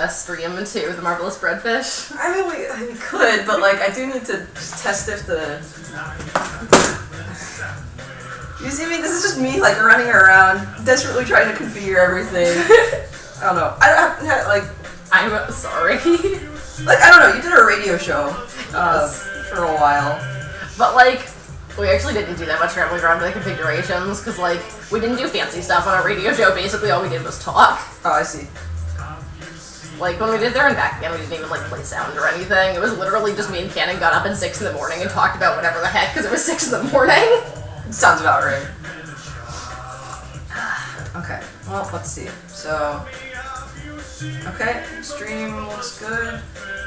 stream to the Marvelous Breadfish? I mean, we could, but like, I do need to just test if the... You see me? This is just me, like, running around, desperately trying to configure everything. I don't know. I'm sorry. Like, I don't know, you did a radio show for a while. But, like, we actually didn't do that much scrambling around the configurations, because, like, we didn't do fancy stuff on our radio show. Basically, all we did was talk. Oh, I see. Like, when we did There and Back Again, we didn't even, like, play sound or anything. It was literally just me and Cannon got up at 6 in the morning and talked about whatever the heck, because it was 6 in the morning. Sounds about right. Okay, well, let's see. So, okay, stream looks good.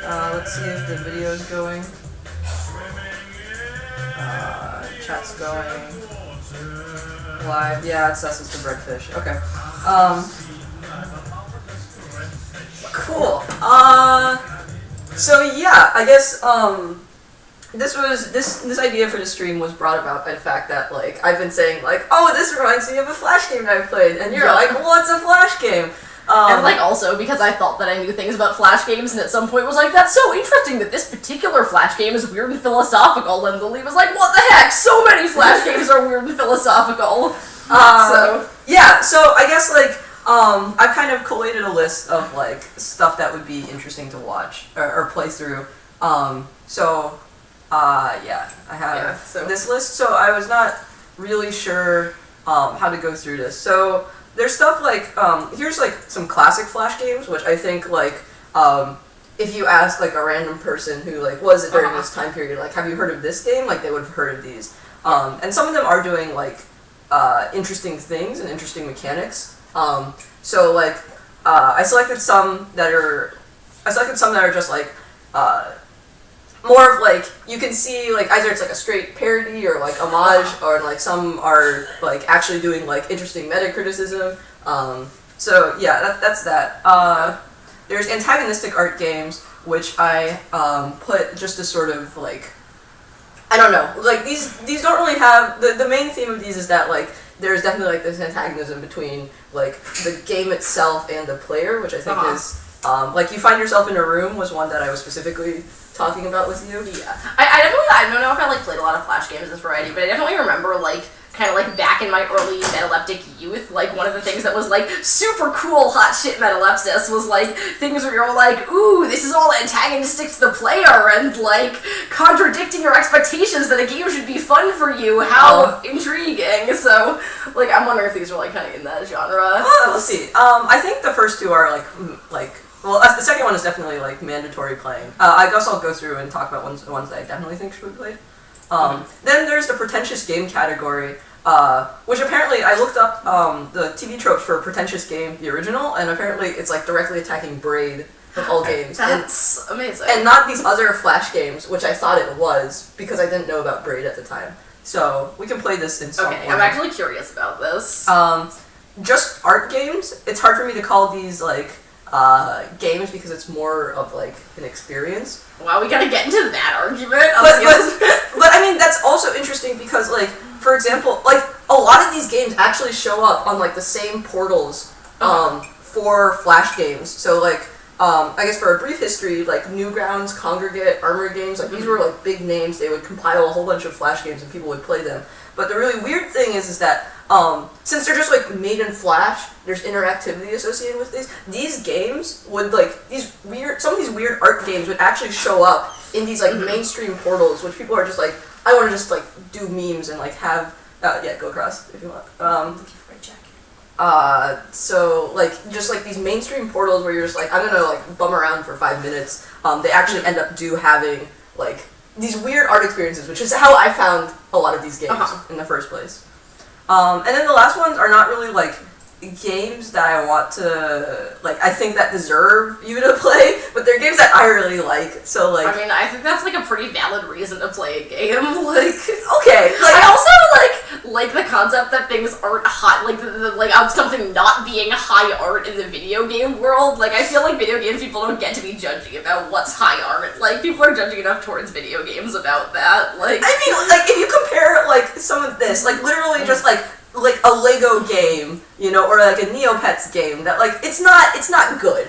Let's see if the video's going. Chat's going. Live, yeah, it's us, it's the breadfish. Okay. Cool. So yeah, I guess, this idea for the stream was brought about by the fact that, like, I've been saying, like, oh, this reminds me of a Flash game that I've played, and you're like, what's a Flash game? And, like, also because I thought that I knew things about Flash games, and at some point was like, that's so interesting that this particular Flash game is weird and philosophical, and Lily was like, what the heck, so many Flash games are weird and philosophical. Yeah, so I guess, like, I've kind of collated a list of, like, stuff that would be interesting to watch, or play through. Yeah, I have this list, so I was not really sure how to go through this. So there's stuff like, here's like some classic Flash games, which I think, like, if you ask like a random person who like was it during this time period, like, have you heard of this game? Like, they would have heard of these. And some of them are doing like interesting things and interesting mechanics. So like I selected some that are just like more of like, you can see like either it's like a straight parody or like homage, or like some are like actually doing like interesting meta criticism. So yeah, that's that. There's antagonistic art games, which I put just to sort of like, I don't know, like these don't really have, the main theme of these is that like there's definitely like this antagonism between like the game itself and the player, which I think is like You Find Yourself in a Room was one that I was specifically talking about with you. Yeah, I don't know if I like played a lot of Flash games this variety, but I definitely remember like kind of like back in my early metaleptic youth, like one of the things that was like super cool hot shit metalepsis was like things where you're like, ooh, this is all antagonistic to the player and like contradicting your expectations that a game should be fun for you. How intriguing. So like I'm wondering if these are like kind of in that genre. Let's see. I think the first two are like well, the second one is definitely like mandatory playing. I guess I'll go through and talk about ones that I definitely think should be played. Then there's the pretentious game category, which apparently I looked up the TV tropes for pretentious game, the original, and apparently it's like directly attacking Braid of all games. That's amazing. And not these other Flash games, which I thought it was, because I didn't know about Braid at the time. So we can play this in some Okay, I'm actually curious about this. Just art games, it's hard for me to call these like games because it's more of like an experience. Wow, we gotta get into that argument. But I mean, that's also interesting because, like, for example, like, a lot of these games actually show up on, like, the same portals for Flash games. So, like, I guess for a brief history, like, Newgrounds, Congregate, Armor Games, like, these were, like, big names. They would compile a whole bunch of Flash games and people would play them. But the really weird thing is that, since they're just, like, made in Flash, there's interactivity associated with these games would, like, some of these weird art games would actually show up in these, like, mainstream portals, which people are just like, I want to just, like, do memes and, like, have, go across, if you want. Thank you for my jacket. So, like, just, like, these mainstream portals where you're just, like, I'm gonna, like, bum around for 5 minutes, they actually end up having, like, these weird art experiences, which is how I found a lot of these games in the first place. And then the last ones are not really, like, games that I want to, like, I think that deserve you to play, but they're games that I really like, so, like... I mean, I think that's, like, a pretty valid reason to play a game, like... Okay, like... I also, like the concept that things aren't high, like, of something not being high art in the video game world. Like, I feel like video games people don't get to be judgy about what's high art. Like, people are judging enough towards video games about that, like... I mean, like, if you compare, like, some of this, like, literally just, like a Lego game, you know, or like a Neopets game that, like, it's not good,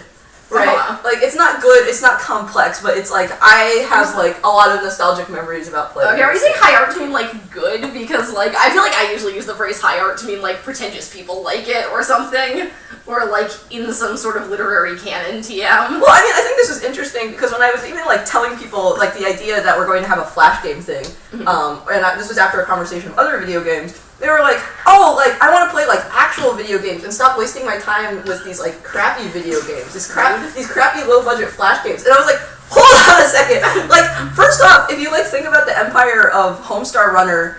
right? not good, it's not complex, but it's like, I have like a lot of nostalgic memories about playing. Okay, are you saying high art to mean like good? Because like, I feel like I usually use the phrase high art to mean like pretentious people like it or something. Or like in some sort of literary canon TM. Well, I mean, I think this is interesting because when I was even like telling people like the idea that we're going to have a Flash game thing, this was after a conversation with other video games, they were like, oh, like I want to play like actual video games and stop wasting my time with these like crappy video games, these crappy low budget Flash games. And I was like, hold on a second. Like, first off, if you like think about the empire of Homestar Runner,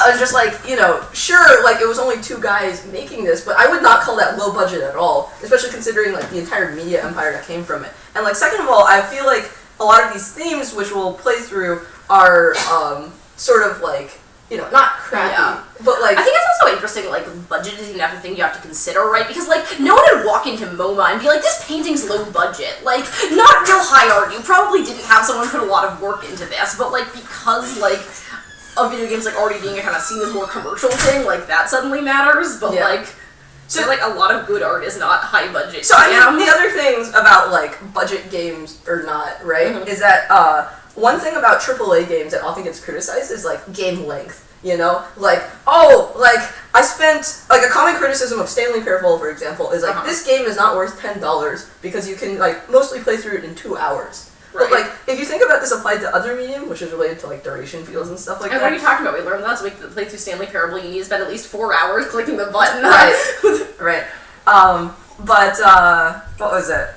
I was just like, you know, sure, like, it was only 2 guys making this, but I would not call that low budget at all, especially considering, like, the entire media empire that came from it. And, like, second of all, I feel like a lot of these themes, which we'll play through, are, sort of, like, you know, not crappy, but, like... I think it's also interesting, like, budget is another thing you have to consider, right? Because, like, no one would walk into MoMA and be like, this painting's low budget. Like, not real high art. You probably didn't have someone put a lot of work into this, but, like, because, like... of video games like already being a kind of seen as more commercial thing, like that suddenly matters, but like, so like a lot of good art is not high budget. So I mean, the other things about like budget games or not, right, is that one thing about AAA games that often gets criticized is like game length. You know, like, oh, like, I spent, like, a common criticism of Stanley Parable, for example, is like, this game is not worth $10 because you can, like, mostly play through it in 2 hours. Right. But, like, if you think about this applied to other medium, which is related to, like, duration fields and stuff like that. And what are you talking about? We learned last week that to play through Stanley Parable, you need to spend at least 4 hours clicking the button. Right. Right. What was it?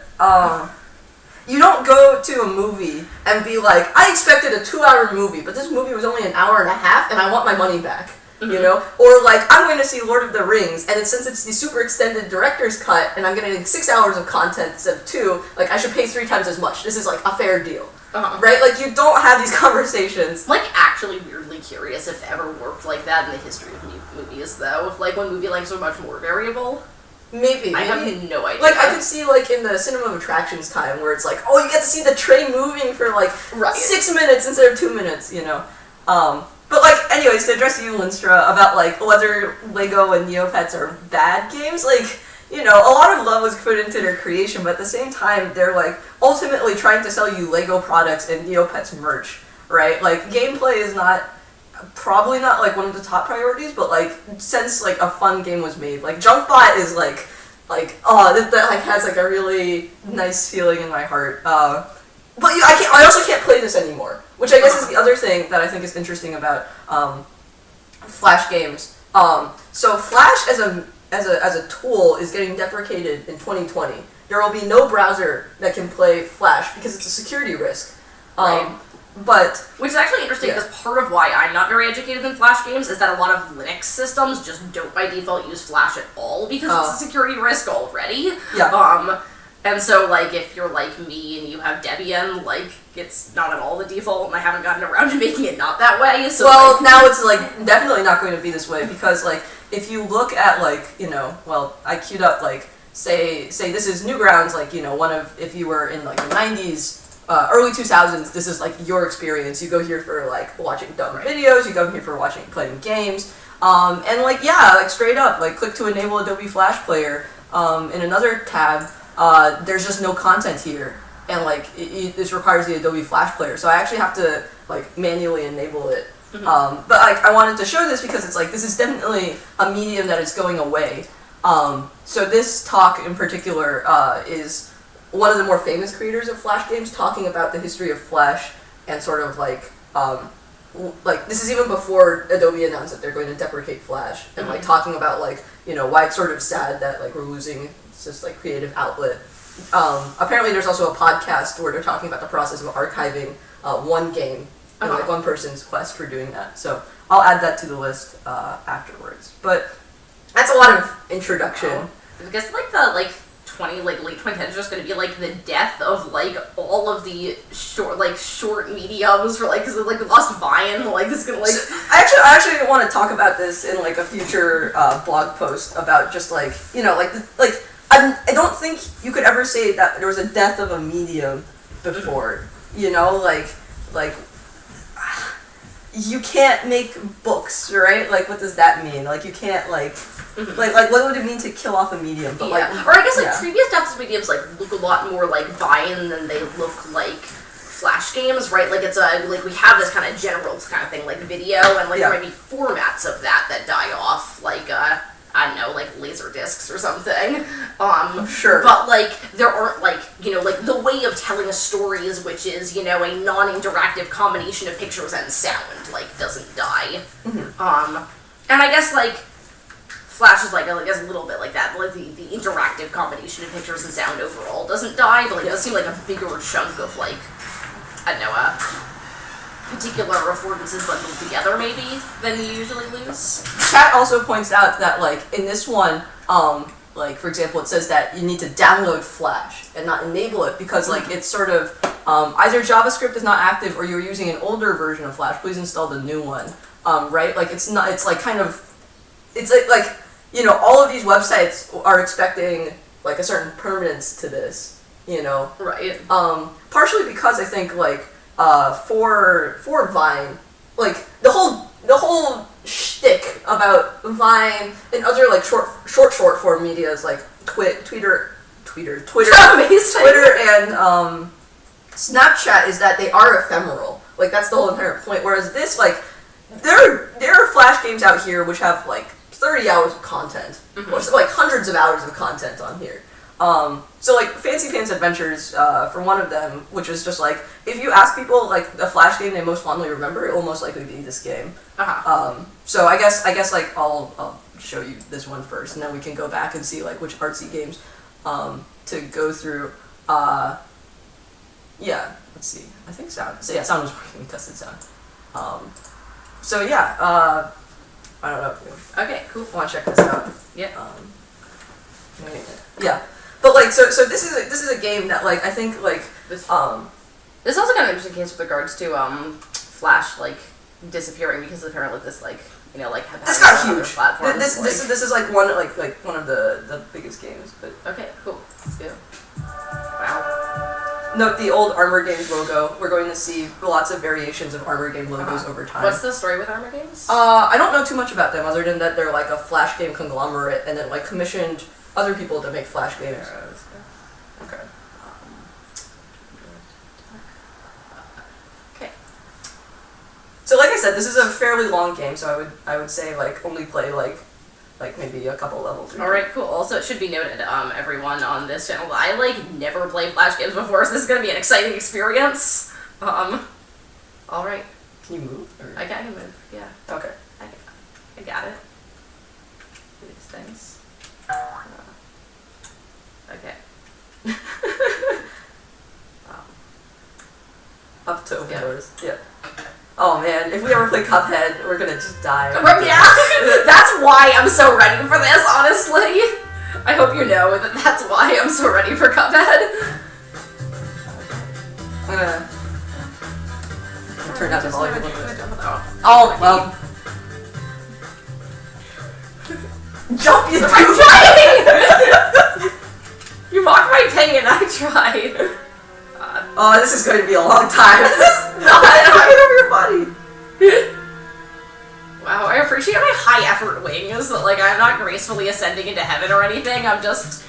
You don't go to a movie and be like, I expected a 2-hour movie, but this movie was only an hour and a half, and I want my money back. You know? Or like, I'm going to see Lord of the Rings, and since it's the super extended director's cut, and I'm getting 6 hours of content instead of 2, like, I should pay 3 times as much. This is, like, a fair deal. Right? Like, you don't have these conversations. I'm, like, actually weirdly curious if it ever worked like that in the history of movies, though. Like, when movie lengths are much more variable. Maybe. I have no idea. Like, I could see, like, in the Cinema of Attractions time, where it's like, oh, you get to see the train moving for, like, 6 minutes instead of 2 minutes, you know? But, like, anyways, to address you, Linstra, about, like, whether Lego and Neopets are bad games, like, you know, a lot of love was put into their creation, but at the same time, they're, like, ultimately trying to sell you Lego products and Neopets merch, right? Like, gameplay is probably not, like, one of the top priorities, but, like, since, like, a fun game was made, like, Junkbot is, like, oh, that like, has, like, a really nice feeling in my heart. But I also can't play this anymore, which I guess is the other thing that I think is interesting about Flash games. So Flash as a tool is getting deprecated in 2020. There will be no browser that can play Flash because it's a security risk. Right. But which is actually interesting because part of why I'm not very educated in Flash games is that a lot of Linux systems just don't by default use Flash at all because it's a security risk already. Yeah. And so, like, if you're like me and you have Debian, like, it's not at all the default, and I haven't gotten around to making it not that way, so, well, like... now it's, like, definitely not going to be this way, because, like, if you look at, like, you know, well, I queued up, like, say this is Newgrounds, like, you know, if you were in, like, the 90s, early 2000s, this is, like, your experience. You go here for, like, watching dumb videos, you go here for playing games, and, like, yeah, like, straight up, like, click to enable Adobe Flash Player, in another tab, there's just no content here, and like this requires the Adobe Flash Player, so I actually have to like manually enable it. But like I wanted to show this because it's like this is definitely a medium that is going away. So this talk in particular is one of the more famous creators of Flash games talking about the history of Flash and sort of like this is even before Adobe announced that they're going to deprecate Flash and like talking about like you know why it's sort of sad that like we're losing this like creative outlet. Apparently there's also a podcast where they're talking about the process of archiving one game and like one person's quest for doing that. So I'll add that to the list afterwards. But that's a lot of introduction. I guess like the late 2010s is just going to be like the death of like all of the short mediums for like because like we lost Vine like this is gonna like. So, I actually want to talk about this in like a future blog post about just like you know like I don't think you could ever say that there was a death of a medium before, you know, like you can't make books, right? Like, what does that mean? Like, you can't, like, like what would it mean to kill off a medium? But like, or I guess like previous deaths mediums like look a lot more like Vine than they look like Flash games, right? Like it's like we have this kind of general kind of thing like video, and like there might be formats of that die off, like I don't know, like laser discs or something. Sure. But like there aren't like, you know, like the way of telling a story is, which is, you know, a non-interactive combination of pictures and sound, like doesn't die. And I guess like Flash is like I guess a little bit like that. Like the interactive combination of pictures and sound overall doesn't die, but like it does seem like a bigger chunk of like, I don't know, particular affordances bundled together maybe than you usually lose. Chat also points out that like in this one, like for example, it says that you need to download Flash and not enable it because like it's sort of either JavaScript is not active or you're using an older version of Flash. Please install the new one, right? Like it's not. It's like kind of. It's like you know, all of these websites are expecting like a certain permanence to this, you know. Right. Partially because I think like for Vine, like the whole shtick about Vine and other like short form media is like Twitter and Snapchat is that they are ephemeral. Like that's the whole entire point. Whereas this, like, there are Flash games out here which have like 30 hours of content, or like hundreds of hours of content on here. So like Fancy Pants Adventures, for one of them, which is just like if you ask people like the Flash game they most fondly remember, it will most likely be this game. So I guess like I'll show you this one first, and then we can go back and see like which artsy games to go through. Yeah, let's see. I think sound. So yeah, sound was working. We tested sound. So yeah, I don't know. Okay, cool. I want to check this out. Yeah. Yeah. But like, so this is a game that like I think like this also kind of interesting case with regards to Flash like disappearing because apparently this like, you know, like this got huge. Platforms, this is like one of the biggest games. But okay, cool. Let's do. Wow. Note the old Armor Games logo. We're going to see lots of variations of Armor Game logos over time. What's the story with Armor Games? I don't know too much about them other than that they're like a Flash game conglomerate and then like commissioned other people to make Flash games. Okay. Okay. So like I said, this is a fairly long game, so I would say like only play like maybe a couple levels. Alright, cool. Also, it should be noted, everyone on this channel, that I like never played Flash games before, so this is gonna be an exciting experience. Alright. Can you move? Or? I can move, yeah. Okay. I got it. These things. Okay. Up to open doors. Yeah. Oh man, if we ever play Cuphead, we're gonna just die. Yeah, that's why I'm so ready for this, honestly. I hope you know that that's why I'm so ready for Cuphead. Turn down the volume a little bit. Oh, well. Jump, you trying! You mocked my pain, I tried. Oh, this is going to be a long time. This is not right over your body. Wow, I appreciate my high effort wings. Like, I'm not gracefully ascending into heaven or anything. I'm just.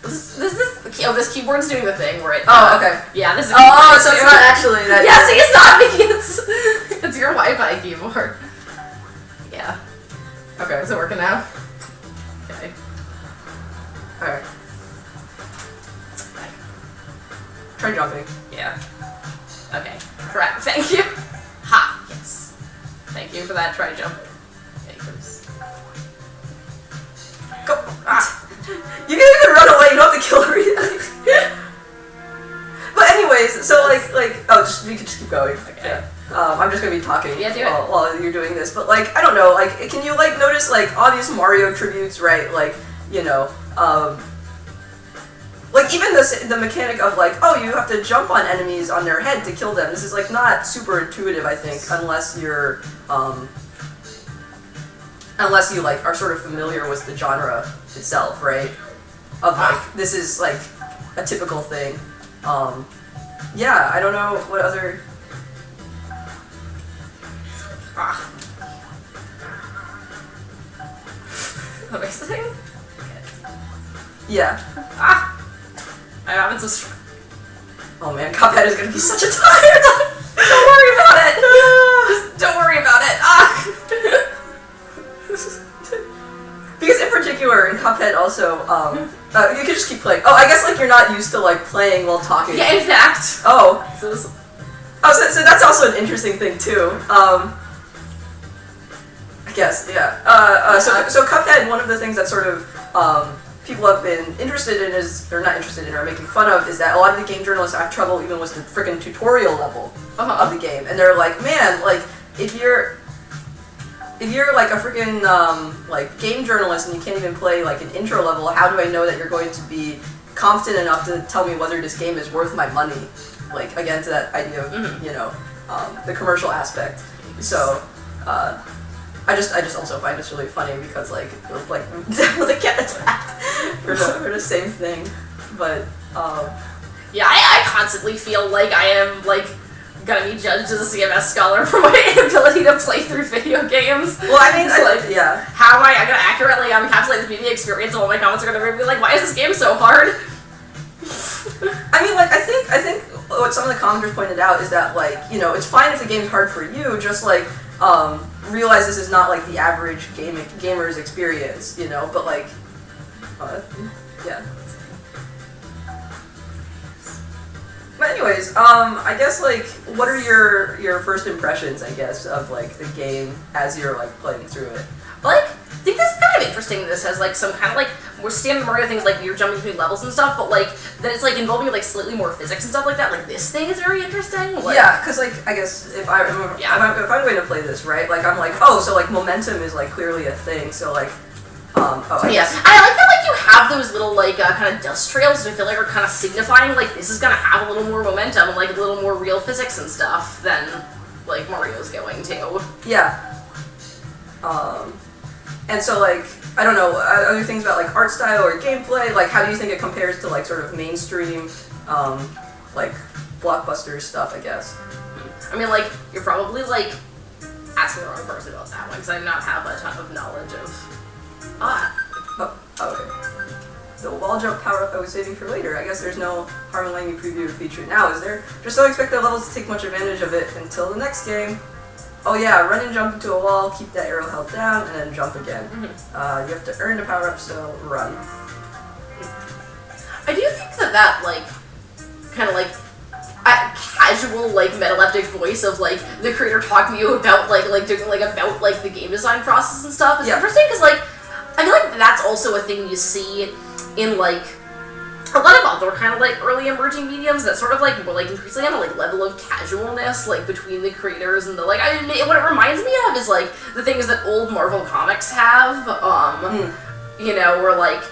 This keyboard's doing the thing where it. Oh, okay. Yeah, this is. Oh, so it's not actually that. Yeah, see, it's not me. It's your Wi-Fi keyboard. Yeah. Okay, is it working now? Okay. Alright. Try jumping. Yeah. Okay. Correct. Thank you. Ha! Yes. Thank you for that try jump. Okay, go. Ah. You can even run away, you don't have to kill her either. But anyways, so we can just keep going. Okay. Yeah. I'm just gonna be talking while you're doing this, but like, I don't know, like, can you like notice like obvious Mario tributes, right? Like, you know, like even the mechanic of like, oh, you have to jump on enemies on their head to kill them. This is like not super intuitive, I think, unless you're, unless you like are sort of familiar with the genre itself, right? Of like, this is like a typical thing. Yeah, I don't know what other. Ah. Amazing? Yeah. Ah! I haven't so Oh man, Cuphead is gonna be such a time! Don't worry about it! Just don't worry about it! Ah! Because in particular, in Cuphead also, you can just keep playing. Oh, I guess like you're not used to like playing while talking. Yeah, in fact. Oh. So that's also an interesting thing too. I guess, yeah. So Cuphead, one of the things that sort of people have been interested in or not interested in or making fun of is that a lot of the game journalists have trouble even with the freaking tutorial level of the game. And they're like, man, like, if you're like a freaking like game journalist and you can't even play like an intro level, how do I know that you're going to be confident enough to tell me whether this game is worth my money? Like, again, to that idea of, you know, the commercial aspect. So, I just also find this really funny because like definitely get attacked for the same thing, but yeah, I constantly feel like I am like gonna be judged as a CMS scholar for my inability to play through video games. Well, I mean, yeah. How am I gonna accurately encapsulate the media experience? And all my comments are gonna be like, why is this game so hard? I mean, like I think what some of the commenters pointed out is that like, you know, it's fine if the game's hard for you, just like realize this is not like the average gamer's experience, you know, but like, yeah. But anyways, I guess like, what are your first impressions, I guess, of like the game as you're like playing through it? Like, I think this is kind of interesting. This has like some kind of like more standard Mario things, like you're jumping between levels and stuff, but like then it's like involving like slightly more physics and stuff like that. Like this thing is very interesting. Like, yeah, because like I guess if I'm going to play this, right, like I'm like, oh, so like momentum is like clearly a thing. So like, I guess. I like that like you have those little like kind of dust trails that I feel like are kind of signifying like this is gonna have a little more momentum and like a little more real physics and stuff than like Mario's going to. Yeah. And so, like, I don't know, other things about, like, art style or gameplay, like, how do you think it compares to, like, sort of mainstream, like, blockbuster stuff, I guess? I mean, like, you're probably, like, asking the wrong person about that one, because I do not have a ton of knowledge of... Okay. The wall jump power-up I was saving for later. I guess there's no harm in letting you preview a feature now, is there? Just don't expect the levels to take much advantage of it until the next game. Oh yeah, run and jump into a wall, keep that arrow held down, and then jump again. You have to earn the power-up, so run. I do think that like, kind of like, casual, like, metaleptic voice of, like, the creator talking to you about, like doing, like, about, like, the game design process and stuff is interesting, because, like, I feel like that's also a thing you see in, like, a lot of other kind of, like, early emerging mediums that sort of, like, more, like, increasingly on a, like, level of casualness, like, between the creators and the, like, what it reminds me of is, like, the things that old Marvel comics have, you know, where, like,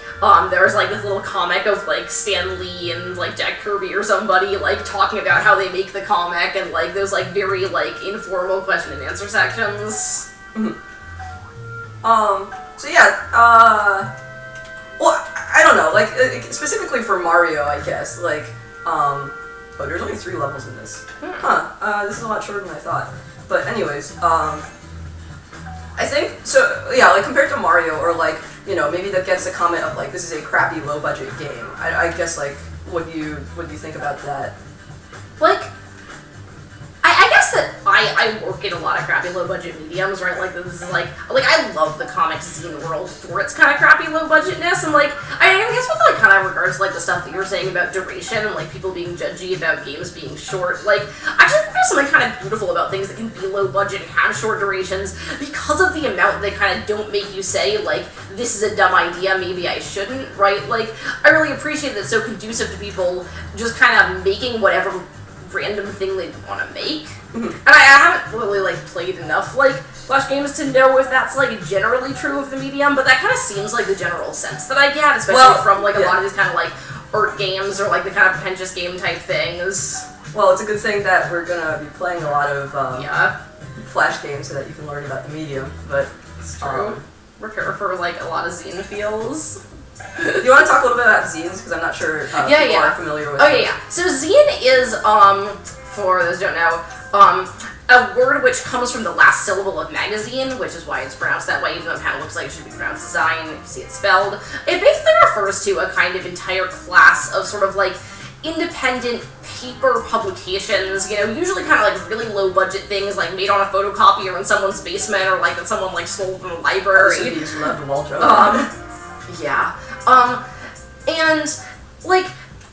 there's, like, this little comic of, like, Stan Lee and, like, Jack Kirby or somebody, like, talking about how they make the comic and, like, those, like, very, like, informal question and answer sections. So yeah, well, I don't know, like, specifically for Mario, I guess, like, oh, there's only 3 levels in this. This is a lot shorter than I thought. But anyways, I think, so, yeah, like, compared to Mario, or, like, you know, maybe that gets the comment of, like, this is a crappy, low-budget game. I guess, like, what do you think about that? Like, I guess that I work in a lot of crappy low-budget mediums, right? Like, this is, like, I love the comic zine world for its kind of crappy low-budgetness, and, like, I guess with, like, kind of regards to, like, the stuff that you were saying about duration and, like, people being judgy about games being short, like, I actually think there's something kind of beautiful about things that can be low-budget and have short durations because of the amount they kind of don't make you say, like, this is a dumb idea, maybe I shouldn't, right? Like, I really appreciate that it's so conducive to people just kind of making whatever random thing they want to make. And I haven't really, like, played enough, like, Flash games to know if that's, like, generally true of the medium, but that kind of seems like the general sense that I get, especially from, like, a lot of these kind of, like, art games or, like, the kind of pretentious game type things. Well, it's a good thing that we're gonna be playing a lot of Flash games so that you can learn about the medium, but... It's true. Prepare for, like, a lot of zine feels. Do you want to talk a little bit about zines? Because I'm not sure if people are familiar with it. Yeah. So zine is, for those who don't know, a word which comes from the last syllable of magazine, which is why it's pronounced that way, even though it kind of looks like it should be pronounced design, if you see it spelled. It basically refers to a kind of entire class of sort of like independent paper publications, you know, usually kind of like really low budget things like made on a photocopier in someone's basement or like that someone like stole from a library. Yeah. And like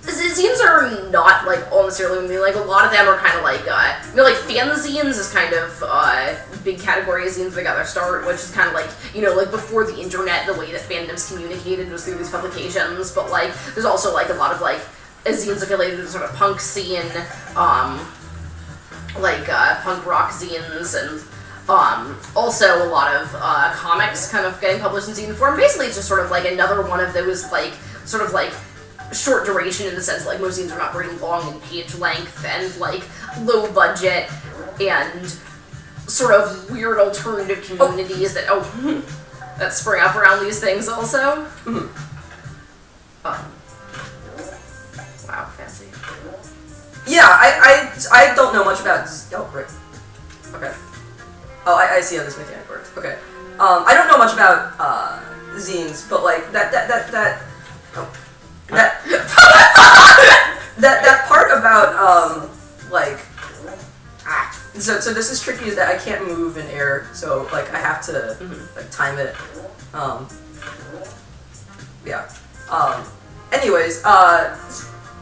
zines are not like all necessarily, like a lot of them are kind of like you know, like fanzines is kind of big category of zines that got their start, which is kind of like, you know, like before the internet, the way that fandoms communicated was through these publications. But like there's also like a lot of like zines affiliated with the sort of punk scene, like punk rock zines, and also a lot of comics kind of getting published in zine form. Basically it's just sort of like another one of those like sort of like short duration in the sense that like most zines are not very long in page length and like low budget and sort of weird alternative communities that that spring up around these things also. Wow, fancy. Yeah, I don't know much about right. Okay. Oh, I see how this mechanic works. Okay. I don't know much about zines, but like that part about like so this is tricky is that I can't move in air, so like I have to like time it. Yeah. Anyways,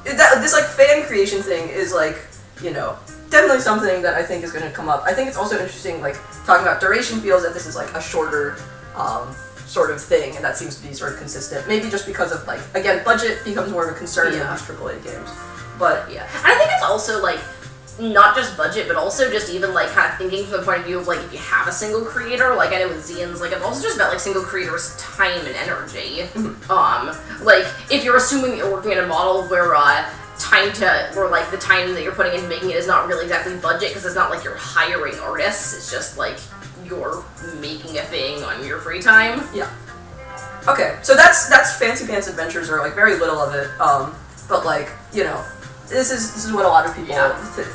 this like fan creation thing is like, you know, definitely something that I think is going to come up. I think it's also interesting, like talking about duration feels that this is like a shorter sort of thing, and that seems to be sort of consistent. Maybe just because of like, again, budget becomes more of a concern in these AAA games. But yeah, and I think it's also like not just budget, but also just even like kind of thinking from the point of view of like if you have a single creator, like I know with zines, like it's also just about like single creators' time and energy. Like if you're assuming that you're working in a model where the time that you're putting into making it is not really exactly budget, because it's not like you're hiring artists, it's just like you're making a thing on your free time. Yeah. Okay, so that's Fancy Pants Adventures, or like very little of it, but like, you know, this is what a lot of people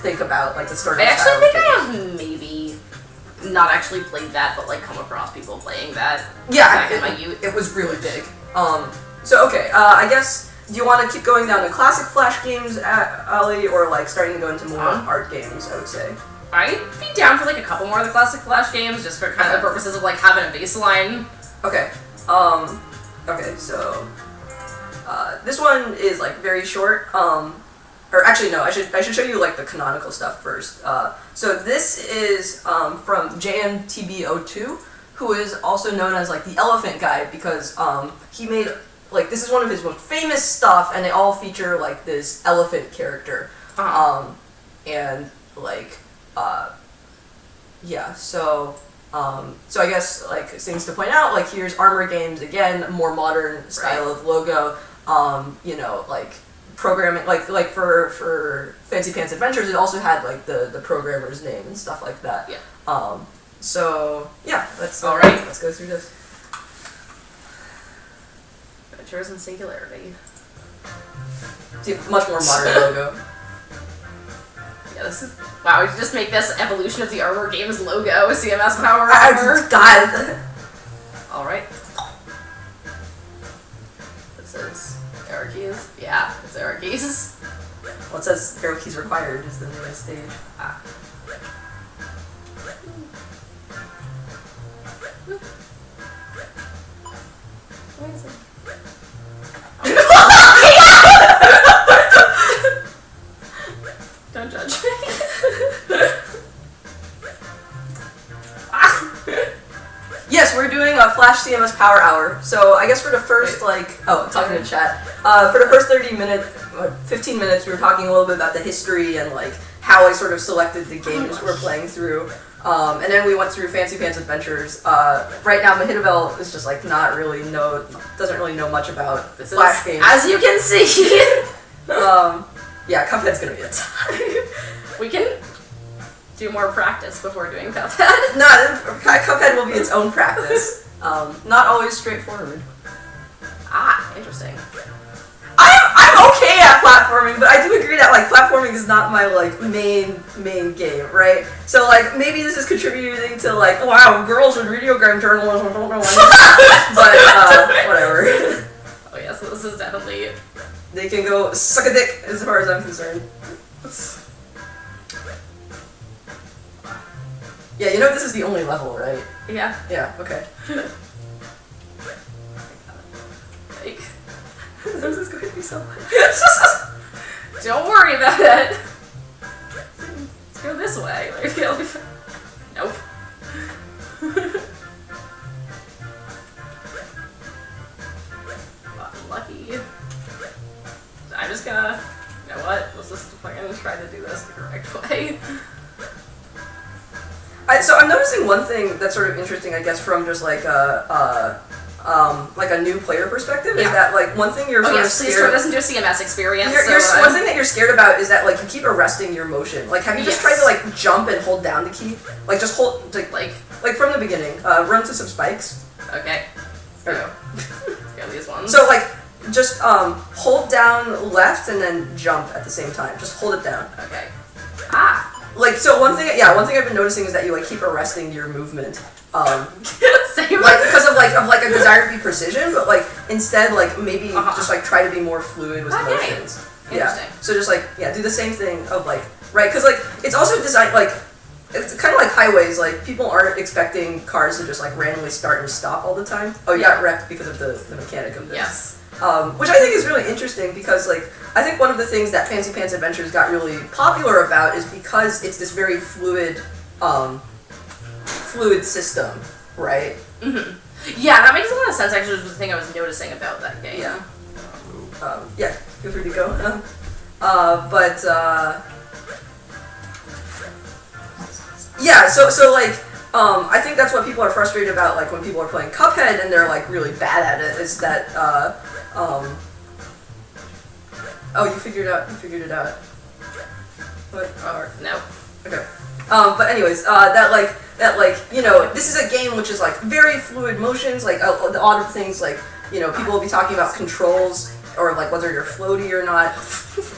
think about, like the story. I actually think I have maybe not actually played that, but like come across people playing that. Yeah, back in my youth. It was really big. So okay, I guess, do you want to keep going down to classic Flash games, Ali, or like starting to go into more art games? I would say. I'd be down for like a couple more of the classic Flash games, just for kind of the purposes of like having a baseline. Okay. Okay, so this one is like very short. Or actually no, I should show you like the canonical stuff first. So this is from JMTB02, who is also known as like the Elephant Guy, because he made like, this is one of his most famous stuff, and they all feature like this elephant character. And like yeah, so I guess like things to point out, like here's Armor Games, again, more modern style of logo. You know, like programming, like for Fancy Pants Adventures, it also had like the programmer's name and stuff like that. Yeah. So yeah, let's go through this. Adventures in Singularity. It's a much more modern logo. Yeah, this is, wow, we should just make this evolution of the Armor Games logo, CMS Power Armor. God. Alright. This is arrow keys. Yeah, it's arrow keys. Well, it says arrow keys required is the name of the stage. Where is it? Don't judge me. Yes, we're doing a Flash CMS Power Hour. So I guess for the first talking to chat. For the first 15 minutes, we were talking a little bit about the history and like how I sort of selected the games we're playing through. And then we went through Fancy Pants Adventures. Right now, Mahitable is just like doesn't really know much about Flash games. As you can see. Yeah, Cuphead's gonna be a time. We can do more practice before doing Cuphead. No, Cuphead will be its own practice. Not always straightforward. Interesting. I'm okay at platforming, but I do agree that like platforming is not not my like main game, right? So like maybe this is contributing to like, wow, girls in video game journalism don't know anything. But whatever. Oh yeah, so this is definitely. They can go suck a dick as far as I'm concerned. Yeah, you know this is the only level, right? Yeah. Yeah. Okay. Like, this is going to be so much. Don't worry about it. Let's go this way. Like, it'll be fine. Nope. Lucky. I'm just gonna. You know what? Let's just fucking try to do this the correct way. So I'm noticing one thing that's sort of interesting, I guess, from just like a new player perspective, is that like one thing you're sort of scared. Please turn this into a CMS experience. One thing that you're scared about is that like you keep arresting your motion. Like, have you just tried to like jump and hold down the key? Like just hold like from the beginning. Run to some spikes. Okay. Let's go. Let's go these ones. So like just hold down left and then jump at the same time. Just hold it down. Okay. Ah. Like, so one thing I've been noticing is that you like keep arresting your movement. Same. Like because of a desire to be precision, but like instead like maybe just like try to be more fluid with motions. Yeah. So just like do the same thing of like because like it's also designed like it's kind of like highways. Like people aren't expecting cars to just like randomly start and stop all the time. Oh, you got wrecked because of the mechanic of this. Yes. Which I think is really interesting because like I think one of the things that Fancy Pants Adventures got really popular about is because it's this very fluid system, right? Mm-hmm. Yeah, that makes a lot of sense. Actually, was the thing I was noticing about that game. Yeah. Feel free to go. So like I think that's what people are frustrated about, like when people are playing Cuphead and they're like really bad at it, is that oh, you figured it out. What? No. Okay. But anyways, that you know, this is a game which is like very fluid motions, like the odd things, like, you know, people will be talking about controls or like whether you're floaty or not.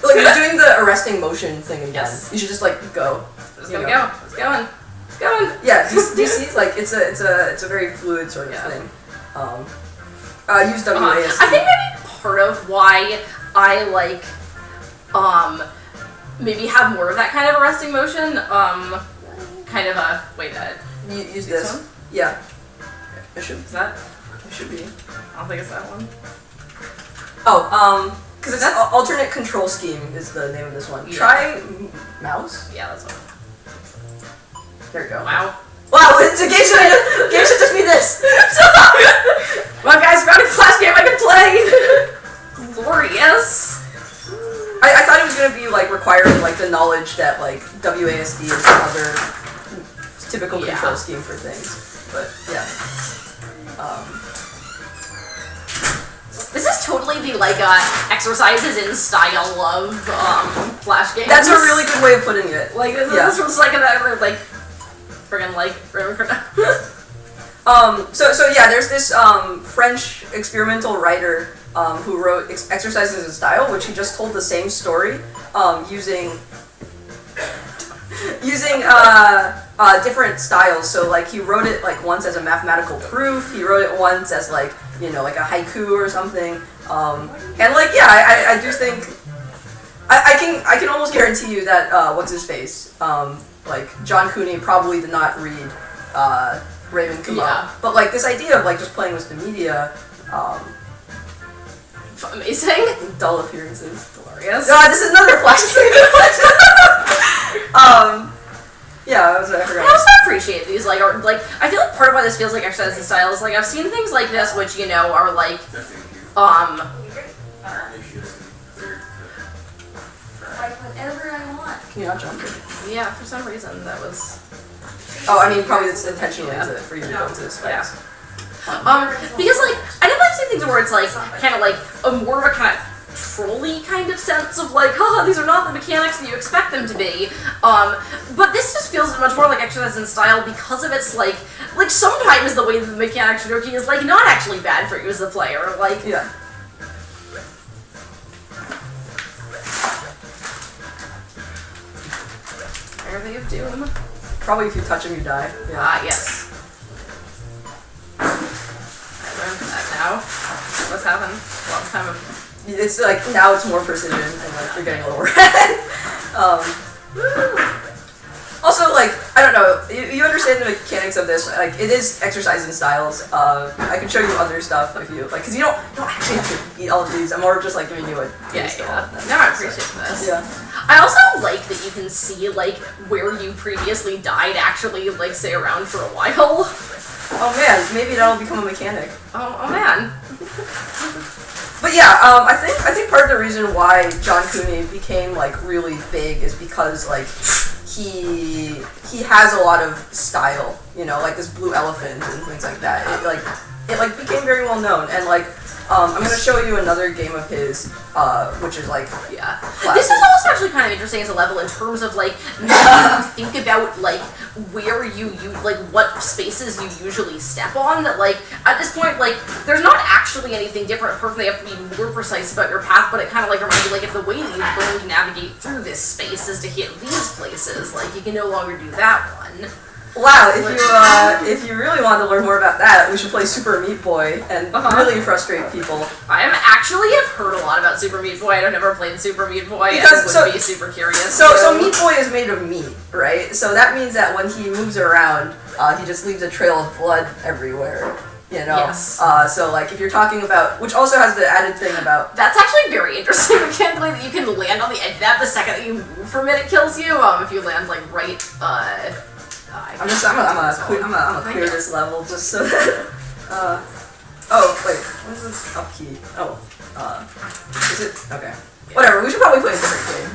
Like you're doing the arresting motion thing again. Yes. You should just like go. Just gonna go. It's going. It's going. Yeah. Do you see? Like it's a very fluid sort of thing. Use WASD. I think maybe part of why I like maybe have more of that kind of arresting motion. Kind of a wait. Use this one? Yeah. It should. Is that? It should be. I don't think it's that one. Oh, because it's alternate control scheme is the name of this one. Yeah. Try mouse. Yeah, that's one. There you go. Wow. Wow, it's a game should just be this. Well, guys, found a Flash game I can play. Glorious. I thought it was gonna be like requiring like the knowledge that like WASD is another typical control scheme for things, but yeah. This is totally the like exercises in style of Flash games. That's a really good way of putting it. Like this was like like friggin' like So yeah, there's this French experimental writer who wrote exercises in style, which he just told the same story using different styles. So like he wrote it like once as a mathematical proof. He wrote it once as like, you know, like a haiku or something. And like I do think I can almost guarantee you that what's his face like John Cooney probably did not read Raymond Kumo. Yeah. But like this idea of like just playing with the media. Amazing. Dull appearances. Glorious. No, this is another Flash game. I forgot. I also appreciate these, like I feel like part of why this feels like exercise in style is like I've seen things like this which, you know, are like like whatever I want. Can you not jump it? Yeah, for some reason that was. Oh, I mean, probably it's intentionally for you to go to this place. Because like I never like seeing things where it's like kind of like a more of a kind of trolly kind of sense of like, haha, these are not the mechanics that you expect them to be. But this just feels much more like exercise in style because of its like sometimes the way that the mechanics are working is like not actually bad for you as a player. Like yeah. Worthy of Doom. Probably if you touch him, you die. Yeah. Ah, yes. I learned that now. What's happened? A long time ago. It's like, now it's more precision, and like, you're getting a little red. Also, like, I don't know, you understand the mechanics of this, like, it is exercise in styles. I can show you other stuff if you, like, because you don't actually have to beat all of these, I'm more just, like, giving you a taste of all. No, I appreciate this. Yeah. I also like that you can see, like, where you previously died actually, like, stay around for a while. Oh man, maybe that'll become a mechanic. Oh man. But yeah, I think part of the reason why John Cooney became, like, really big is because, like, he has a lot of style, you know, like this Blue Elephant and things like that. It became very well known, and like I'm gonna show you another game of his, which is like classic. This is also actually kind of interesting as a level in terms of like you think about like where you like what spaces you usually step on. Like at this point, like there's not actually anything different. Apart from they have to be more precise about your path, but it kind of like reminds you like if the way that you learn to navigate through this space is to hit these places, like you can no longer do that one. Wow, if you really wanted to learn more about that, we should play Super Meat Boy and really frustrate people. I have heard a lot about Super Meat Boy. I've never played Super Meat Boy and would be super curious. So Meat Boy is made of meat, right? So that means that when he moves around, he just leaves a trail of blood everywhere. You know? Yes. So like if you're talking about, which also has the added thing about... That's actually very interesting mechanically that you can land on the edge of that the second that you move from it kills you. If you land like right, I'm gonna clear this level just so that, oh, wait, what is this up key? Oh, is it? Okay. Yeah. Whatever, we should probably play a different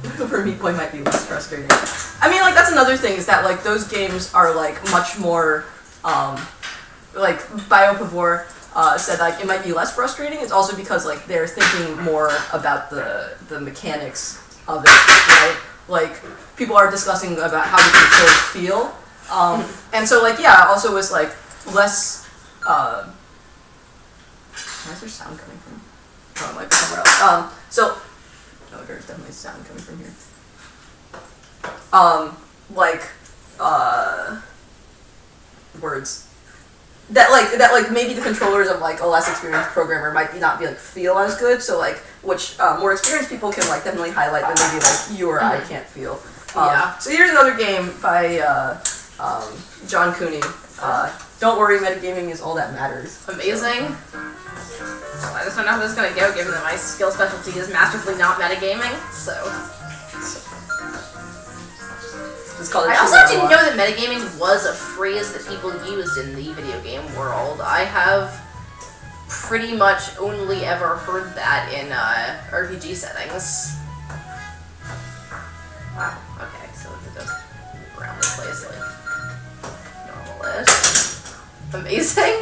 game. Super Meat Boy might be less frustrating. I mean, like, that's another thing, is that, like, those games are, like, much more, like, BioPavor said, like, it might be less frustrating. It's also because, like, they're thinking more about the mechanics of it, right? Like, people are discussing about how the controls feel. And so, like, yeah, also was, like, less, where is there sound coming from? Oh, it might be somewhere else. No, there's definitely sound coming from here. Words. That maybe the controllers of, like, a less experienced programmer might not be, like, feel as good, so, like, which, more experienced people can, like, definitely highlight, but maybe, like, you or I can't feel. So here's another game by, John Cooney. Don't worry, metagaming is all that matters. Amazing. Well, I just don't know how this is gonna go, given that my skill specialty is masterfully not metagaming, so... I also didn't know that metagaming was a phrase that people used in the video game world. I have pretty much only ever heard that in RPG settings. Wow, okay, so it does move around this place like normal-ish. Amazing!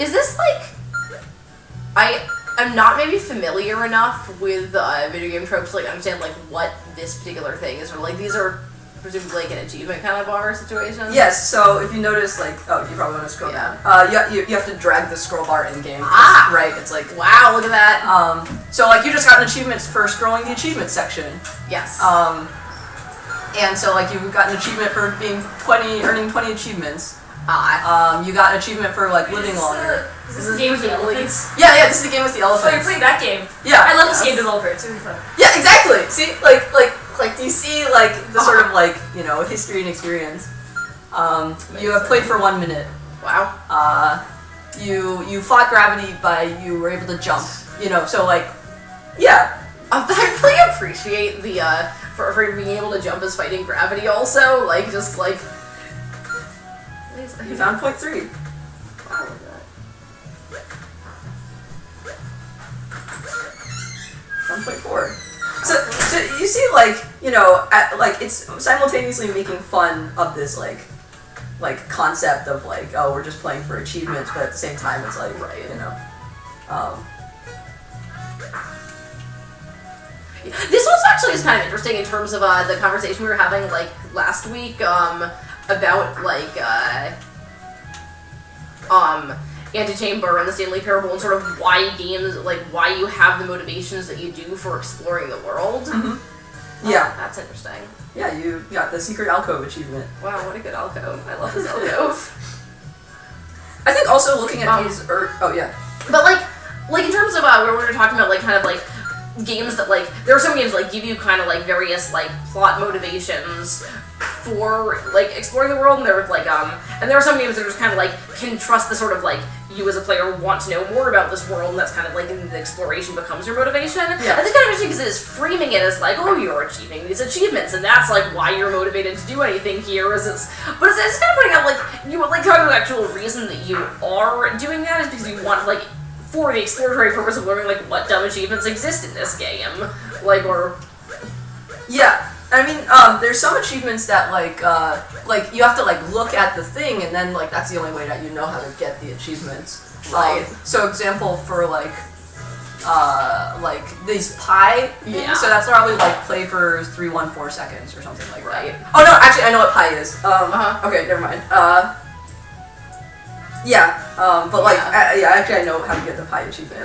Is this like... I'm not maybe familiar enough with video game tropes to like understand like what this particular thing is, or like these are presumably like an achievement kind of bar situation. Yes. So if you notice, like, you probably want to scroll down. You have to drag the scroll bar in game. Right. It's like wow, look at that. So like you just got an achievement for scrolling the achievement section. Yes. And so like you got an achievement for earning 20 achievements. You got an achievement for like living longer. Is this the game with the elephants? Yeah, this is the game with the elephants. Oh, you're playing that game. Yeah. I love this game developer, it's really fun. Yeah, exactly. See, like do you see like the sort of like, you know, history and experience? You have played for 1 minute. Wow. You fought gravity you were able to jump. You know, so like, yeah. I really appreciate the for being able to jump as fighting gravity. Also, like just like. You found point 3. Wow, 1.4. So you see, like, you know, like it's simultaneously making fun of this like concept of like, oh, we're just playing for achievements, but at the same time, it's like, right, you know. This was actually is kind of interesting in terms of the conversation we were having like last week about like Antechamber and the Stanley Parable, and sort of why games, like, why you have the motivations that you do for exploring the world. Mm-hmm. Yeah. That's interesting. Yeah, you got the Secret Alcove achievement. Wow, what a good alcove. I love this alcove. I think also looking at these, oh yeah. But like in terms of where we were talking about like kind of like games that like there are some games that like give you kind of like various like plot motivations for like exploring the world, and there are like and there are some games that are just kind of like can trust the sort of like you as a player want to know more about this world, and that's kind of like the exploration becomes your motivation. Yeah. I think kind of interesting because it's framing it as like, oh, you're achieving these achievements, and that's like why you're motivated to do anything here. It's kind of putting out like you like talking about the actual reason that you are doing that is because you want like for the exploratory purpose of learning like what dumb achievements exist in this game, like or yeah. I mean, there's some achievements that like you have to like look at the thing, and then like that's the only way that you know how to get the achievements. Right. So example for like these pie things, Yeah. so that's probably like play for 314 seconds or something like Right. that. Oh no, actually I know what pie is. Okay, never mind. But like, actually I know how to get the pie achievement.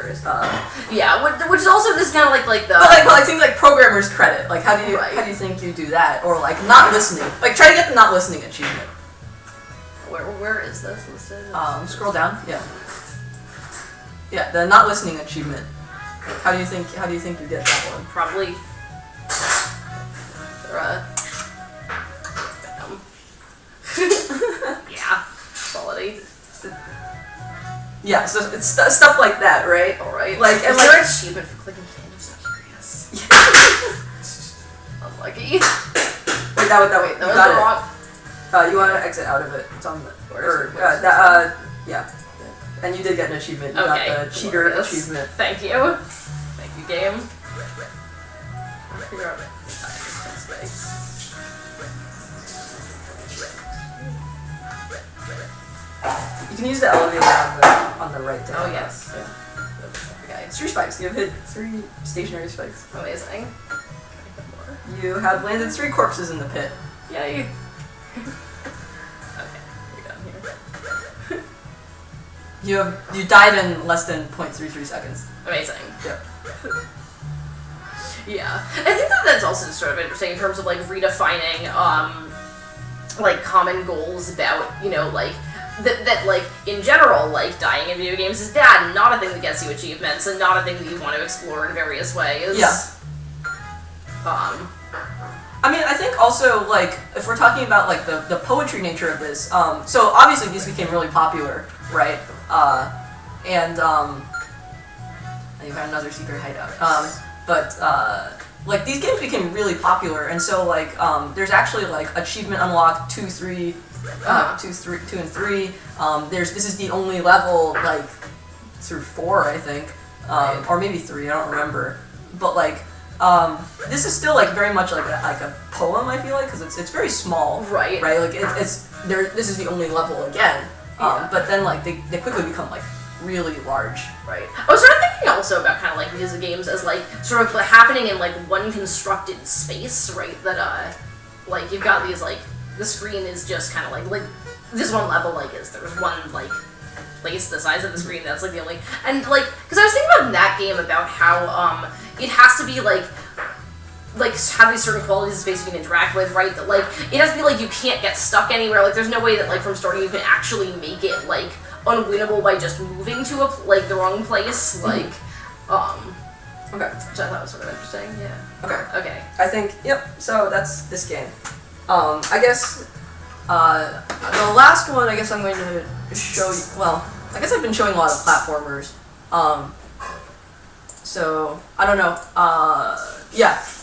which is also this kind of like the But like things like programmer's credit. Like how do you think you do that? Or like not listening. Like try to get the not listening achievement. where is this listed? Scroll down. Yeah. Yeah, the not listening achievement. How do you think you get that one? Probably. Yeah, quality. Yeah, so it's stuff like that, right? All right. Like, and is like, there an achievement for clicking candy? I'm so curious. Unlucky. Wait, that Wait, that was got the it. wrong. You want to exit out of it. It's on the. Yeah. And you did get an achievement. You Okay. got the cheater achievement. Thank you. Thank you, game. I'll figure out space. You can use the elevator on the right. Oh yes. Yeah. Okay. 3 spikes. You have hit 3 stationary spikes. Amazing. You have landed 3 corpses in the pit. Yay. Okay, we're done here. You died in less than 0.33 seconds. Amazing. Yep. Yeah. I think that's also sort of interesting in terms of like redefining like common goals about, you know, like that like in general, like dying in video games is bad and not a thing that gets you achievements and not a thing that you want to explore in various ways. Yeah. I mean, I think also, like, if we're talking about, like, the poetry nature of this, so obviously these became really popular, right? And you got another secret hideout. Like, these games became really popular, and so, like, there's actually, like, achievement unlocked 2, 3, 2 and 3. This is the only level, like, through 4, I think, or maybe 3, I don't remember. But, like, this is still like very much like a poem. I feel like because it's very small, right? Like it's there. This is the only level again. But then like they quickly become like really large, right? I was sort of thinking also about kind of like these games as like sort of happening in like one constructed space, right? That like you've got these like the screen is just kind of like this one level like is there's one like place the size of the screen that's like the only and like because I was thinking about in that game about how it has to be like have these certain qualities of space you can interact with, right? That like it has to be like you can't get stuck anywhere. Like there's no way that like from starting you can actually make it like unwinnable by just moving to the wrong place. Like okay, which I thought was sort of interesting. Yeah. Okay. I think So that's this game. I guess the last one. I guess I'm going to show you. Well, I guess I've been showing a lot of platformers. So I don't know.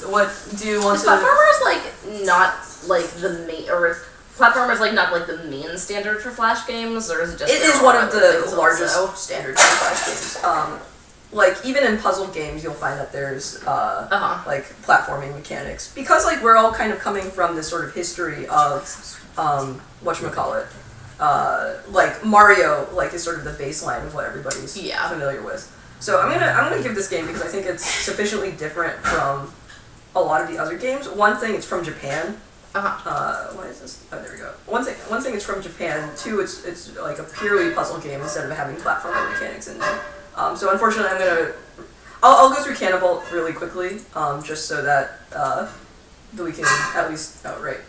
What do you want is to? Platformers like not like the main or platformers like not like the main standard for Flash games, or is it just? It is one of the largest standards for Flash games. Like even in puzzle games, you'll find that there's like platforming mechanics because like we're all kind of coming from this sort of history of whatchamacallit. Like Mario, like is sort of the baseline of what everybody's familiar with. So I'm gonna give this game because I think it's sufficiently different from a lot of the other games. One thing, it's from Japan, Why is this? Oh, there we go. One thing it's from Japan. Two, it's like a purely puzzle game instead of having platforming mechanics in there. So unfortunately, I'll go through Cannibal really quickly, just so that we can at least Uground's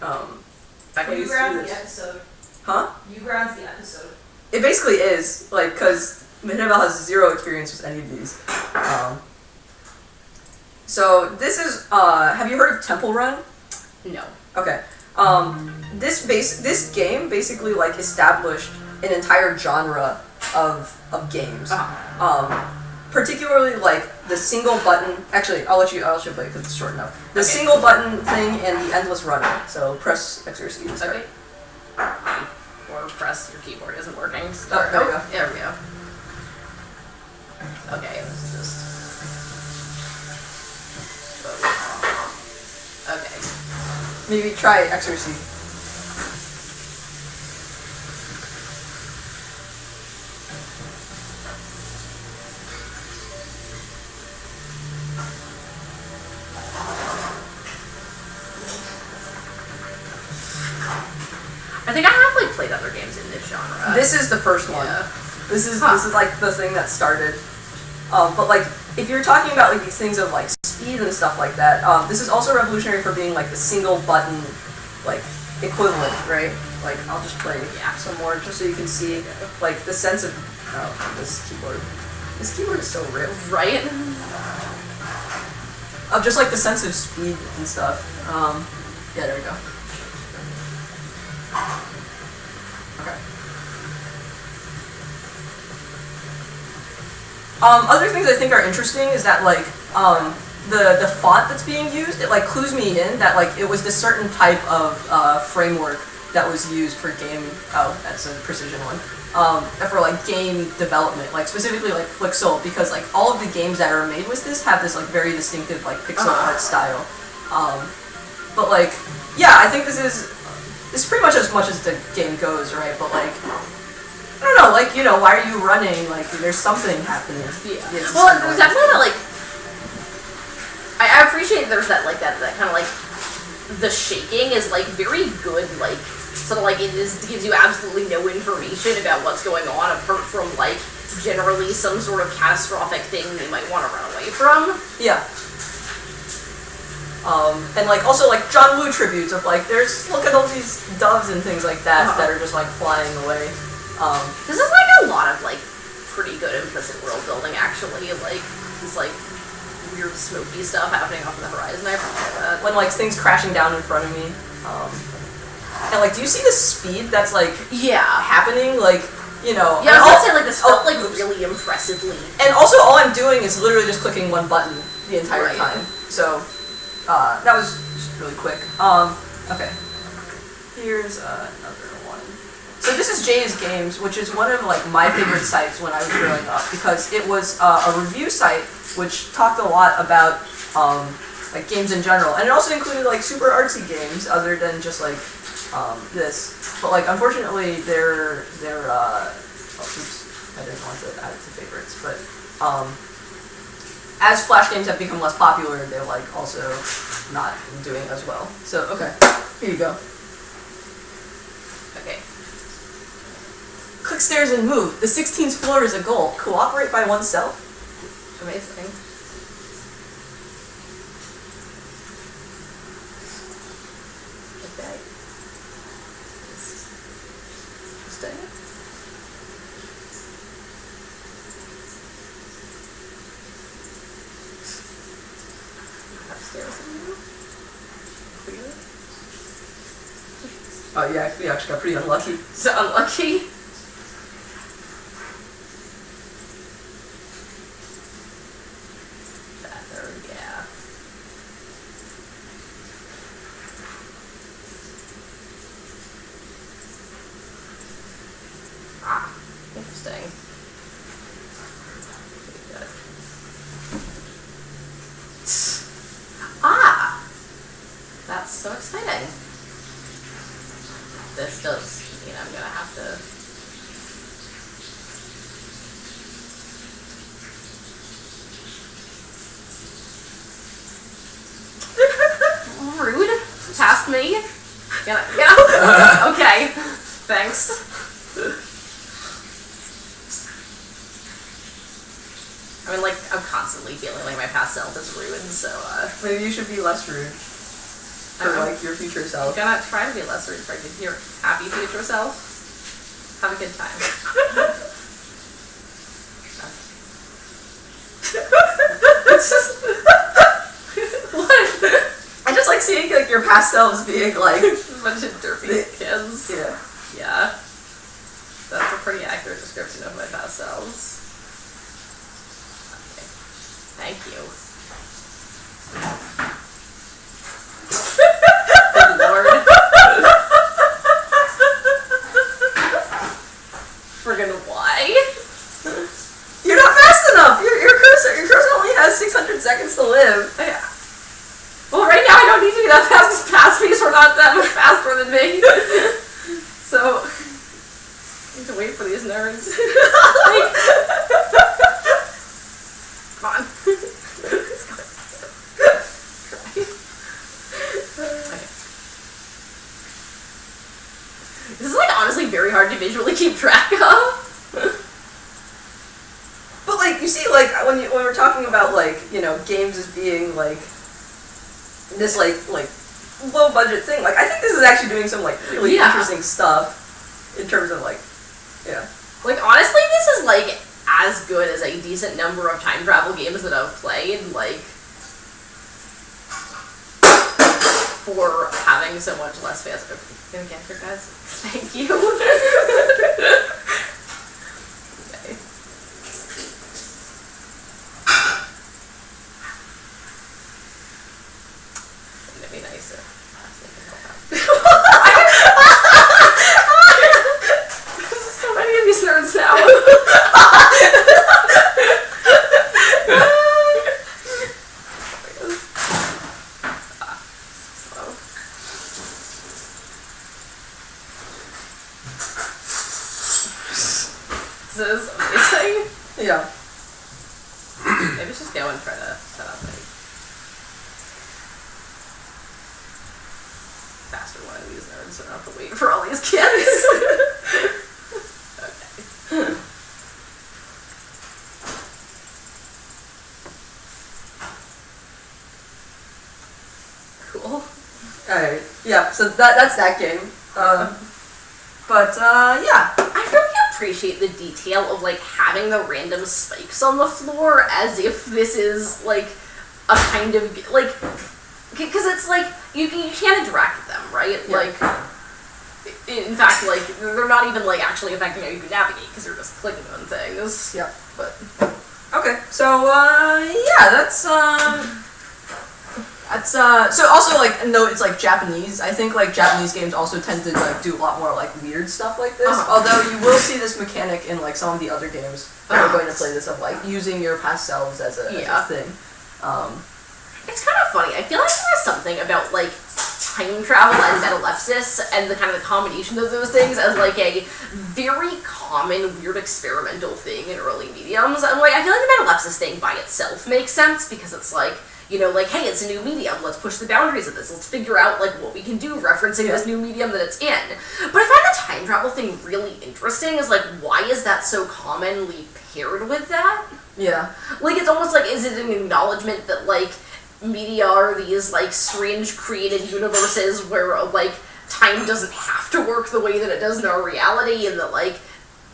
the episode. Huh? Uground's the episode. It basically is, like, because Annabelle has zero experience with any of these. So this is, have you heard of Temple Run? No. Okay. This game basically, like, established an entire genre of games. Particularly, like, the single button. Actually, I'll let you play because it's short enough. The single button thing and the endless runner. So press XRC to start. Okay. Or press your keyboard isn't working. Oh, there we go. There we go. Okay, this is just. Okay. Maybe try XRC. I think I have like played other games in this genre. This is the first one. Yeah. This is like the thing that started. But like if you're talking about like these things of like speed and stuff like that, this is also revolutionary for being like the single button like equivalent, right? Like I'll just play some more just so you can see like the sense of this keyboard. This keyboard is so ripped. Right? Of just like the sense of speed and stuff. Yeah, there we go. Okay. Other things I think are interesting is that like the font that's being used, it like clues me in that like it was this certain type of framework that was used for game. Oh, that's a precision one. For like game development, like specifically like Flixel, because like all of the games that are made with this have this like very distinctive like pixel art style. But like yeah, I think this is pretty much as the game goes, right? But like, I don't know, like, you know, why are you running? Like, there's something happening. Yeah. Well, there's definitely that, like, I appreciate there's that, like, that kind of, like, the shaking is, like, very good, like, sort of, like, it gives you absolutely no information about what's going on apart from, like, generally some sort of catastrophic thing you might want to run away from. Yeah. And like also like John Woo tributes of like look at all these doves and things like that that are just like flying away. This is like a lot of like pretty good implicit world building actually, like this like weird smoky stuff happening off in the horizon. I appreciate that. When like things crashing down in front of me. And like do you see the speed that's like happening? Like, you know, I was gonna say like this felt like really impressively. And also all I'm doing is literally just clicking one button the entire time. So that was just really quick. Okay. Here's another one. So this is Jay's Games, which is one of like my favorite sites when I was growing up because it was a review site which talked a lot about like games in general, and it also included like super artsy games other than just like this. But like unfortunately, they're oops, I didn't want to add it to favorites, but as Flash games have become less popular, they're like also not doing as well. So okay, here you go. Okay. Click stairs and move. The 16th floor is a goal. Cooperate by oneself. Amazing. Okay. Interesting. Oh yeah, we actually got pretty unlucky. So unlucky. Yeah. Interesting. That's so exciting. This does mean I'm gonna have to. Rude. Past me. Yeah. Okay. Thanks. I mean, like, I'm constantly feeling like my past self is ruined, so, maybe you should be less rude. For, like, your future self. I'm gonna try to be less rude for your happy future self. Have a good time. What? I just like seeing, like, your past selves being, like... a bunch of derpy kids. Yeah. Yeah. That's a pretty accurate description of my past selves. Thank you. Good Lord. Friggin' why? You're not fast enough! Your cursor only has 600 seconds to live. Yeah. Well, right now I don't need to be that fast because past me's were not that much faster than me. So, I need to wait for these nerds. Like, come on. Okay. This is, like, honestly very hard to visually keep track of. But, like, you see, like, when we're talking about, like, you know, games as being, like, this, like low budget thing, like, I think this is actually doing some, like, really interesting stuff in terms of, like, yeah. Like, honestly, this is, like, as good as a decent number of time travel games that I've played, like, for having so much less fast. Okay, guys. Thank you. Okay. Wouldn't it be nice if they could help out? There's so many of these nerds now. This is amazing. Yeah. Maybe just go and try to set up a faster one of these nerds so I don't have to wait for all these kids. Okay. Cool. Alright. Yeah, so that's that game. But yeah. I really appreciate the detail of, like, having the random spikes on the floor as if this is, like, a kind of, like, because it's, like, you can't interact with them, right? Yeah. Like, in fact, like, they're not even, like, actually affecting how you can navigate, because you're just clicking on things. Yeah. But. Okay, so, yeah, that's, so also, like, no, it's, like, Japanese. I think, like, Japanese games also tend to, like, do a lot more, like, weird stuff like this. Although you will see this mechanic in, like, some of the other games that are going to play this of, like, using your past selves as a thing. It's kind of funny. I feel like there's something about, like, time travel and metalepsis and the kind of the combination of those things as, like, a very common weird experimental thing in early mediums. And, like, I feel like the metalepsis thing by itself makes sense because it's, like, you know, like, hey, it's a new medium, let's push the boundaries of this, let's figure out, like, what we can do referencing this new medium that it's in. But I find the time travel thing really interesting, is, like, why is that so commonly paired with that? Yeah. Like, it's almost like, is it an acknowledgement that, like, media are these, like, strange created universes where, like, time doesn't have to work the way that it does in our reality, and that, like,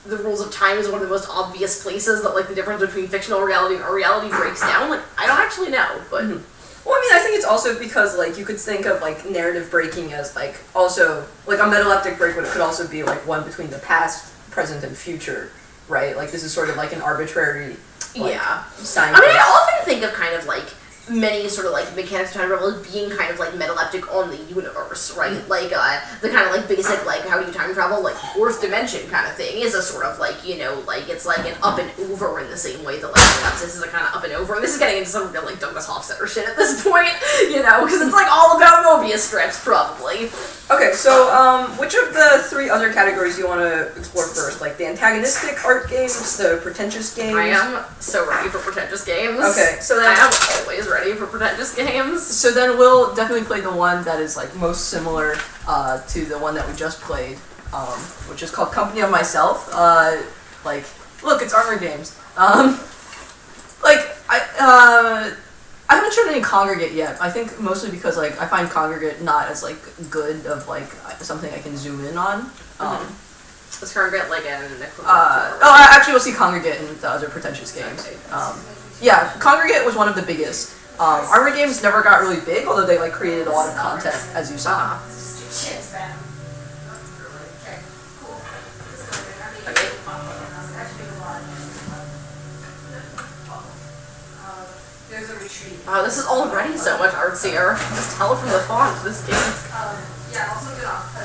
the rules of time is one of the most obvious places that, like, the difference between fictional reality and our reality breaks down. Like, I don't actually know, but... Well, I mean, I think it's also because, like, you could think of, like, narrative breaking as, like, also, like, a metaleptic break, but it could also be, like, one between the past, present, and future, right? Like, this is sort of, like, an arbitrary, like, sign. I mean, I often think of kind of, like, many sort of, like, mechanics of time travel as being kind of, like, metaleptic on the universe, right? Like, the kind of, like, basic, like, how do you time travel, like, fourth dimension kind of thing is a sort of, like, you know, like, it's like an up and over in the same way that, like, metalepsis is a kind of up and over. And this is getting into some real, like, Douglas Hofstadter shit at this point, you know, because it's, like, all about Mobius strips, probably. Okay, so which of the 3 other categories do you want to explore first? Like the antagonistic art games, the pretentious games? I am so ready for pretentious games. Okay, so then I am always ready for pretentious games. So then we'll definitely play the one that is like most similar to the one that we just played, which is called Company of Myself. Like, look, it's Armor Games. I haven't tried any Congregate yet. I think mostly because like I find Congregate not as like good of like something I can zoom in on. Is Congregate like an actually we'll see Congregate in the other pretentious games. Okay. Yeah, Congregate was one of the biggest. Armor Games never got really big, although they like created a lot of content, as you saw. Wow, this is already so much artsier. Just tell from the font, this game. Yeah, also get off.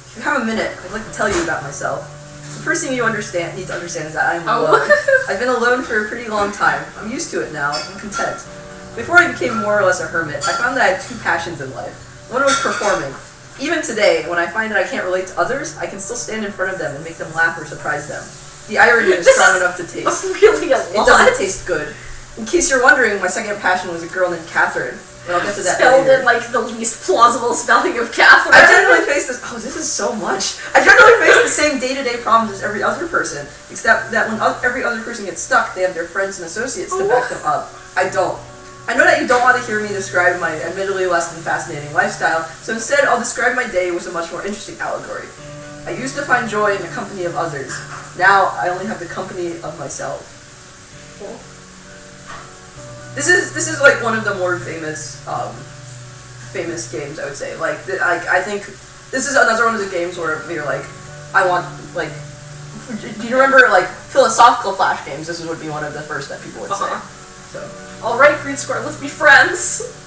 If you have a minute, I'd like to tell you about myself. The first thing you need to understand is that I'm alone. I've been alone for a pretty long time. I'm used to it now. I'm content. Before I became more or less a hermit, I found that I had 2 passions in life. One was performing. Even today, when I find that I can't relate to others, I can still stand in front of them and make them laugh or surprise them. The irony is strong enough to taste. Really a lot. It doesn't taste good. In case you're wondering, my second passion was a girl named Catherine. But I'll get to that Spelled later. in like the least plausible spelling of Catherine. I generally face this. Oh, this is so much. I generally face the same day-to-day problems as every other person, except that when every other person gets stuck, they have their friends and associates to back them up. I don't. I know that you don't want to hear me describe my admittedly less than fascinating lifestyle, so instead I'll describe my day with a much more interesting allegory. I used to find joy in the company of others. Now I only have the company of myself. This is like one of the more famous games, I would say. Like I think this is another one of the games where you're like, I want like. Do you remember like philosophical flash games? This would be one of the first that people would say. So. All right, Green Square, let's be friends.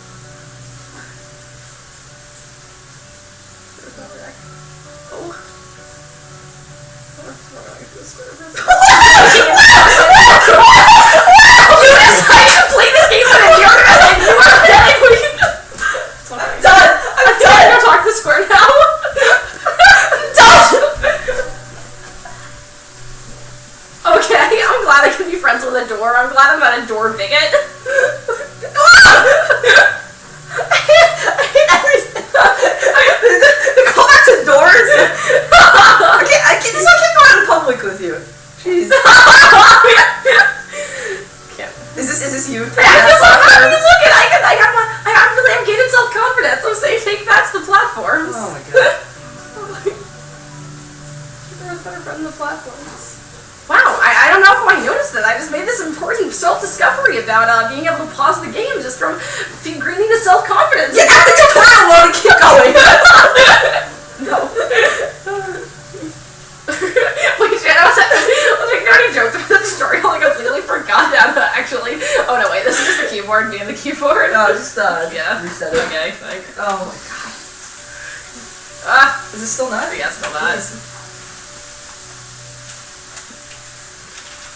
I'm glad I'm not a door bigot. I hate everything. Call back to doors. I can't go out in public with you. Jeez. Is this you? I feel so happy. Look at I really am gaining self-confidence. I'm saying take that to the platforms. Oh my god. There was better friend than the platforms. Wow, I don't know how I noticed that. I just made this important self-discovery about being able to pause the game just from greening to self-confidence. Yeah, at the tutorial mode and keep going. No. Wait, shit, I was making already joked about the tutorial. I completely forgot how to actually. Oh no, wait, this is just the keyboard being the keyboard. No, just yeah. Reset it. Okay, thank. Oh my god. Is it still not? Yeah, still not.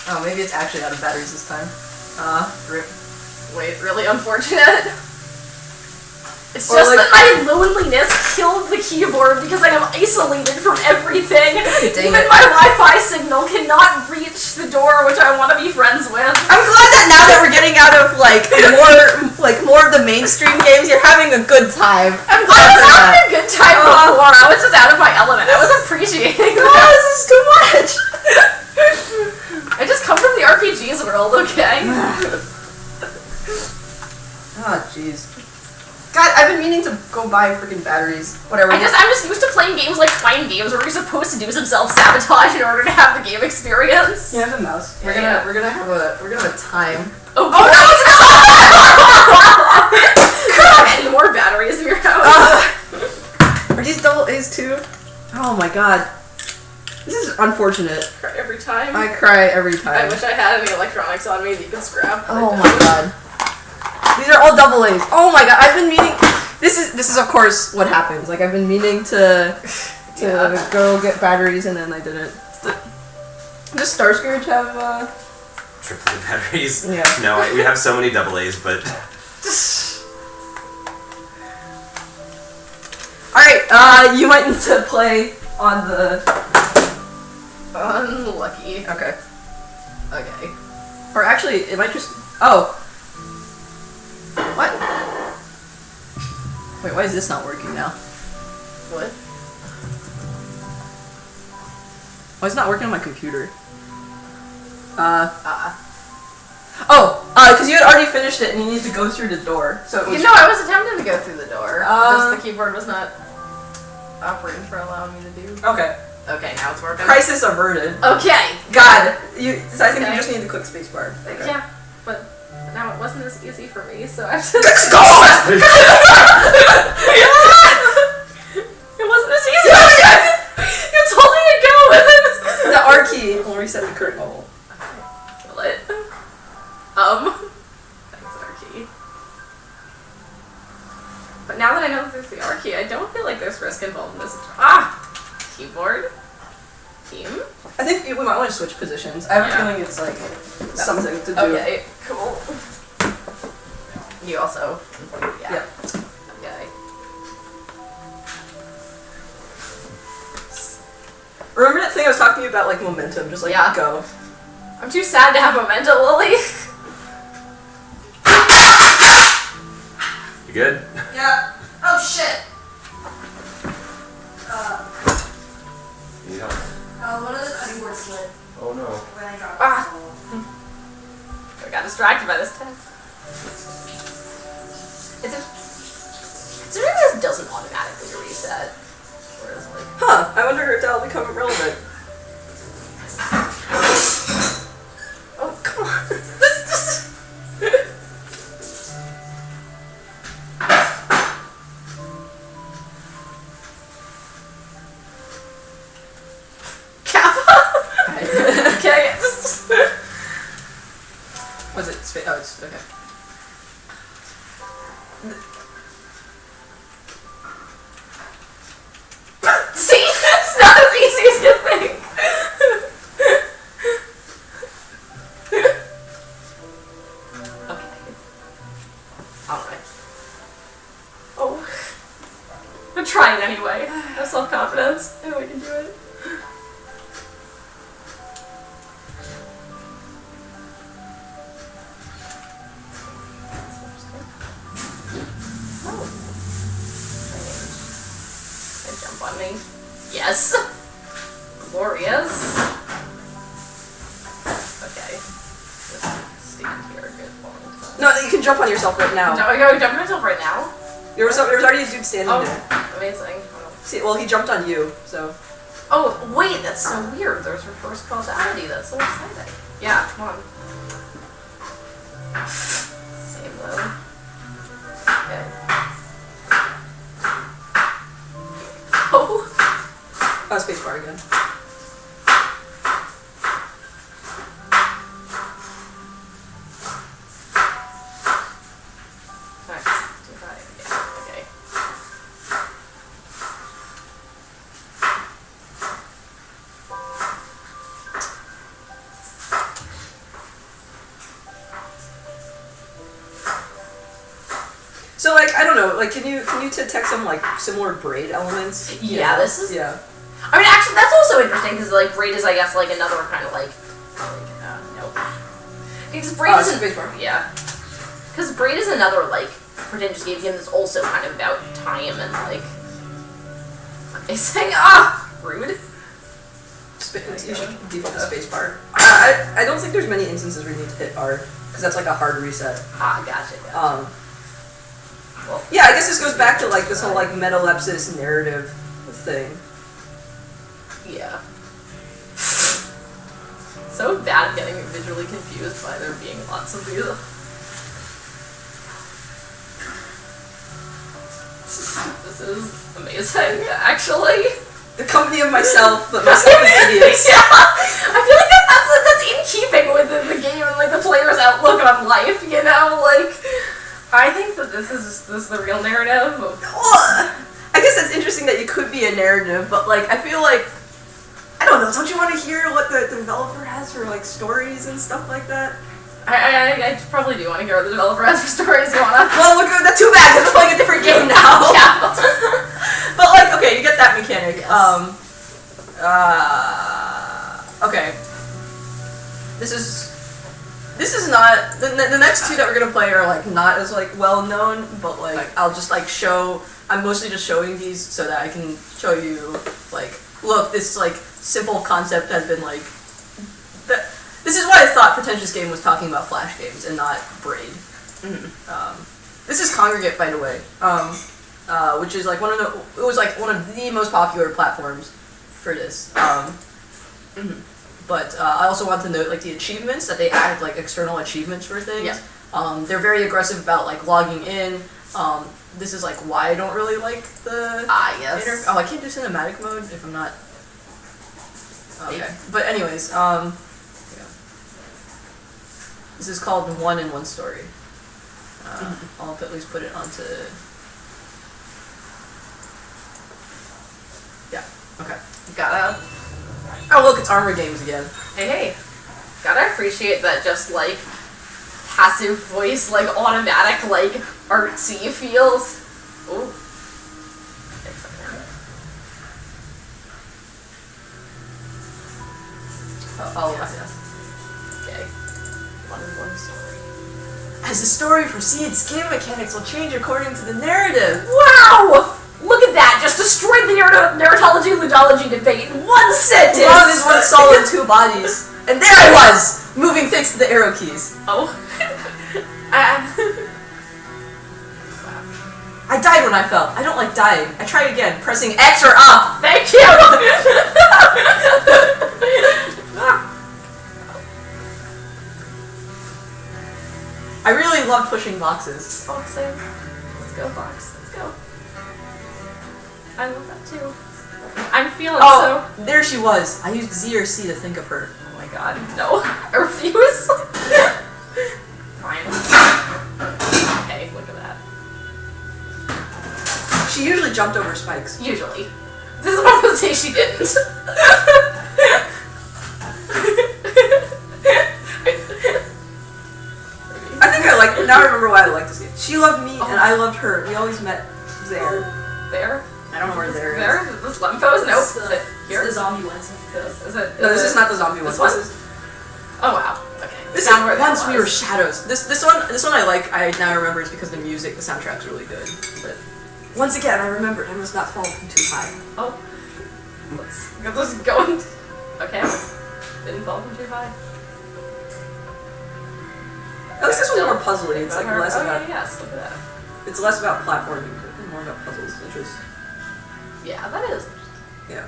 Oh, maybe it's actually out of batteries this time. Rip. Wait, really unfortunate. It's Or just like, that my loneliness killed the keyboard because I am isolated from everything. Dang Even it. my Wi-Fi signal cannot reach the door which I want to be friends with. I'm glad that now that we're getting out of more of the mainstream games, you're having a good time. I'm glad I was for having that. a good time before. I was just out of my element. I was appreciating Oh, that. this is too much. I just come from the RPGs world, okay? Oh, jeez. God, I've been meaning to go buy freaking batteries. Whatever. I'm just used to playing games like fighting games where you're supposed to do some self-sabotage in order to have the game experience. Yeah, the mouse. We're Yeah. gonna have a time. Oh no, it's not! Any more batteries in your house? Are these double A's too? Oh my god. This is unfortunate. Cry every time. I cry every time. I wish I had any electronics on me that you could scrap. Oh my god. These are all double A's. Oh my god, I've been meaning. This is of course what happens. Like I've been meaning to go get batteries and then I didn't. Does Starscourge have AAA batteries? Yeah. No, we have so many double A's, but You might need to play on the... Unlucky. Okay. Okay. Or actually, it might just... Oh. What? Wait, why is this not working now? What? Why is it not working on my computer? Because you had already finished it and you needed to go through the door. So it was... I was attempting to go through the door. Just the keyboard was not operating for allowing me to do. Okay. Okay, now it's working. Crisis averted. Okay. God. So I think you just need to click spacebar. Okay. Yeah, but now it wasn't as easy for me, so I have to... Let's go! It wasn't as easy. You told me to go with it. The R key will reset the current level. Will it? Thanks, R key. But now that I know that there's the R key, I don't feel like there's risk involved in this. Keyboard. Team. I think we might want to switch positions. I have a feeling it's like something to do. Okay, cool. You also. Yeah. Okay. Remember that thing I was talking to you about, like momentum? Just like go. I'm too sad to have momentum, Lily. You good? Yeah. Oh shit. Need help? One of the keyboards slid. Oh no. When I dropped I got distracted by this test. It's really this doesn't automatically reset. Whereas like... Huh, I wonder if that'll become relevant. Oh, come on. Okay. Was it space? Oh, it's okay. See? It's not as easy as you think. Okay. Alright. Oh. I'm trying anyway. I have self-confidence. I know I can do it. Yes. Glorious. Okay. Just stand here a good long time. No, you can jump on yourself right now. No, I go jump myself right now? There was already a dude standing there. Amazing. See, well, he jumped on you, so. Oh, wait, that's so weird. There's reverse causality. That's so exciting. Yeah, come on. Same though. Okay. Oh. Spacebar again. Okay. So, like, I don't know, like, can you detect some, like, similar braid elements? Yeah, this is... Yeah. I mean, actually, that's also interesting, because, like, braid is, I guess, like, another kind of, like nope. Because braid is... Yeah. Because braid is another, like, pretentious game that's also kind of about time and, like... Amazing. Rude. You should default to spacebar. I don't think there's many instances where you need to hit R, because that's, like, a hard reset. Gotcha. Well, yeah, I guess this goes back to, like, this whole, like, metalepsis narrative thing. Yeah. So bad at getting visually confused by there being lots of these. This is amazing, actually. The company of myself, but myself is idiots. Yeah! I feel like that's in keeping with the game and like the player's outlook on life, you know? Like, I think that this is the real narrative. Well, I guess that's interesting that it could be a narrative, but like, I feel like, I don't know, don't you want to hear what the developer has for like stories and stuff like that? I probably do want to hear what the developer has for stories. You wanna? Well, look, that's too bad because we're playing a different game now. Yeah. But like, okay, you get that mechanic. Yes. Okay. This is not the next two that we're gonna play are like not as like well known, but like I'll just like show. I'm mostly just showing these so that I can show you like, look, this like simple concept has been like. This is why I thought Pretentious Game was talking about Flash games and not Braid. Mm-hmm. This is Congregate, by the way, which is like one of the most popular platforms for this. But I also want to note like the achievements that they added like external achievements for things. Yeah. They're very aggressive about like logging in. This is like why I don't really like the. Yes. I can't do cinematic mode if I'm not. Okay, but anyways, yeah. This is called One in One Story. I'll at least put it onto. Yeah. Okay. Gotta. Oh look, it's Armor Games again. Hey. Gotta appreciate that just like passive voice, like automatic, like artsy feels. Ooh. Oh, yes. Okay. One story. As the story proceeds, game mechanics will change according to the narrative. Wow! Look at that! Just destroyed the narratology-ludology debate in one sentence! Love is one soul and two bodies. And there I was! Moving thanks to the arrow keys. Oh. I died when I fell. I don't like dying. I tried again, pressing X or up. Thank you! I really loved pushing boxes. Boxing. Let's go, box. Let's go. I love that too. I'm feeling so... there she was. I used Z or C to think of her. Oh my god, no. I refuse. Fine. Okay, look at that. She usually jumped over spikes. Usually. This is what I'm gonna say she didn't. I think I like. Now I remember why I like this game. She loved me and I loved her. We always met there. There? I don't know where there is. There? Is this Lempos? Nope. Is it here? It's the zombie ones. Is it? No, this is not the zombie one. This one? This is. Oh wow. Okay. This is once we were shadows. This one I like. I now remember is because the music, the soundtrack's really good. But once again, I remember I must not fall from too high. Oh. Let's get this going. Okay. Didn't fall from too high. At least this one's more puzzly. It's like less about. Yes, look at that. It's less about platforming, but more about puzzles, which is. Yeah, that is. Yeah.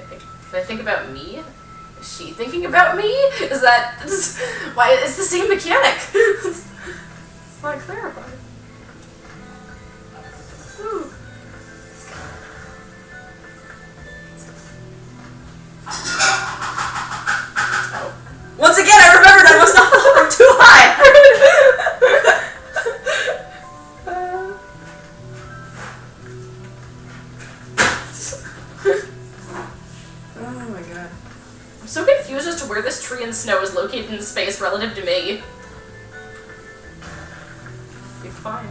Okay. Can I think about me? Is she thinking about me? Is that why? It's the same mechanic. It's not clarified. Ooh. Oh. Once again, I remembered I must not fall from too high. Oh my god. I'm so confused as to where this tree in snow is located in space relative to me. You're fine.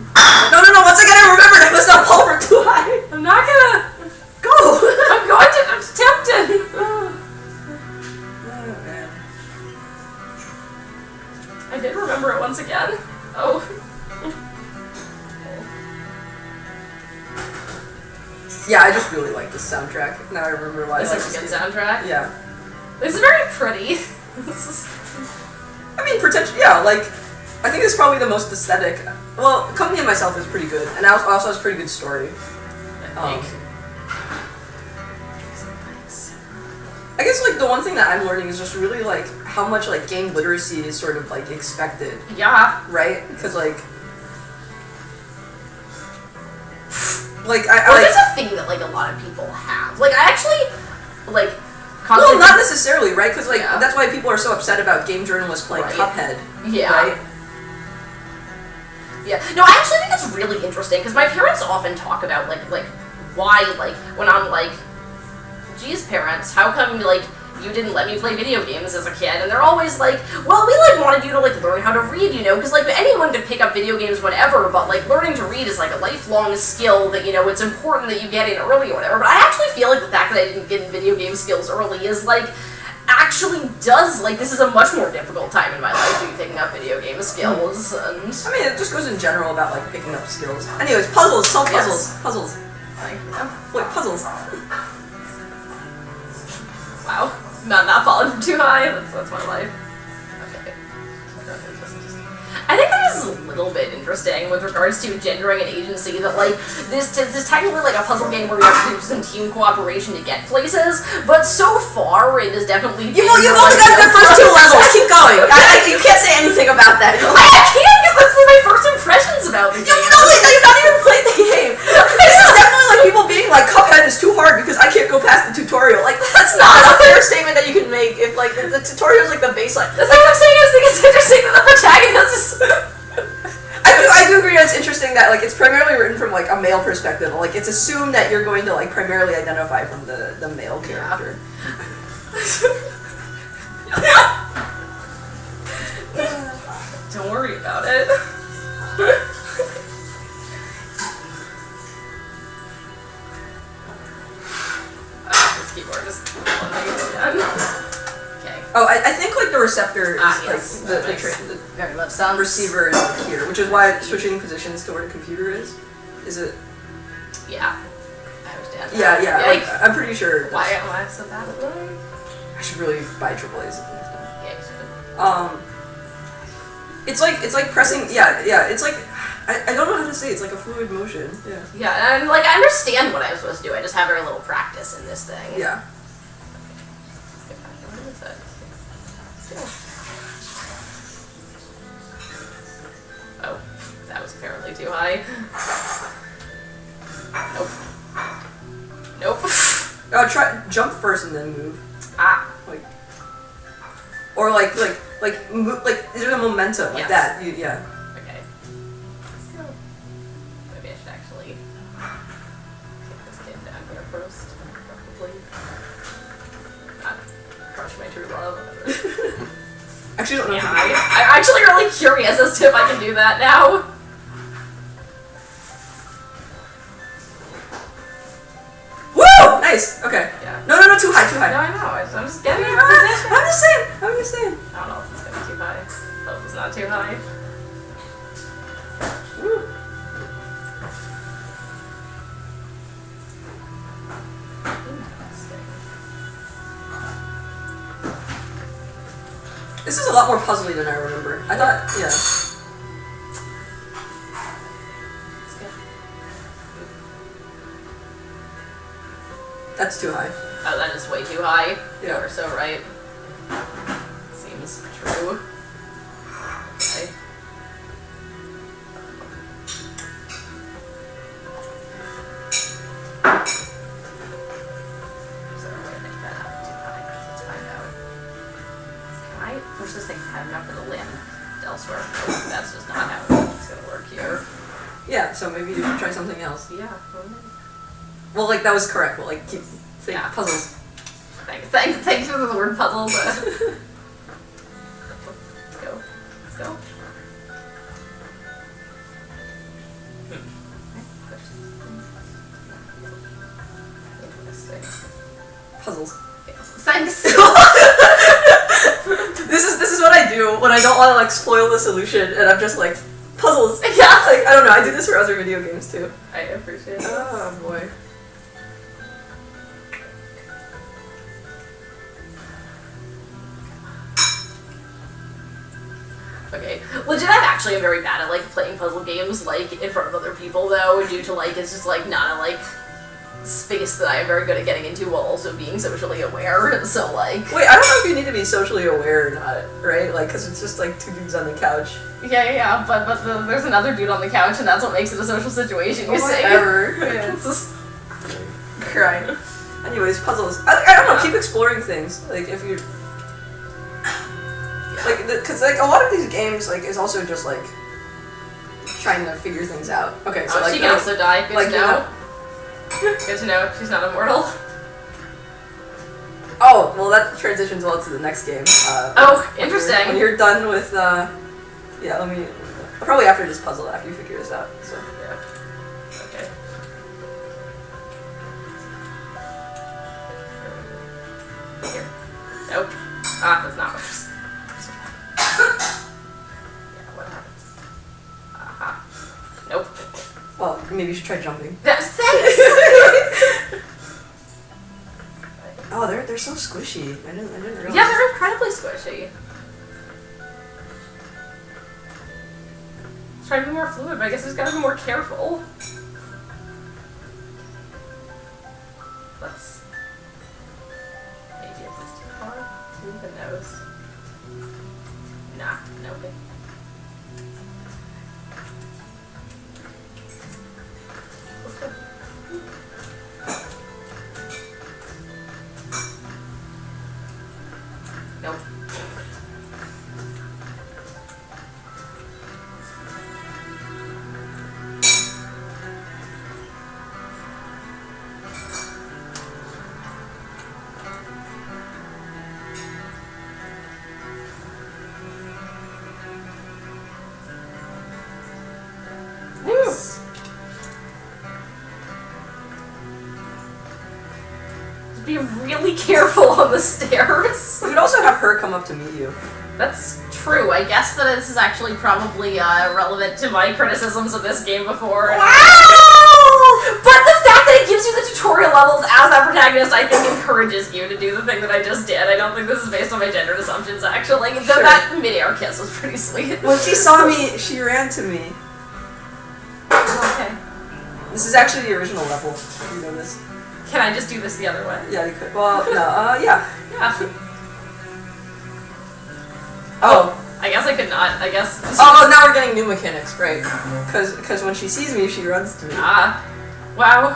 No, once again I remembered I must not fall from too high. I'm not gonna Go! I'm going to attempt it! Oh man. I did remember it once again. Oh. Yeah, I just really like this soundtrack. Now I remember why It's I like such a this good game. soundtrack. Yeah. It's very pretty. I mean, yeah, like, I think it's probably the most aesthetic. Well, Company and Myself is pretty good, and also has a pretty good story. I guess, like, the one thing that I'm learning is just really, like, how much, like, game literacy is sort of, like, expected. Yeah. Right? Because, like, Well, like, there's a thing that, like, a lot of people have. Like, I actually, like, well, not necessarily, right? Because, like, yeah. that's why people are so upset about game journalists playing Cuphead. Yeah. Right? Yeah. No, I actually think it's really interesting, because my parents often talk about, like, why, like, when I'm, like, geez, parents, how come, like, you didn't let me play video games as a kid, and they're always like, well, we like wanted you to like learn how to read, you know, because like anyone could pick up video games, whatever, but like learning to read is like a lifelong skill that, you know, it's important that you get in early or whatever. But I actually feel like the fact that I didn't get in video game skills early is like actually does, like, this is a much more difficult time in my life to be picking up video game skills, and... I mean, it just goes in general about, like, picking up skills. Anyways, puzzles, some puzzles. Yes. Puzzles. Wait, puzzles. Wow. Not falling too high, that's my life. Okay. I think that is a little bit interesting with regards to gendering and agency, that like this is technically like a puzzle game where you have to do some team cooperation to get places, but so far it is definitely you've only got the first 2 levels. Keep going. You can't say anything about that. I can't, because that's my first impressions about the game. You've not even played the game. This is definitely like people being like, Cuphead is too hard because I can't go past the tutorial. Like, that's not a fair statement that you can make if like the tutorial is like the baseline. That's like what I'm saying. I think it's interesting that the protagonist is... I do agree that it's interesting that like it's primarily written from like a male perspective. Like it's assumed that you're going to like primarily identify from the male character. Don't worry about it. This keyboard is okay. Oh, I think like the receptor is yes, like the very much sounds. Receiver is like here, which is why switching positions to where the computer is. Is it? Yeah, I understand. Yeah. Like, I'm pretty sure. Why am I so bad at that? I should really buy AAA's. Yeah, you should. It's like pressing. Yeah. It's like I don't know how to say it. It's like a fluid motion. Yeah. Yeah, and like I understand what I'm supposed to do. I just have very little practice in this thing. Yeah. What is that? Oh, that was apparently too high. Nope. Try jump first and then move. Like. Or move, like there's a momentum like that. Yeah. Okay. Maybe I should actually take this kid down here first. Probably. Not crush my true love. Actually, don't know. Yeah, I'm actually really curious as to if I can do that now. Woo! Nice. Okay. Yeah. No, too high. No, I know. I'm just getting in I'm position. I'm just saying. I don't know if it's gonna be too high. Hope it's not too high. Woo. This is a lot more puzzly than I remember. I thought, yeah. That's too high. Oh, that is way too high. Yeah. You're so right. Seems true. Okay. So I'm gonna make that up too high. Let's find out. Can I push this thing high enough for the land elsewhere? That's just not how it's gonna work here. Yeah, so maybe you should try something else. Yeah. Well, like, that was correct, but, like, keep saying puzzles. Thanks for the word puzzle, but... Let's go. Puzzles. Thanks! This is what I do when I don't want to, like, spoil the solution, and I'm just like, puzzles! Yeah! Like, I don't know, I do this for other video games, too. I appreciate it. Oh, boy. Okay. Legit, I'm actually very bad at, like, playing puzzle games, like, in front of other people, though, due to, like, it's just, like, not a, like, space that I'm very good at getting into while also being socially aware, so, like... Wait, I don't know if you need to be socially aware or not, right? Like, because it's just, like, 2 dudes on the couch. Yeah, but there's another dude on the couch, and that's what makes it a social situation, you see? Whatever. Yeah. It's just... Crying. Anyways, puzzles. I don't know, keep exploring things. Like, if you... Like, because, like, a lot of these games, like, is also just, like, trying to figure things out. Okay, so, like... she can also die. Good like, to know. Good to know. She's not immortal. Oh, well that transitions well to the next game. Interesting. When you're done with, yeah, let me, probably after this puzzle, after you figure this out, so. Yeah. Okay. Here. Nope. Ah, that's not what yeah, what happens? Aha. Nope. Well, maybe you should try jumping. Thanks! Oh, they're so squishy. I didn't realize. Yeah, they're incredibly squishy. Try to be more fluid, but I guess it's gotta be more careful. Let's maybe it's this too far. Who even knows? Nah, no way. Let's go. Nope. Nice. Just be really careful on the stairs. You could also have her come up to meet you. That's true. I guess that this is actually probably relevant to my criticisms of this game before. But the fact that it gives you the tutorial levels as that protagonist, I think, encourages you to do the thing that I just did. I don't think this is based on my gendered assumptions, actually. Sure. That mid-air kiss was pretty sweet. When she saw me, she ran to me. Okay. This is actually the original level. You know this. Can I just do this the other way? Yeah, you could. Well, no, yeah. Yeah. Oh. I guess I could not. I guess. Oh, now we're getting new mechanics, right? Because when she sees me, she runs to me. Ah. Wow.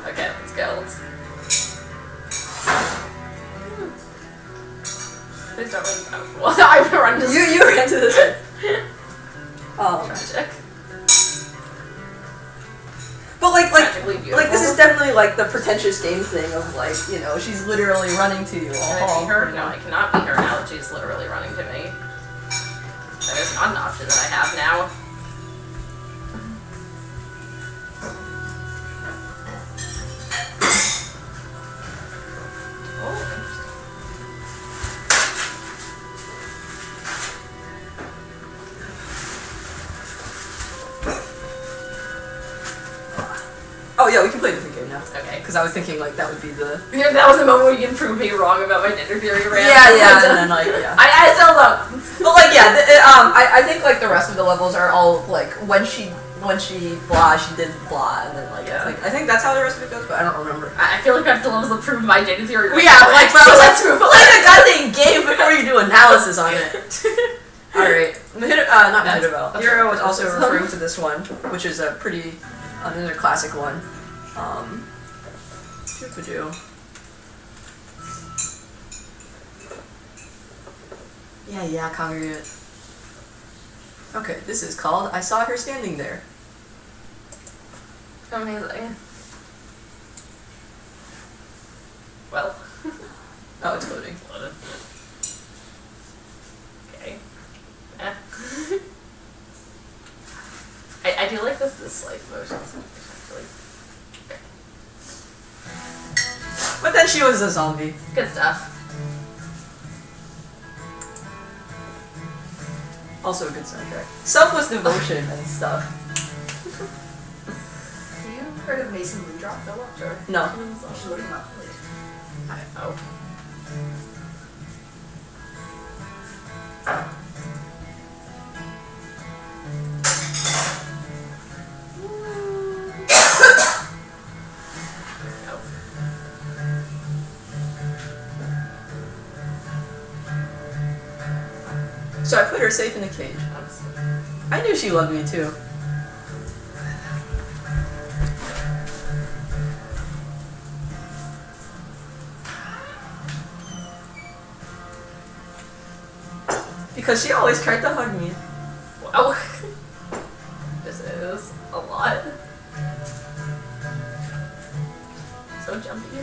Okay, let's go. Please don't run. Oh, well, I run to You ran to this end. Tragic. But Tragically beautiful. like this is definitely like the pretentious game thing of like, you know, she's literally running to you. Can I beat her? No, I cannot beat her now that she's literally running to me. That is not an option that I have now. Oh yeah, we can play a different game now. Okay. Because I was thinking like that would be the. Yeah, that was the moment where you can prove me wrong about my gender theory rant. Yeah, and then like yeah. I still don't. But like yeah, I think like the rest of the levels are all like when she blah, she did blah, and then like Yeah. I think that's how the rest of it goes, but I don't remember. I feel like I have to levels that prove my gender theory. Well, yeah, like but I was like play the goddamn game before you do analysis on it. All right, not Mahito. Hero was also referring to this one, which is a pretty another classic one. Yeah, congregate. Okay, this is called I Saw Her Standing There. Amazing. Well. Oh, it's loading. Loaded. Okay. Eh. I do like this like motion actually. But then she was a zombie. Good stuff. Also a good soundtrack. Selfless devotion and stuff. Have you heard of Mason Moondrop, Philip? Or No. you should look him up, please. Oh. So I put her safe in the cage. I knew she loved me too. Because she always tried to hug me. Wow. This is a lot. so jumpy.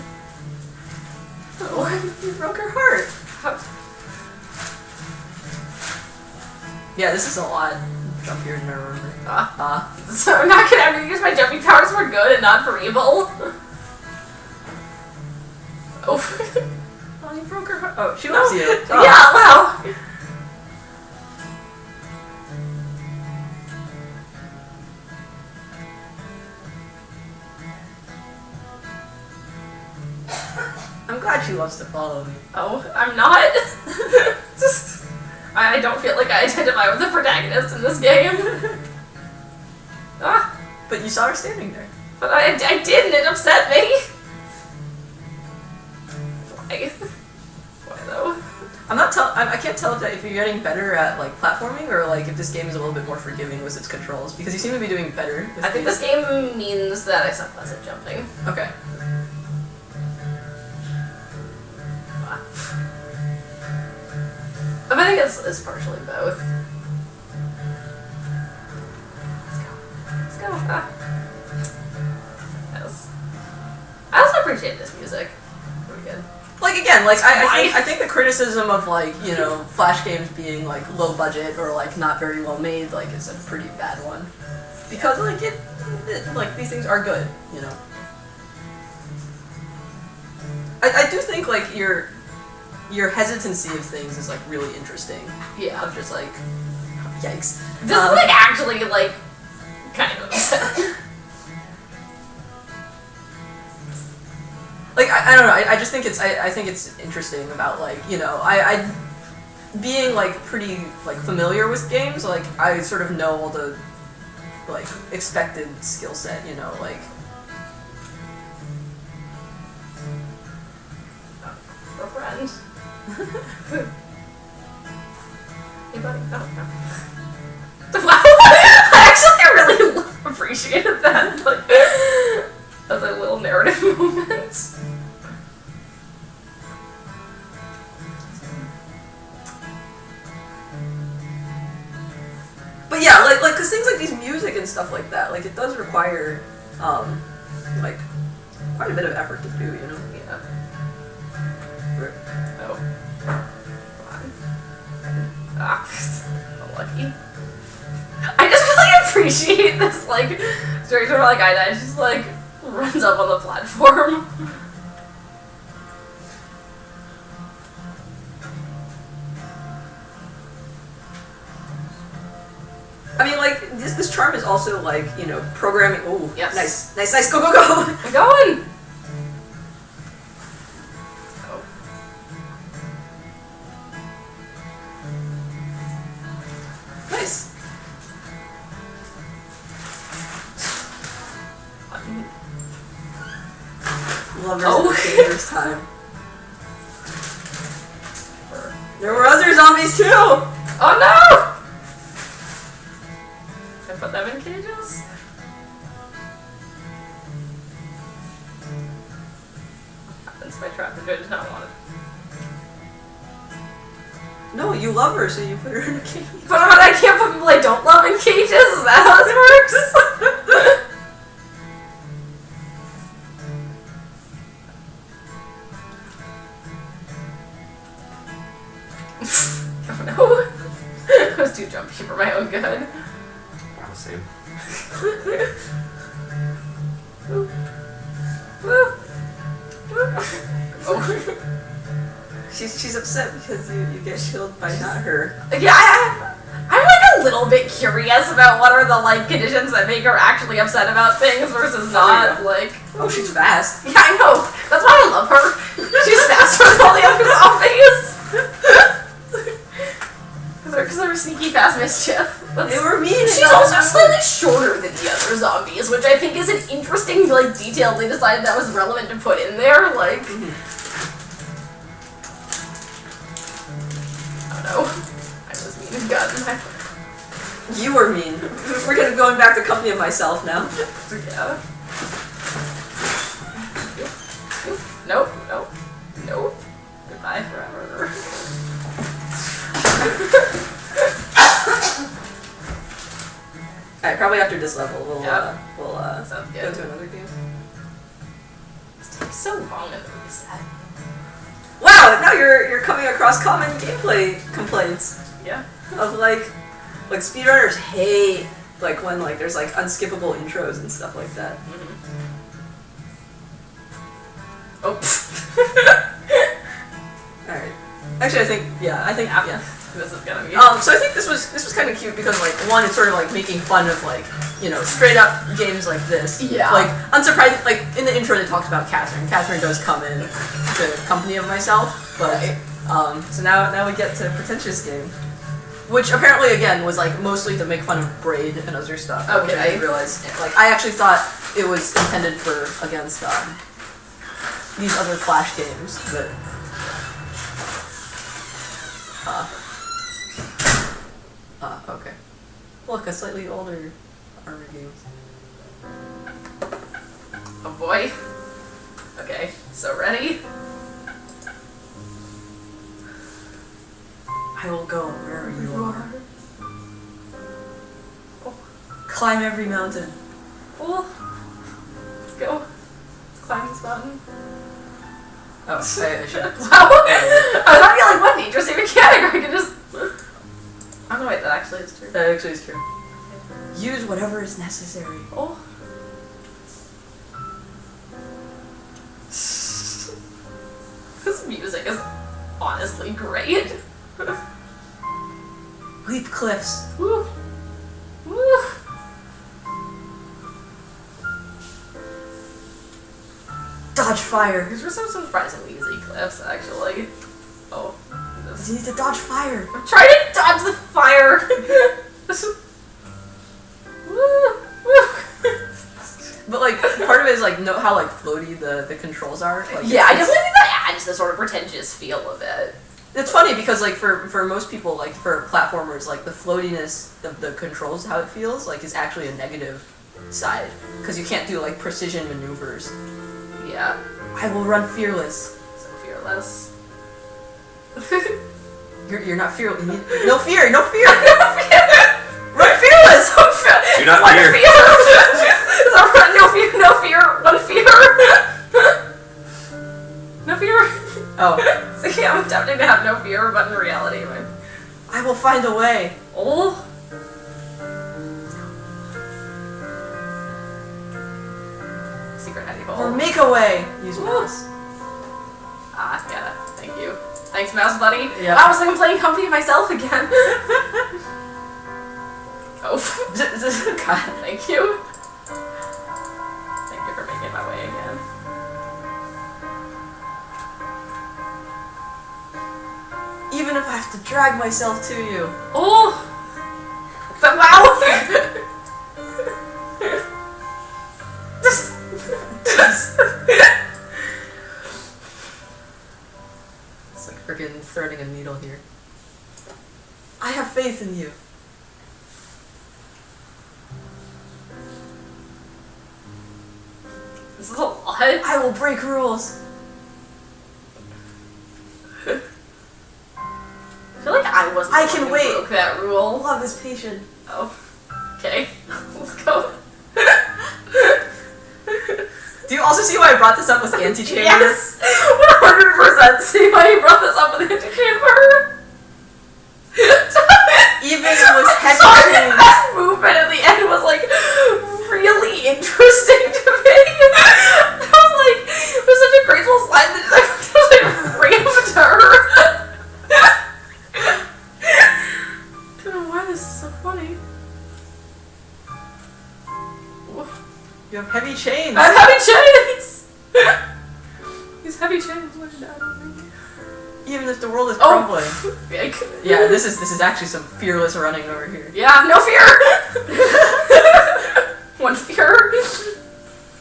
Oh, you broke her heart. Yeah, this is a lot jumpier than I remember. So I'm not gonna use my jumping powers for good and not for evil. Oh. Oh, you broke her heart. Oh, she loves you. Oh. Yeah, wow. I'm glad she loves to follow me. Oh, I'm not. I don't feel like I identify with the protagonist in this game. But you saw her standing there. But I didn't. It upset me. Why though? I can't tell if you're getting better at like platforming or like if this game is a little bit more forgiving with its controls because you seem to be doing better. I think this game means that I suck less at jumping. Okay. But I think it's partially both. Let's go. Yes. I also appreciate this music. Pretty good. Like again, like I think the criticism of like, you know, Flash games being like low budget or like not very well made like is a pretty bad one. Because like it like these things are good, you know. I do think like your hesitancy of things is like really interesting. Yeah. Of just like yikes. This is like actually like kind of upset. Like I don't know. I just think I think it's interesting about like, you know, I being like pretty like familiar with games, like I sort of know all the like expected skill set, you know, like. We're friends. Hey buddy. Oh no. Wow. I actually really appreciated that. Like, as a little narrative moment. But yeah, like cause things like these music and stuff like that, like it does require, like quite a bit of effort to do, you know. Yeah. Right. Oh. Lucky. I just really appreciate this, like, story where, like, I just, like, runs up on the platform. I mean, like, this charm is also, like, you know, programming. Oh, yes. Nice, go, I'm going! Nice. Lovers in the dangerous time. There were other zombies too! Oh no! Can I put them in cages? That's my trap. I did not want it. No, you love her, so you put her in a cage. But I can't put people I don't love in cages? Is that how this works? Oh no. I was too jumpy for my own good. I'm the same. Oh. She's upset because you get killed by not her. Yeah, I'm like a little bit curious about what are the like conditions that make her actually upset about things versus not. Like, oh, she's fast. Yeah, I know. That's why I love her. She's faster than all the other zombies. Because they're sneaky, fast mischief. They were mean. She's also slightly shorter than the other zombies, which I think is an interesting like detail they decided that was relevant to put in there. Like. No, I was mean and gotten. You were mean. We're going back to company of myself now. Yeah. Nope. Goodbye forever. Alright, probably after this level, we'll Sounds go good. to another game. This takes so long in the reset. Wow, now you're coming across common gameplay complaints. Yeah. Of like speedrunners hate like when like there's like unskippable intros and stuff like that. Oh. Alright. Actually, I think yeah. This is gonna be. So I think this was kind of cute because like one, it's sort of like making fun of like straight up games like this. Yeah. Like unsurprising. Like in the intro, they talked about Catherine. Catherine does come in to Company of Myself, but so now we get to Pretentious Game, which apparently again was like mostly to make fun of Braid and other stuff. Okay. Which I didn't realize. Like I actually thought it was intended for against these other Flash games, but. Okay. Look, a slightly older armor game. Oh boy. Okay, so ready? I will go wherever you are. Oh. Climb every mountain. Oh. Let's go. Let's climb this mountain. Oh, I should. Wow. I was not feeling one dangerous mechanic. I could just. Oh no, wait, that actually is true. That actually is true. Use whatever is necessary. Oh. This music is honestly great. Leap cliffs. Woo. Woo. Dodge fire. These were some surprisingly easy clips, actually. Oh. You need to dodge fire. I'm trying to dodge the fire. Woo. Woo. But like part of it is like know how like floaty the controls are. Like, Yeah, I definitely think that adds the sort of pretentious feel of it. It's funny because like for most people, like for platformers, like the floatiness of the controls, how it feels like is actually a negative side because you can't do like precision maneuvers. Yeah. I will run fearless. So fearless. You're not fearless. No fear. No fear. Run fearless. Do not One fear. No fear. No fear. One fear. No fear. Oh. So yeah, I'm attempting to have no fear, but in reality, I will find a way. Oh. Secret heady hole. Or make a way. Use mouse. Ah, yeah. Thank you. Thanks, mouse buddy. Yeah. Wow, it's like I'm playing Company myself again. Oh. God. Thank you. Thank you for making my way again. Even if I have to drag myself to you. Oh! But wow! It's like freaking threading a needle here. I have faith in you. This is a lot. I will break rules. I feel like I wasn't the I one can who wait. broke that rule. Love is patient. Oh. Okay. Let's go. Do you also see why I brought this up with Antichamber? Yes! 100% see why you brought this up with Antichamber. Even with heavy Sorry, chains. that movement at the end was like really interesting to me. That was like, it was such a graceful slide that just like rammed her. I don't know why this is so funny. You have heavy chains. I have heavy chains! These heavy chains went down on me. Even if the world is crumbling. Big. Yeah, this is actually some fearless running over here. Yeah, no fear! One fear.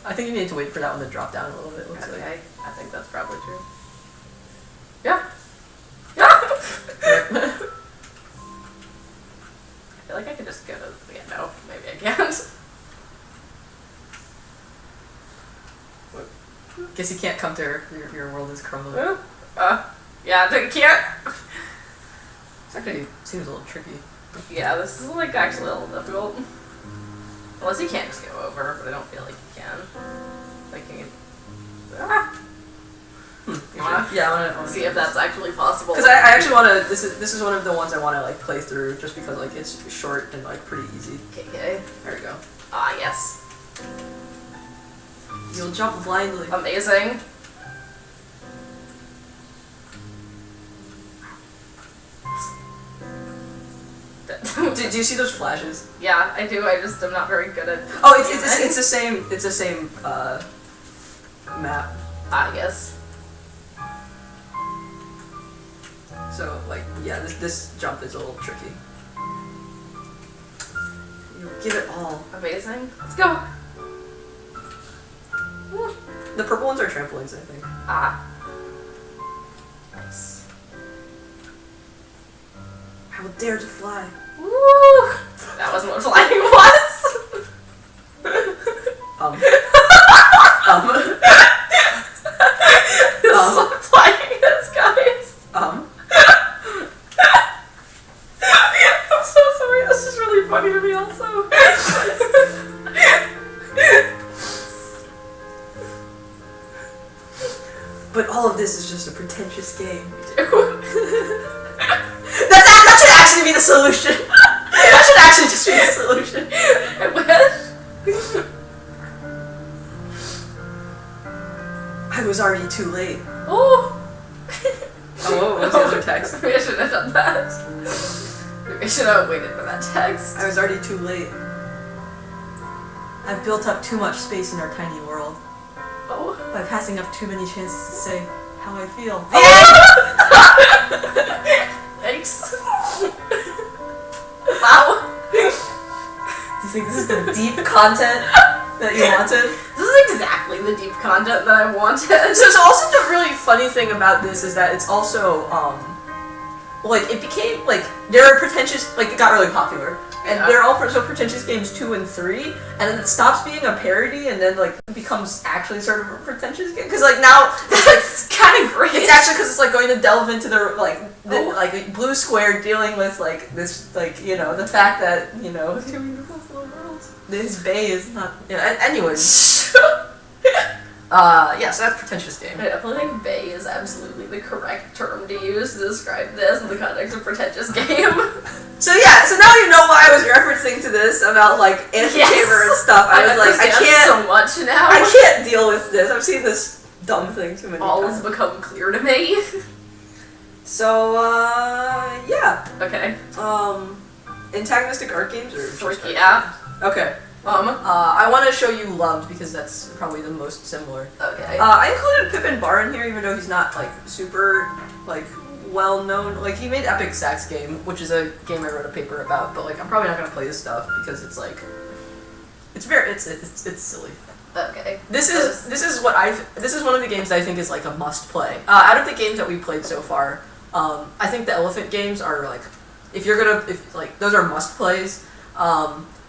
I think you need to wait for that one to drop down a little bit. Looks Okay, like. I think that's probably true. Yeah. Yeah! I feel like I could just go to... Yeah, no, maybe I can't. Guess you can't come to her. Your world is crumbling. Yeah, I can't. This actually seems a little tricky. Yeah, this is like actually a little difficult. Unless you can't just go over, but I don't feel like you can. Like you can... You wanna? Yeah, I wanna see if that's actually possible. Because I actually wanna. This is one of the ones I wanna like play through, just because like it's short and like pretty easy. Okay. There we go. Ah, yes. You'll jump blindly. Amazing. Do you see those flashes? Yeah, I do. I just am not very good at. Oh, it's the same. It's the same map. I guess. So like yeah, this jump is a little tricky. You give it all. Amazing. Let's go. The purple ones are trampolines, I think. Ah. Nice. I will dare to fly. Woo! That wasn't what flying was. This is what flying is, guys. I'm so sorry. This is really funny to me, also. But all of this is just a pretentious game. That should actually be the solution. That should actually just be the solution. I wish. I was already too late. Oh. Oh, what was the other text? Maybe I should have done that. Maybe I should have waited for that text. I was already too late. I've built up too much space in our tiny world. Oh. By passing up too many chances to say how I feel. Thanks. Wow. Do you think this is the deep content that you wanted? This is exactly the deep content that I wanted. So also the really funny thing about this is that it's also like it became like there are pretentious like it got really popular. And they're all so pretentious games 2 and 3, and then it stops being a parody, and then like it becomes actually sort of a pretentious game. Because like now it's like kind of great. It's actually because it's like going to delve into the like blue square dealing with like this like the fact that this bay is not. Anyways. So that's pretentious game. I definitely think "bay" is absolutely the correct term to use to describe this in the context of pretentious game. So now you know why I was referencing to this about like antechamber and stuff. I was like, I can't so much now. I can't deal with this. I've seen this dumb thing too many times. All has become clear to me. So yeah. Okay. Antagonistic art games or just art yeah. games? Okay. I want to show you Loved because that's probably the most similar. Okay. I included Pippin Barr in here even though he's not like super like well known. Like he made Epic Sax Game, which is a game I wrote a paper about, but like I'm probably not gonna play this stuff because it's like it's silly. Okay. This is one of the games that I think is like a must play. Out of the games that we played so far, I think the elephant games are like if those are must plays.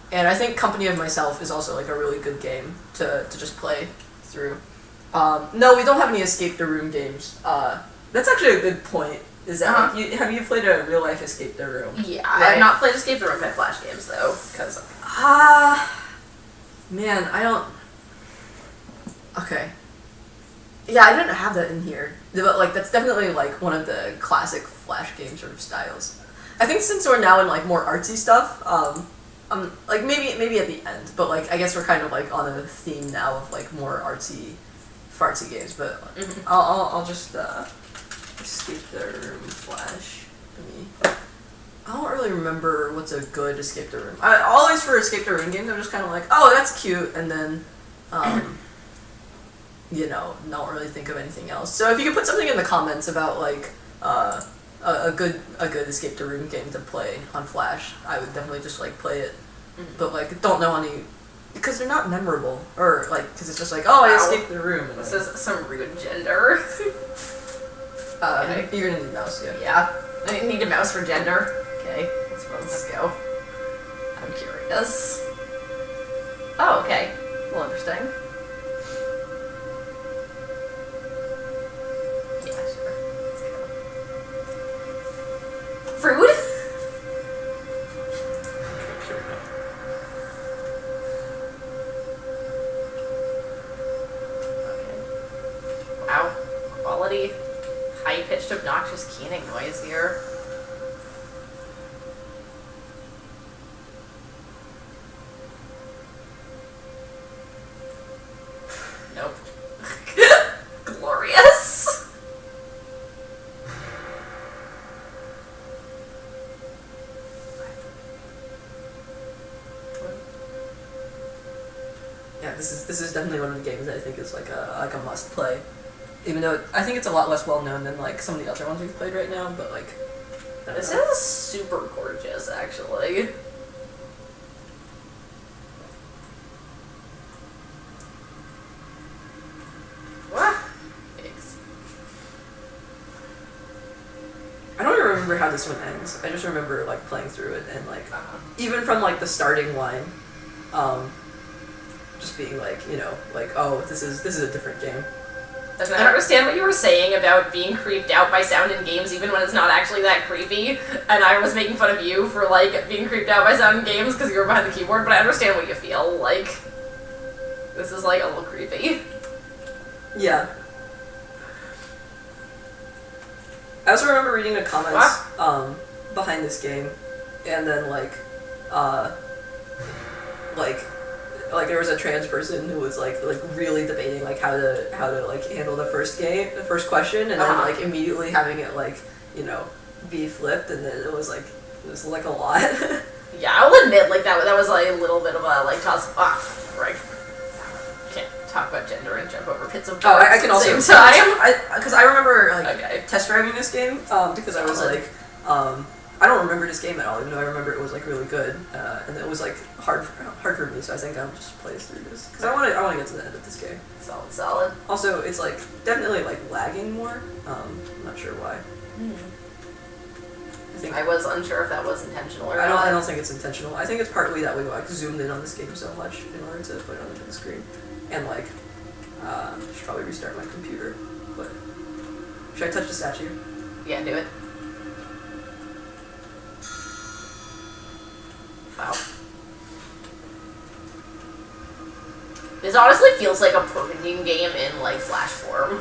And I think Company of Myself is also like a really good game to just play through. No, we don't have any Escape the Room games. That's actually a good point. Is that have you played a real life Escape the Room? Yeah, right? I have not played Escape the Room by Flash games though, because man, I don't. Okay. Yeah, I didn't have that in here, but like that's definitely like one of the classic Flash game sort of styles. I think since we're now in like more artsy stuff, like maybe at the end, but like I guess we're kind of like on a theme now of like more artsy, fartsy games. But I'll just Escape the Room Flash. I don't really remember what's a good Escape the Room. Always for Escape the Room games, I'm just kind of like, oh, that's cute, and then don't really think of anything else. So if you could put something in the comments about like a good Escape the Room game to play on Flash, I would definitely just like play it. But like don't know any because they're not memorable or like because it's just like I escaped the room. This is some rude gender. Okay. You're gonna need a mouse, Yeah, I need a mouse for gender. Okay, let's go. I'm curious. Oh, okay. Well, interesting. Fruit? Okay. Wow. Quality. changed obnoxious keening noise here. Nope. Glorious! Yeah, this is definitely one of the games that I think is like a must play. Even though I think it's a lot less well known than like some of the other ones we've played right now, but like this is super gorgeous, actually. I don't even remember how this one ends. I just remember like playing through it and like even from like the starting line, just being like, you know, like, oh, this is a different game. I understand what you were saying about being creeped out by sound in games even when it's not actually that creepy, and I was making fun of you for like being creeped out by sound in games because you were behind the keyboard, but I understand what you feel. Like, this is like a little creepy. Yeah. I also remember reading the comments behind this game, and then like there was a trans person who was like really debating like how to like handle the first question, and then like immediately having it like, you know, be flipped, and then it was like a lot. Yeah, I'll admit like that was like a little bit of a like toss. Right. Can't talk about gender and jump over pits of darts I can also at the same time. because I remember like test driving this game because I was like I don't remember this game at all, even though I remember it was like really good, and it was like hard for me. So I think I'll just play through this because I want to get to the end of this game. Solid. Also, it's like definitely like lagging more. I'm not sure why. I was unsure if that was intentional or not. I don't think it's intentional. I think it's partly that we like zoomed in on this game so much in order to put it on the big screen, and like should probably restart my computer. But should I touch the statue? Yeah, do it. Wow. This honestly feels like a Pergamene game in, like, Flash form.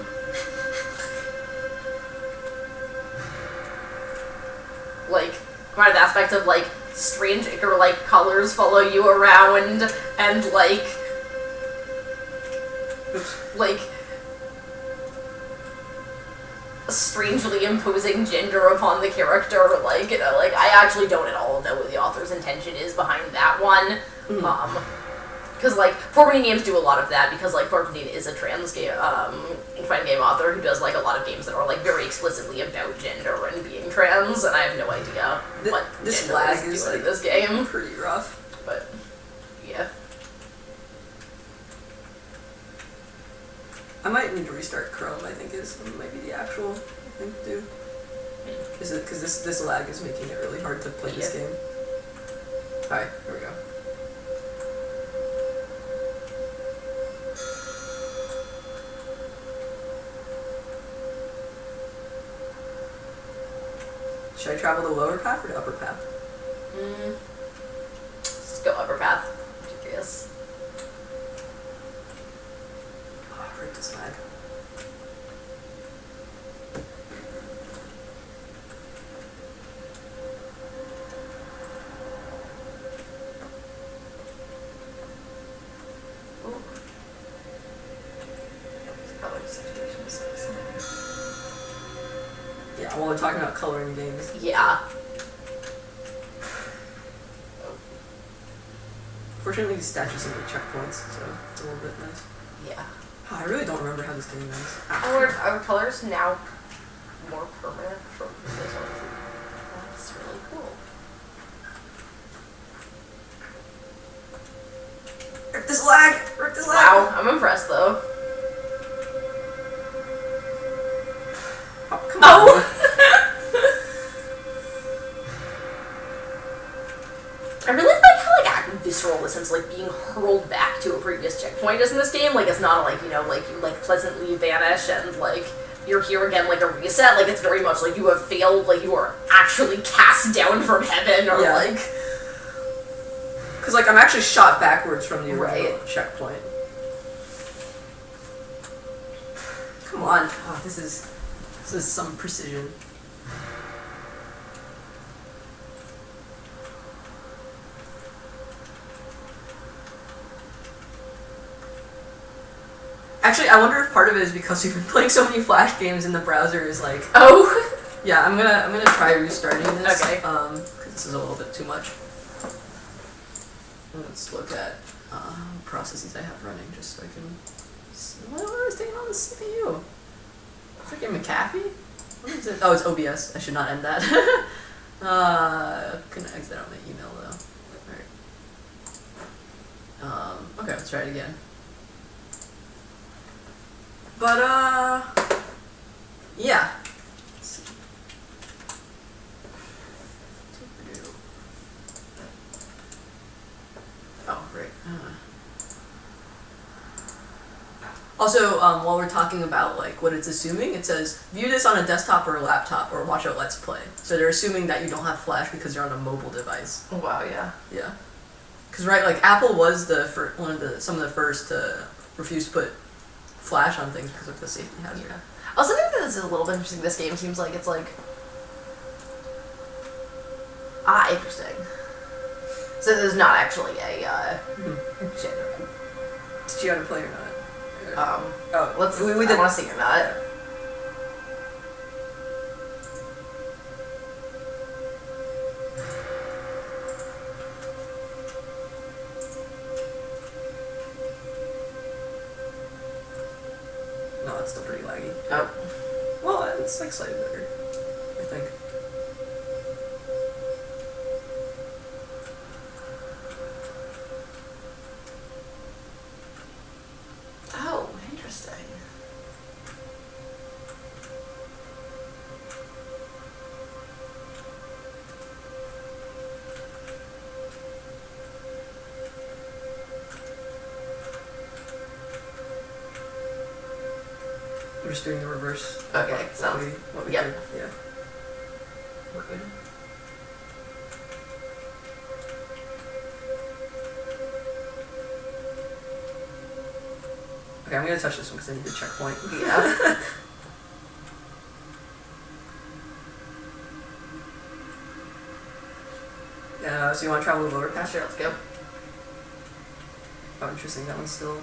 Like, kind of the aspect of, like, strange ichor-like colors follow you around, and, like, strangely imposing gender upon the character, like, you know, like, I actually don't at all know what the author's intention is behind that one. Because, like, Pergamene games do a lot of that, because, like, Pergamene is a trans game, fighting game author who does, like, a lot of games that are, like, very explicitly about gender and being trans, and I have no idea what this lag is is doing like in this game. Pretty rough. But, yeah. I might need to restart Chrome, I think might be the actual thing to do. Is it because this lag is making it really hard to play this game? Alright, here we go. Should I travel the lower path or the upper path? Let's go upper path. I'm curious. Oh, I break this lag. Yeah, while we're talking about coloring games. Yeah. Fortunately, these statues have like checkpoints, so it's a little bit nice. Yeah. Oh, I really don't remember how this game ends. Our colors now more permanent from this one. That's really cool. Rip this lag! Rip this lag! Wow, I'm impressed though. Oh, come on. I really like how like visceral this is, like being hurled back to a previous checkpoint is in this game. Like it's not like, you know, like you like pleasantly vanish and like you're here again like a reset. Like it's very much like you have failed, like you are actually cast down from heaven or like. Because like I'm actually shot backwards from the original checkpoint. Come on. Oh, this is This is some precision. Actually, I wonder if part of it is because we've been playing so many Flash games and the browser is like... Oh! Yeah, I'm gonna try restarting this. Okay. Because this is a little bit too much. Let's look at processes I have running just so I can see what is taking on the CPU. Freaking McAfee? What is it? Oh, it's OBS. I should not end that. Can exit out my email though. Alright. Okay, let's try it again. But yeah. Let's see. Oh, right. Also, while we're talking about like what it's assuming, it says view this on a desktop or a laptop or watch a Let's Play. So they're assuming that you don't have Flash because you're on a mobile device. Oh, wow, yeah. Yeah. Because right, like Apple was some of the first to refuse to put Flash on things because of the safety hazard. Yeah. I also think that this is a little bit interesting. This game seems like it's like interesting. So there's not actually a genre. Did you have to play or not? Let's. We did want to see or not. Yeah. No, it's still pretty laggy. Oh. Well, it's like slightly better, I think. Oh, interesting. We're just doing the reverse. Okay, sounds. What we Yep. did. Yeah. We're good. Okay, I'm gonna touch this one because I need the checkpoint. Yeah. So you want to travel the lower path? Sure, let's go. Oh, interesting. That one's still.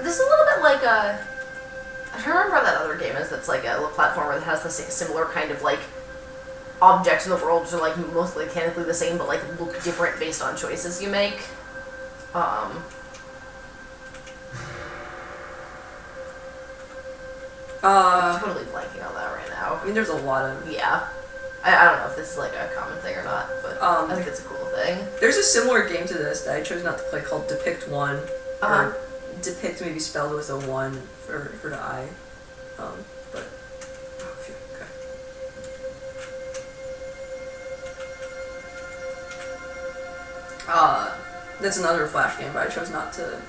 This is a little bit like a. I don't remember what that other game is that's like a platformer that has the similar kind of like objects in the world which are like mostly mechanically the same but like look different based on choices you make. I'm totally blanking on that right now. I mean, there's a lot of. Yeah. I don't know if this is like a common thing or not, but I think it's a cool thing. There's a similar game to this that I chose not to play called Depict 1. Or Depict maybe spelled with a 1 for the I. But. Oh, phew, okay. That's another Flash game, but I chose not to.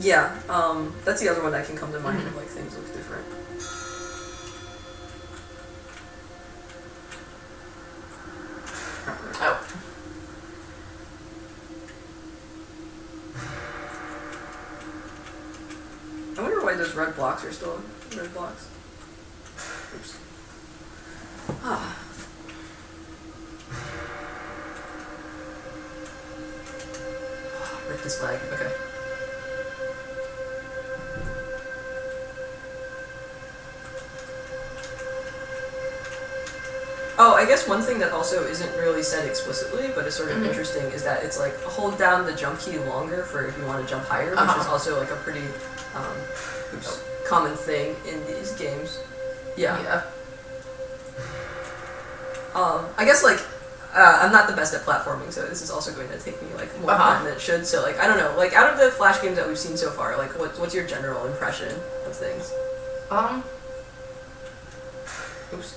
Yeah, that's the other one that can come to mind if like things look different. Oh. I wonder why those red blocks are still red blocks. Oops. Ah. Rip this flag. Okay. Oh, I guess one thing that also isn't really said explicitly, but is sort of interesting, is that it's like hold down the jump key longer for if you want to jump higher, which is also like a pretty common thing in these games. Yeah. I guess like I'm not the best at platforming, so this is also going to take me like more time than it should. So like I don't know, like out of the Flash games that we've seen so far, like what's your general impression of things? Oops.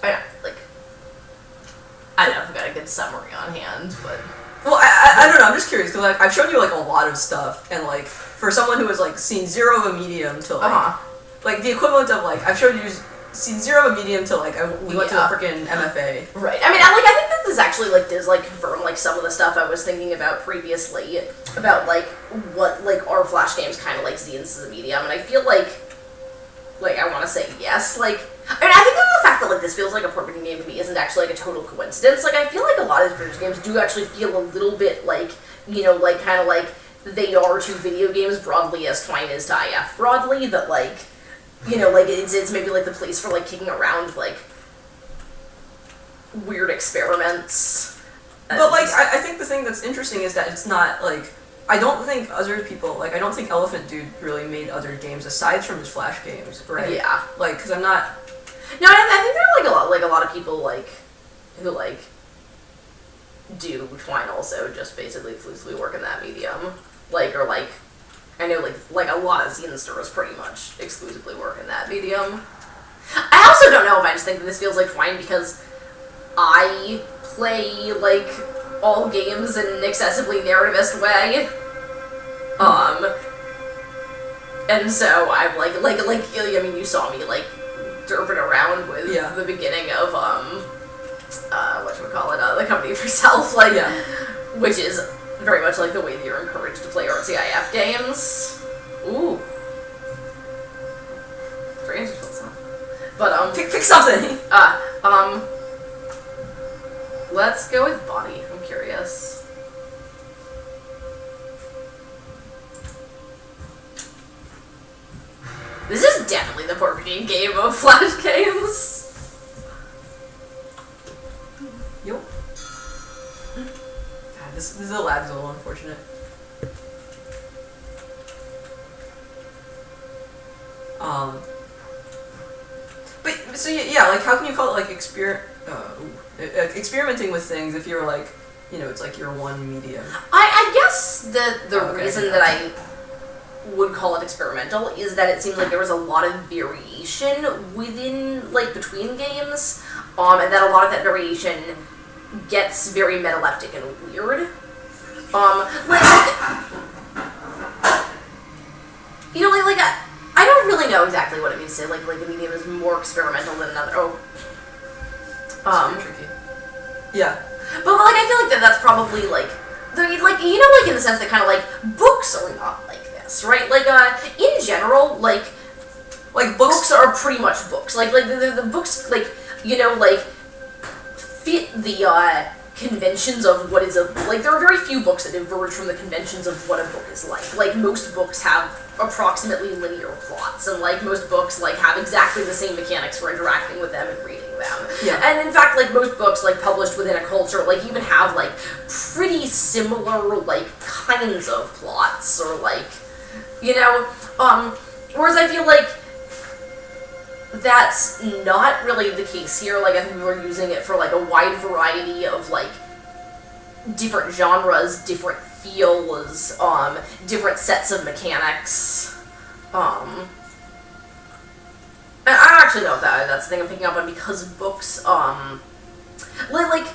I don't know if I've got a good summary on hand, but Well, I don't know. I'm just curious because like I've shown you like a lot of stuff, and like for someone who has like seen zero of a medium to like like the equivalent of like I've showed you seen zero of a medium to like we went to the freaking MFA. Right. I mean, I think that this actually like does like confirm like some of the stuff I was thinking about previously about like what like are Flash games kind of like zines as a medium, and I feel like I want to say yes. Like, I mean, I think that the fact that like this feels like a perfect game to me isn't actually like a total coincidence. Like, I feel like a lot of these games do actually feel a little bit like, you know, like kind of like they are to video games broadly as Twine is to IF broadly. That like, you know, like it's maybe like the place for like kicking around like weird experiments. But like, I think the thing that's interesting is that it's not like. I don't think other people, like, I don't think Elephant Dude really made other games aside from his Flash games, right? Yeah. Like, because I'm not... No, I think there are, like, a lot of people, like, who, like, do Twine also just basically exclusively work in that medium. Like, or, like, I know, like a lot of Zinesters pretty much exclusively work in that medium. I also don't know if I just think that this feels like Twine because I play, like... all games in an excessively narrativist way. And so I'm like, I mean, you saw me, like, derping around with the beginning of, whatchamacallit, The Company of Yourself, like, which is very much like the way that you're encouraged to play RCIF games. Ooh. Strange, but, pick something! Let's go with Bonnie. I'm curious. This is definitely the perfect game of Flash games. Yup. God, this lag's a little unfortunate. But so yeah, like how can you call it like experimenting with things if you're like, you know, it's like your one medium? I guess the reason that I would call it experimental is that it seems like there was a lot of variation within, like, between games, and that a lot of that variation gets very metaleptic and weird. You know, like I don't really know exactly what it means to say, like a medium is more experimental than another. Tricky. Yeah. But, like, I feel like that's probably, like, you know, like, in the sense that kind of, like, books are not like this, right? Like, in general, like books are pretty much books. Like the books, like, you know, like, fit the, conventions of what is a... Like, there are very few books that diverge from the conventions of what a book is like. Like, most books have approximately linear plots, and, like, most books, like, have exactly the same mechanics for interacting with them and reading them. Yeah. And, in fact, like, most books, like, published within a culture, like, even have, like, pretty similar, like, kinds of plots, or, like, you know, whereas I feel like that's not really the case here. Like, I think we were using it for, like, a wide variety of, like, different genres, different feels, different sets of mechanics. And I don't actually know if that's the thing I'm picking up on, because books, like,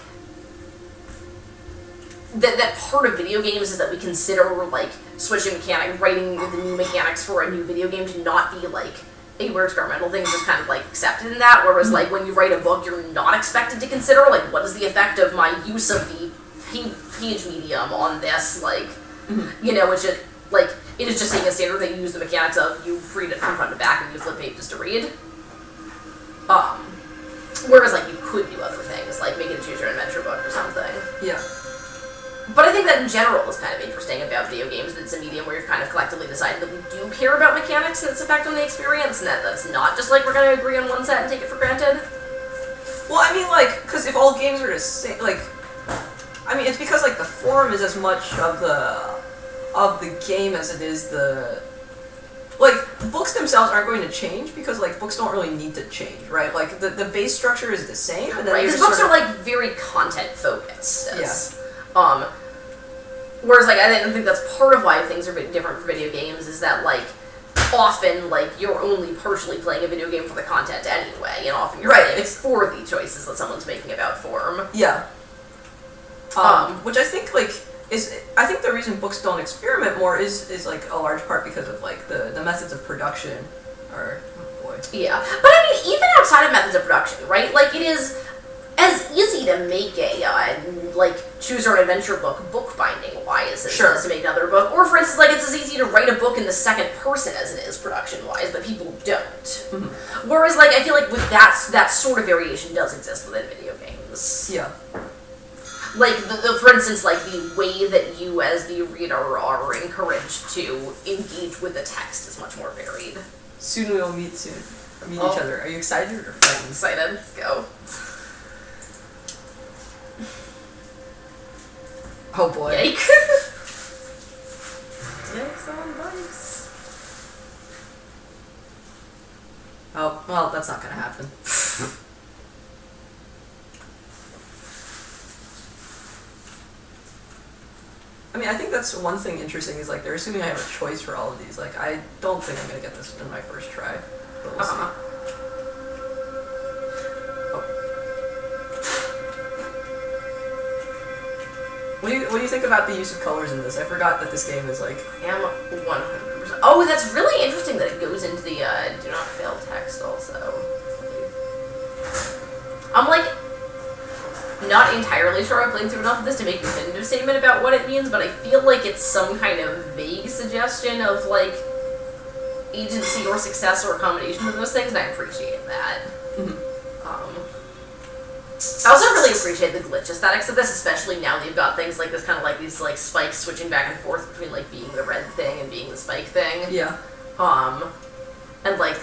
that part of video games is that we consider, like, switching mechanic, writing the new mechanics for a new video game to not be, like, a weird experimental thing, just kind of, like, accepted in that, whereas, like, when you write a book, you're not expected to consider, like, what is the effect of my use of the page medium on this, like, you know, which it, like, it is just taking a standard that you use the mechanics of, you read it from front to back and you flip pages to read. Whereas, like, you could do other things, like make it a choose-your-adventure book or something. Yeah. But I think that in general is kind of interesting about video games, that it's a medium where you've kind of collectively decided that we do care about mechanics and its effect on the experience, and that's not just like we're going to agree on one set and take it for granted. Well, I mean, like, because if all games are the same, like, I mean, it's because, like, the form is as much of the game as it is the... Like, books themselves aren't going to change because, like, books don't really need to change, right? Like, the base structure is the same, and then right, because books are, like, very content-focused. Whereas, like, I think that's part of why things are different for video games, is that, like, often, like, you're only partially playing a video game for the content anyway, and often you're playing it for the choices that someone's making about form. Yeah. Which I think I think the reason books don't experiment more is like a large part because of like the methods of production are, oh boy. Yeah, but I mean, even outside of methods of production, right? Like, it is as easy to make a like choose your own adventure book binding wise as it is to make another book, or for instance, like, it's as easy to write a book in the second person as it is production wise, but people don't. Mm-hmm. Whereas, like, I feel like with that sort of variation does exist within video games. Yeah. Like, for instance, like, the way that you as the reader are encouraged to engage with the text is much more varied. Soon we will meet each other. Are you excited or frightened? I'm excited. Let's go. Oh boy. Yikes. Yikes on bikes. Oh, well, that's not gonna happen. I mean, I think that's one thing interesting is, like, they're assuming I have a choice for all of these. Like, I don't think I'm gonna get this in my first try, but we'll see. Oh. What do you think about the use of colors in this? I forgot that this game is, like... I am 100%. Oh, that's really interesting that it goes into the do not fail text also. I'm, like, not entirely sure I've played through enough of this to make a definitive statement about what it means, but I feel like it's some kind of vague suggestion of, like, agency or success or a combination of those things, and I appreciate that. Mm-hmm. I also really appreciate the glitch aesthetics of this, especially now that you've got things like this, kind of like these, like, spikes switching back and forth between, like, being the red thing and being the spike thing. Yeah. And, like,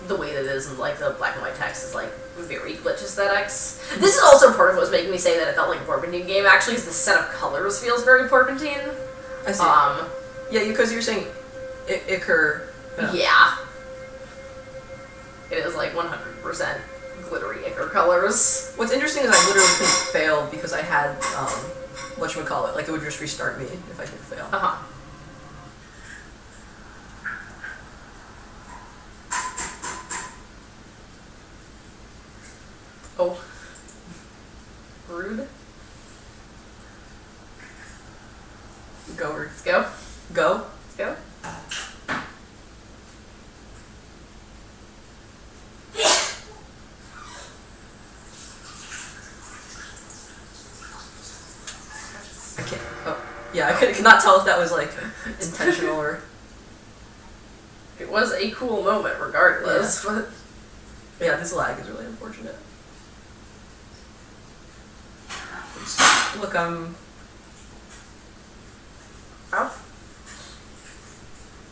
the way that it is in, like, the black and white text is, like, very glitch aesthetics. This is also part of what was making me say that it felt like a Porpentine game, actually, is the set of colors feels very Porpentine. I see. Yeah, because you're saying Ichor. Yeah. It is, like, 100% glittery Ichor colors. What's interesting is I literally couldn't fail because I had, whatchamacallit, like, it would just restart me if I did fail. Uh-huh. Oh. Rude. Go. Let's go. Go? Let's go. I can't. Oh. Yeah, I could not tell if that was, like, intentional or... It was a cool moment regardless, but... Yeah, this lag is really unfortunate. Look, Oh.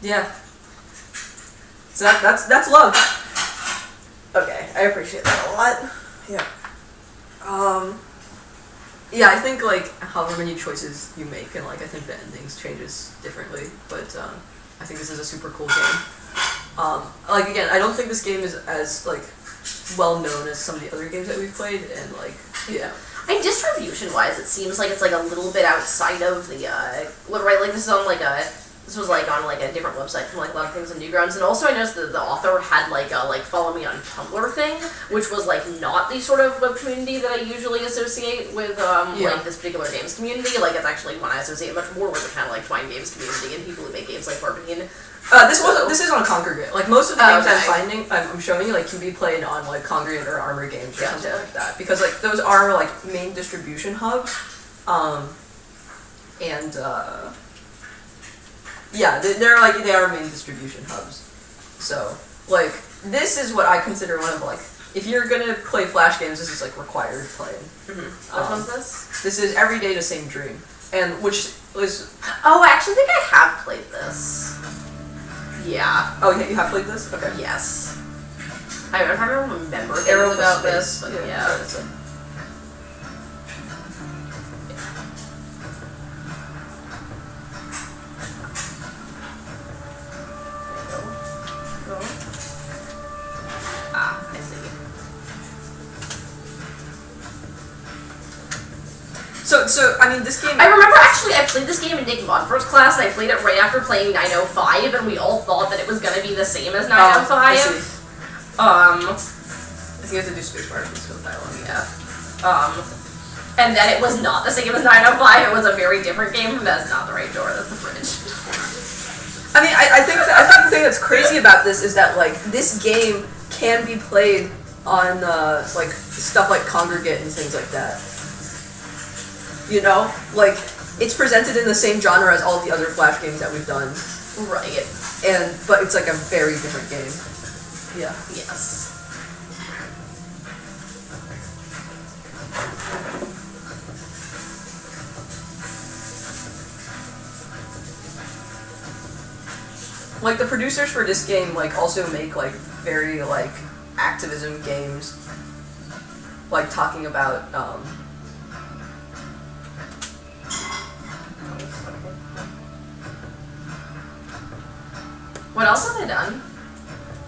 Yeah. So that's love. Okay, I appreciate that a lot. Yeah. Yeah, I think, like, however many choices you make, and, like, I think the endings changes differently, but, I think this is a super cool game. Like, again, I don't think this game is as, like, well-known as some of the other games that we've played, and, like, yeah. And distribution-wise, it seems like it's, like, a little bit outside of the, right, like, this is on, like, this was, like, on, like, a different website from, like, a lot of things on Newgrounds, and also I noticed that the author had, like, a, like, follow me on Tumblr thing, which was, like, not the sort of web community that I usually associate with, like, this particular games community. Like, it's actually one I associate much more with the kind of, like, Twine games community and people who make games like Porpentine. This is on Congregate. Like, most of the games I'm showing you, like, can be played on, like, Congregate or Armor Games or something like that. Because, like, those are, like, main distribution hubs. Yeah, they are main distribution hubs. So, like, this is what I consider one of, like, if you're gonna play Flash games, this is, like, required playing. Mm-hmm. Which one's this? This is Every Day the Same Dream. And, which is... Oh, I actually think I have played this. Yeah. Oh, yeah, you have played this? Okay. Yes. I'm trying to remember things about this, but yeah. Ah, I see. So, I mean, this game... I remember, actually, I played this game in Nick Monford's class, and I played it right after playing 905, and we all thought that it was gonna be the same as 905. I see. I think you have to do spacebar for the dialogue. Yeah. and then it was not the same as 905. It was a very different game. That's not the right door. That's the fridge. I mean, I think the thing that's crazy about this is that like this game can be played on like stuff like Congregate and things like that. You know, like it's presented in the same genre as all the other Flash games that we've done. Right. But it's like a very different game. Yeah. Yes. Like the producers for this game like also make like very like activism games, like talking about What else have they done?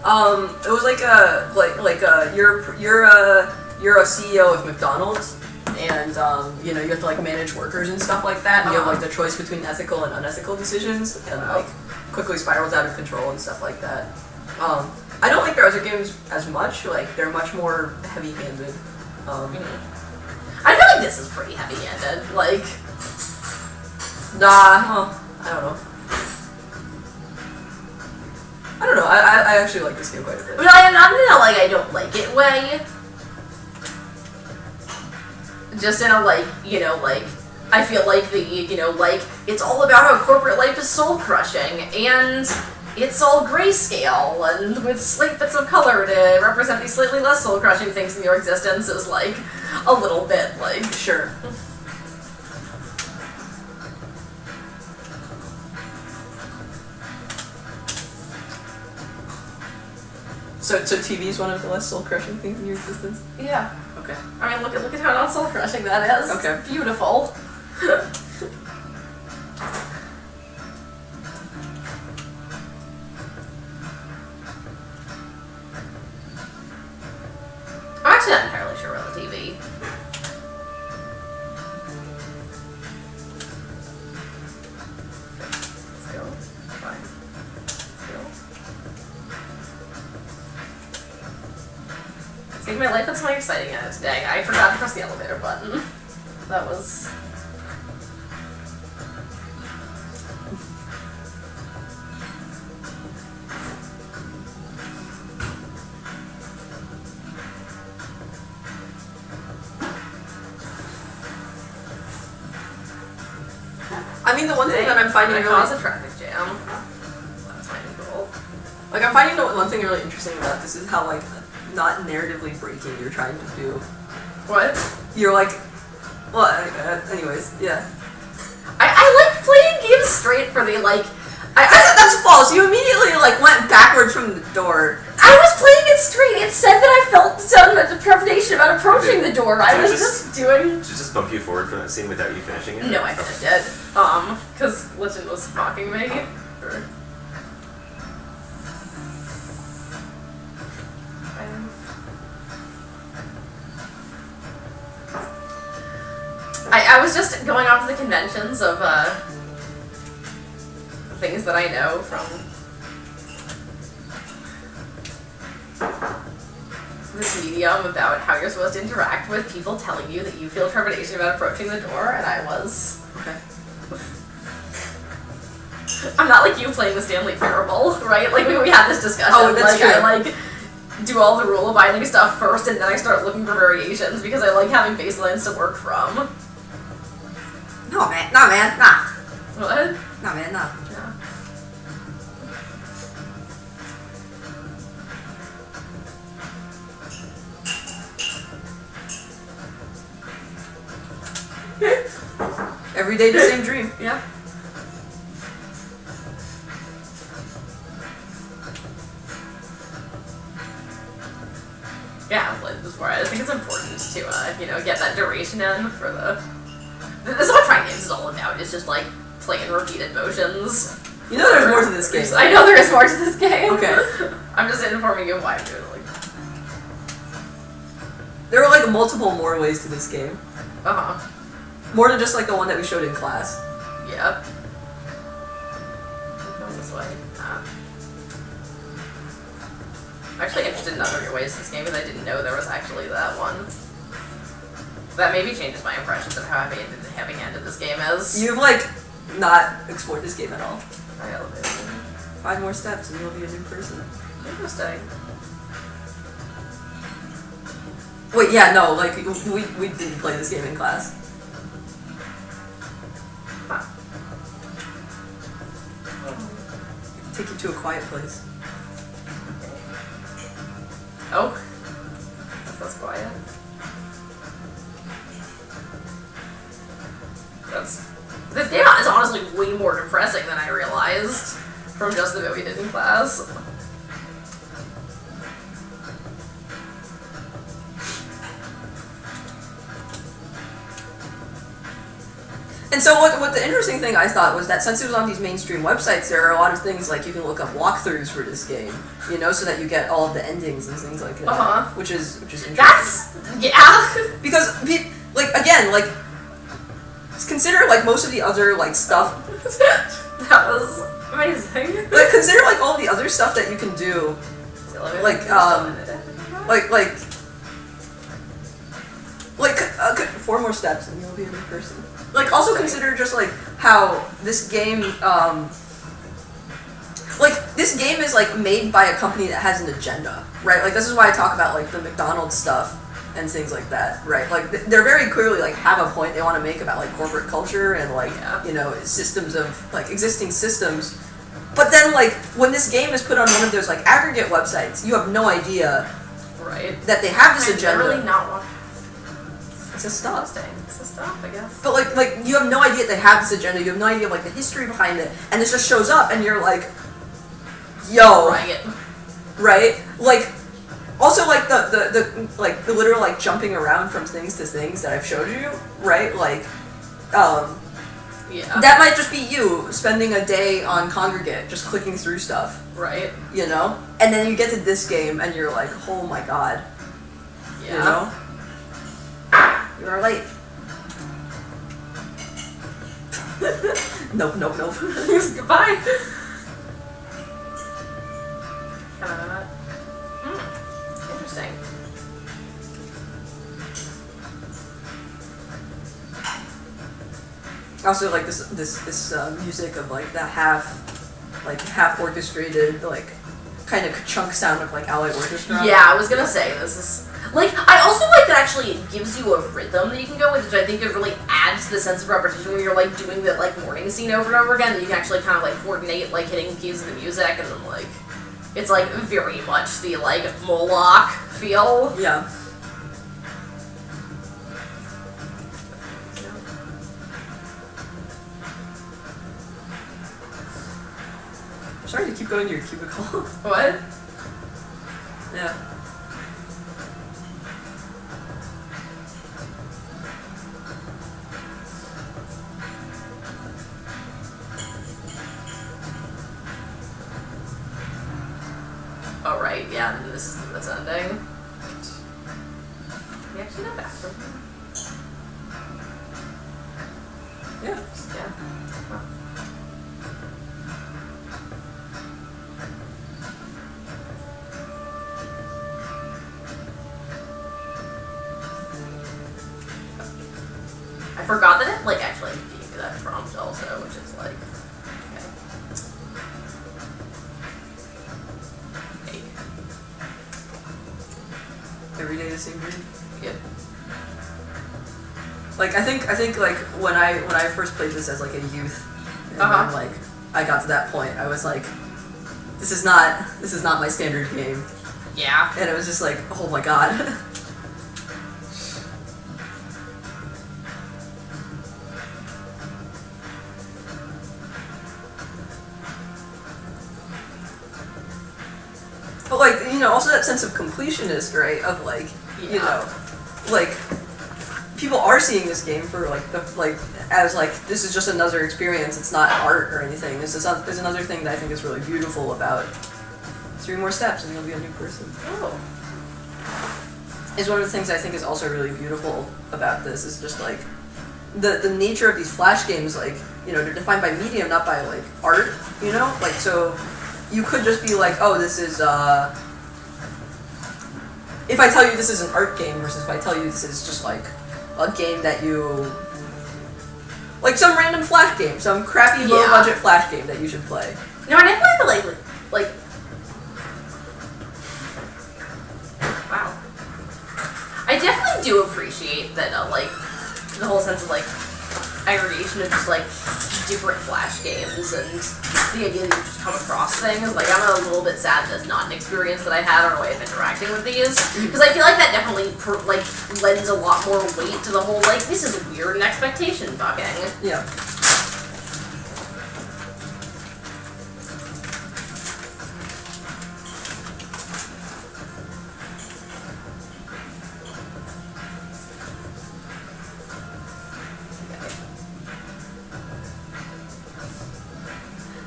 it was like you're a CEO of McDonald's, and you know you have to like manage workers and stuff like that, and you have like the choice between ethical and unethical decisions, and like quickly spirals out of control and stuff like that. I don't like their other games as much. Like they're much more heavy-handed. I feel like this is pretty heavy-handed. Like, I don't know. I don't know. I actually like this game quite a bit. But I'm not in a like I don't like it way. Just in a like, you know, like I feel like the, you know, like it's all about how corporate life is soul crushing and it's all grayscale and with slight bits of color to represent these slightly less soul crushing things in your existence is like a little bit like sure. So TV is one of the less soul-crushing things in your existence? Yeah. Okay. I mean, look at how not soul-crushing that is. Okay. Beautiful. I'm actually not entirely sure about the TV. See, my life, that's something exciting in it today. I forgot to press the elevator button. That was... I mean, the one thing that I'm finding really... cause a traffic jam. That's finding cool. Like, I'm finding the one thing really interesting about this is how, like, not narratively breaking you're trying to do. What? You're like... Well, anyways, yeah. I like playing games straight for the, like... That's false. You immediately, like, went backwards from the door. I was playing it straight. It said that I felt some trepidation about approaching the door. I was just doing... Did you just bump you forward from that scene without you finishing it? No, I finished it. Because Legend was mocking me. Or... I was just going off the conventions of, things that I know from this medium about how you're supposed to interact with people telling you that you feel trepidation about approaching the door, and I was... Okay. I'm not like you playing the Stanley Parable, right? Like, we had this discussion. Oh, that's true. I, like, do all the rule-abiding stuff first, and then I start looking for variations, because I like having baselines to work from. No, man. Nah, man. Nah. What? Nah, man. Nah. Every day the same dream. Yeah. Yeah, I've played this before. I think it's important to, you know, get that duration in for the... This is what trying games is all about. It's just, like, playing repeated motions. You know there's more to this game. I know there is more to this game. Okay. I'm just informing you why I'm doing it. Like... There are, like, multiple more ways to this game. Uh-huh. More than just, like, the one that we showed in class. Yeah. Going this way. I'm actually interested in other ways to this game because I didn't know there was actually that one. That maybe changes my impressions of how heavy-handed this game is. You've, like, not explored this game at all. I elevated. 5 more steps and you'll be a new person. Interesting. Wait, yeah, no, like, we didn't play this game in class. Huh. Take you to a quiet place. Oh. That's quiet. This game is honestly way more depressing than I realized from just the bit we did in class. And so what the interesting thing I thought was that since it was on these mainstream websites, there are a lot of things like you can look up walkthroughs for this game, you know, so that you get all of the endings and things like that, which is interesting. Because like again, like consider like most of the other like stuff. That was amazing. Like consider like all the other stuff that you can do, like 4 more steps and you'll be a new person. Like, also consider just, like, how this game, this game is, like, made by a company that has an agenda, right? Like, this is why I talk about, like, the McDonald's stuff and things like that, right? Like, they're very clearly, like, have a point they want to make about, like, corporate culture and, like, you know, systems of, like, existing systems. But then, like, when this game is put on one of those, like, aggregate websites, you have no idea that they have this agenda. Really not one. It's a stuff. It's a stuff, I guess. But like you have no idea they have this agenda. You have no idea of like the history behind it, and this just shows up, and you're like, "Yo, right?" Like, also like the literal like jumping around from things to things that I've showed you, right? Like, that might just be you spending a day on Congregate, just clicking through stuff, right? You know, and then you get to this game, and you're like, "Oh my god," you know. You are late. Nope. Goodbye. Interesting. Also, like this music of like that half orchestrated, like kind of chunk sound of like Allied Orchestra. Yeah, I was gonna say this is. Like, I also like that actually it gives you a rhythm that you can go with, which I think it really adds to the sense of repetition when you're, like, doing the, like, morning scene over and over again, that you can actually kind of, like, coordinate, like, hitting keys of the music, and then, like, it's, like, very much the, like, Moloch feel. Yeah. I'm sorry to keep going to your cubicle. What? Yeah. Oh, right, yeah, and this is this ending. We actually know bathroom. Yeah. Yeah. Huh. I forgot that it, like, actually gave me that prompt also, which is, like, Every day the same dream. Yep. Like I think like when I first played this as like a youth, and then, like I got to that point, I was like, this is not my standard game. Yeah. And it was just like, oh my god. But like, you know, also that sense of completionist, right? Of like, you know, like people are seeing this game for like as like this is just another experience. It's not art or anything. This is another thing that I think is really beautiful about 3 more steps and you'll be a new person. Oh. Is one of the things I think is also really beautiful about this is just like the nature of these flash games. Like, you know, they're defined by medium, not by like art. You know, like so. You could just be like, oh, this is, if I tell you this is an art game versus if I tell you this is just like a game that you... Like some random Flash game, some crappy low-budget Flash game that you should play. No, I definitely feel like... Wow. I definitely do appreciate that, like, the whole sense of, like, aggregation of just, like, different Flash games and the idea that you just come across things. Like, I'm a little bit sad that's not an experience that I had or a way of interacting with these. Because I feel like that definitely, lends a lot more weight to the whole, like, this is weird and expectation fucking. Yeah.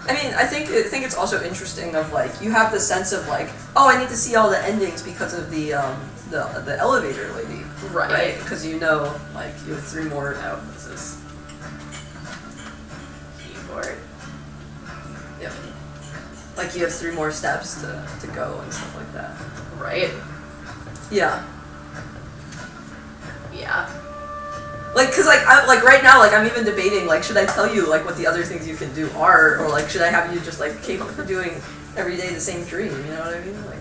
I mean, I think it's also interesting of like you have the sense of like, oh, I need to see all the endings because of the elevator lady, right? Because you know, like you have 3 more. Oh, this is keyboard. Yep. Like you have 3 more steps to go and stuff like that. Right. Yeah. Yeah. Like, cause like right now, like I'm even debating, like, should I tell you like what the other things you can do are, or like should I have you just like capable of doing every day the same dream? You know what I mean? Like,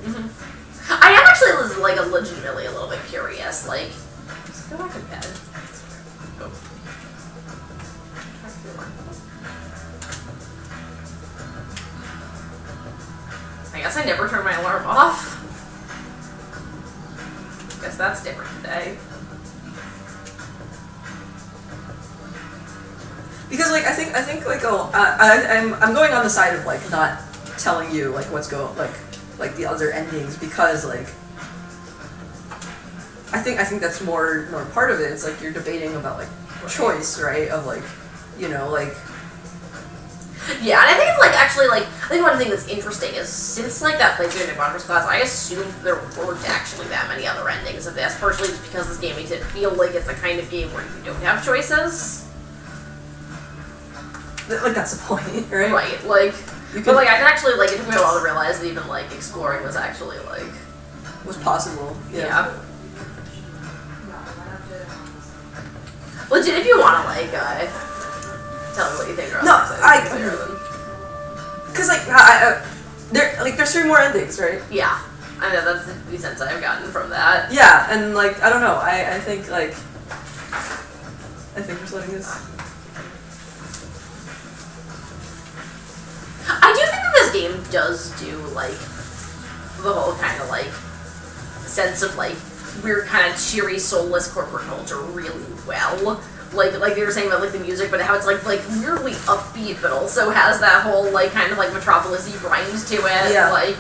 I am actually like legitimately a little bit curious. Like, just go back to bed. Oh. I guess I never turned my alarm off. Guess that's different today. Because like I think like I'm going on the side of like not telling you like what's like the other endings because like I think that's more part of it. It's like you're debating about like choice, right? Of like, you know, like. Yeah, and I think it's like actually like I think one thing that's interesting is since like that playthrough in Adventurous class, I assumed there weren't actually that many other endings of this, partially just because this game makes it feel like it's the kind of game where you don't have choices. Like that's the point, right? Right, like, but like I can actually like it took me a while to realize that even like exploring was actually like was possible. Yeah. Legit, if you want to like tell me what you think. Because like there's 3 more endings, right? Yeah, I know that's the sense I've gotten from that. Yeah, and like I don't know, I think like we're letting this. I do think that this game does do, like, the whole kind of, like, sense of, like, weird kind of cheery, soulless corporate culture really well. Like they were saying about, like, the music, but how it's, like weirdly upbeat, but also has that whole, like, kind of, like, Metropolis-y grind to it. Yeah. Like,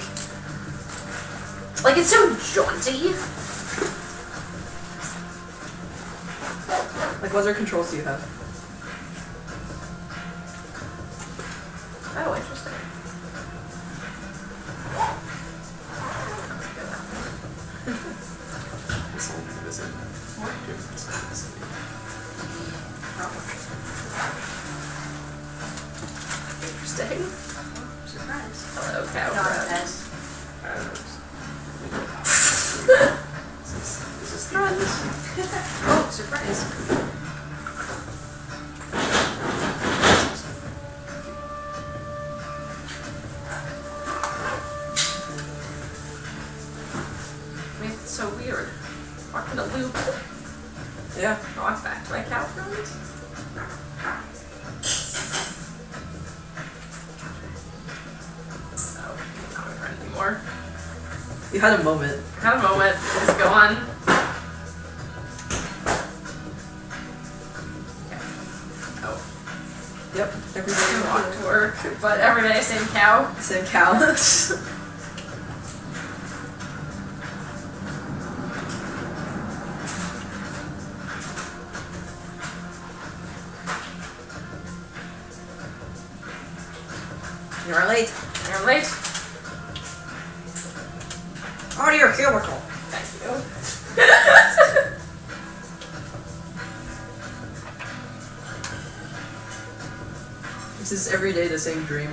it's so jaunty. Like, what other controls do you have? Oh, interesting. Interesting. Surprise. Hello, cow. Oh, surprise. So weird. Walking a loop. Yeah. Walk back to my cow front. Oh, not my friend anymore. You had a moment. Had a moment. Let's go on. Okay. Oh. Yep. Every day I walk to work, but every day same cow. Same cow. You're late. You're late. Out of your cubicle. Thank you. This is every day the same dream.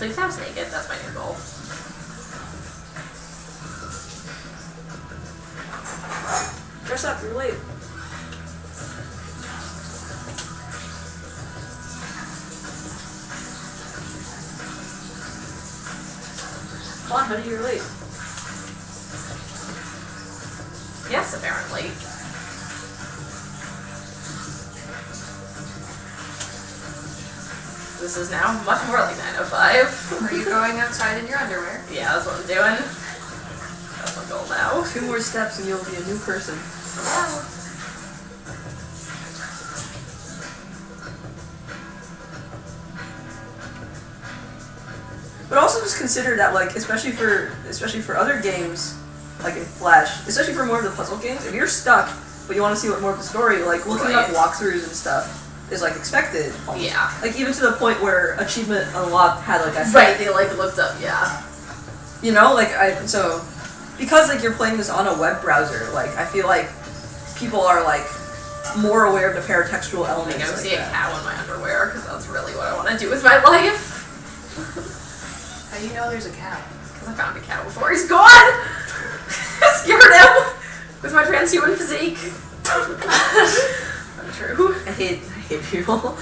leave the house naked. That's my new goal. Dress up, you're late. Come on, honey, you're late. Yes, apparently. This is now much more like 9:05. Are you going outside in your underwear? Yeah, that's what I'm doing. That's my goal now. 2 more steps and you'll be a new person. Yeah. But also just consider that, like, especially for other games, like in Flash, especially for more of the puzzle games, if you're stuck but you want to see what more of the story, like looking up walkthroughs and stuff is like expected. Almost. Yeah. Like even to the point where achievement unlocked had like a right. They like looked up. Yeah. You know, like so because like you're playing this on a web browser, like I feel like people are like more aware of the paratextual elements. I'm like seeing a cow in my underwear because that's really what I want to do with my life. How do you know there's a cow? Because I found a cow before he's gone. I scared him with my transhuman physique. Untrue. I hate people.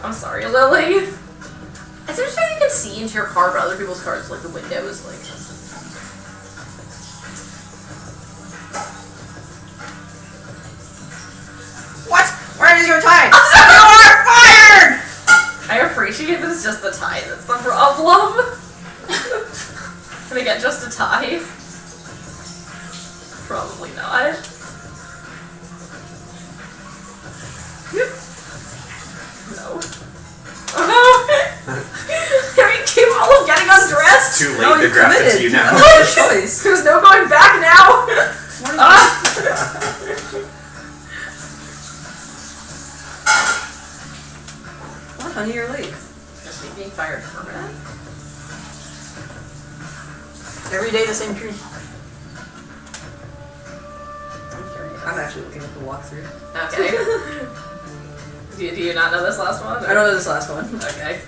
I'm sorry, Lily. It's interesting you can see into your car, but other people's cars, like the windows, like. What? Where is your tie? You are fired! I appreciate this, just the tie that's the problem. Can I get just a tie? Probably not. No. Oh no! Are you capable of getting undressed? Too late to graft it to you now. No choice. There's no going back now! What, honey, you're late. Just me being fired permanent? Every day the same tree. I'm curious. I'm actually looking at the walkthrough. Okay. Do you not know this last one? Or? I don't know this last one. Okay.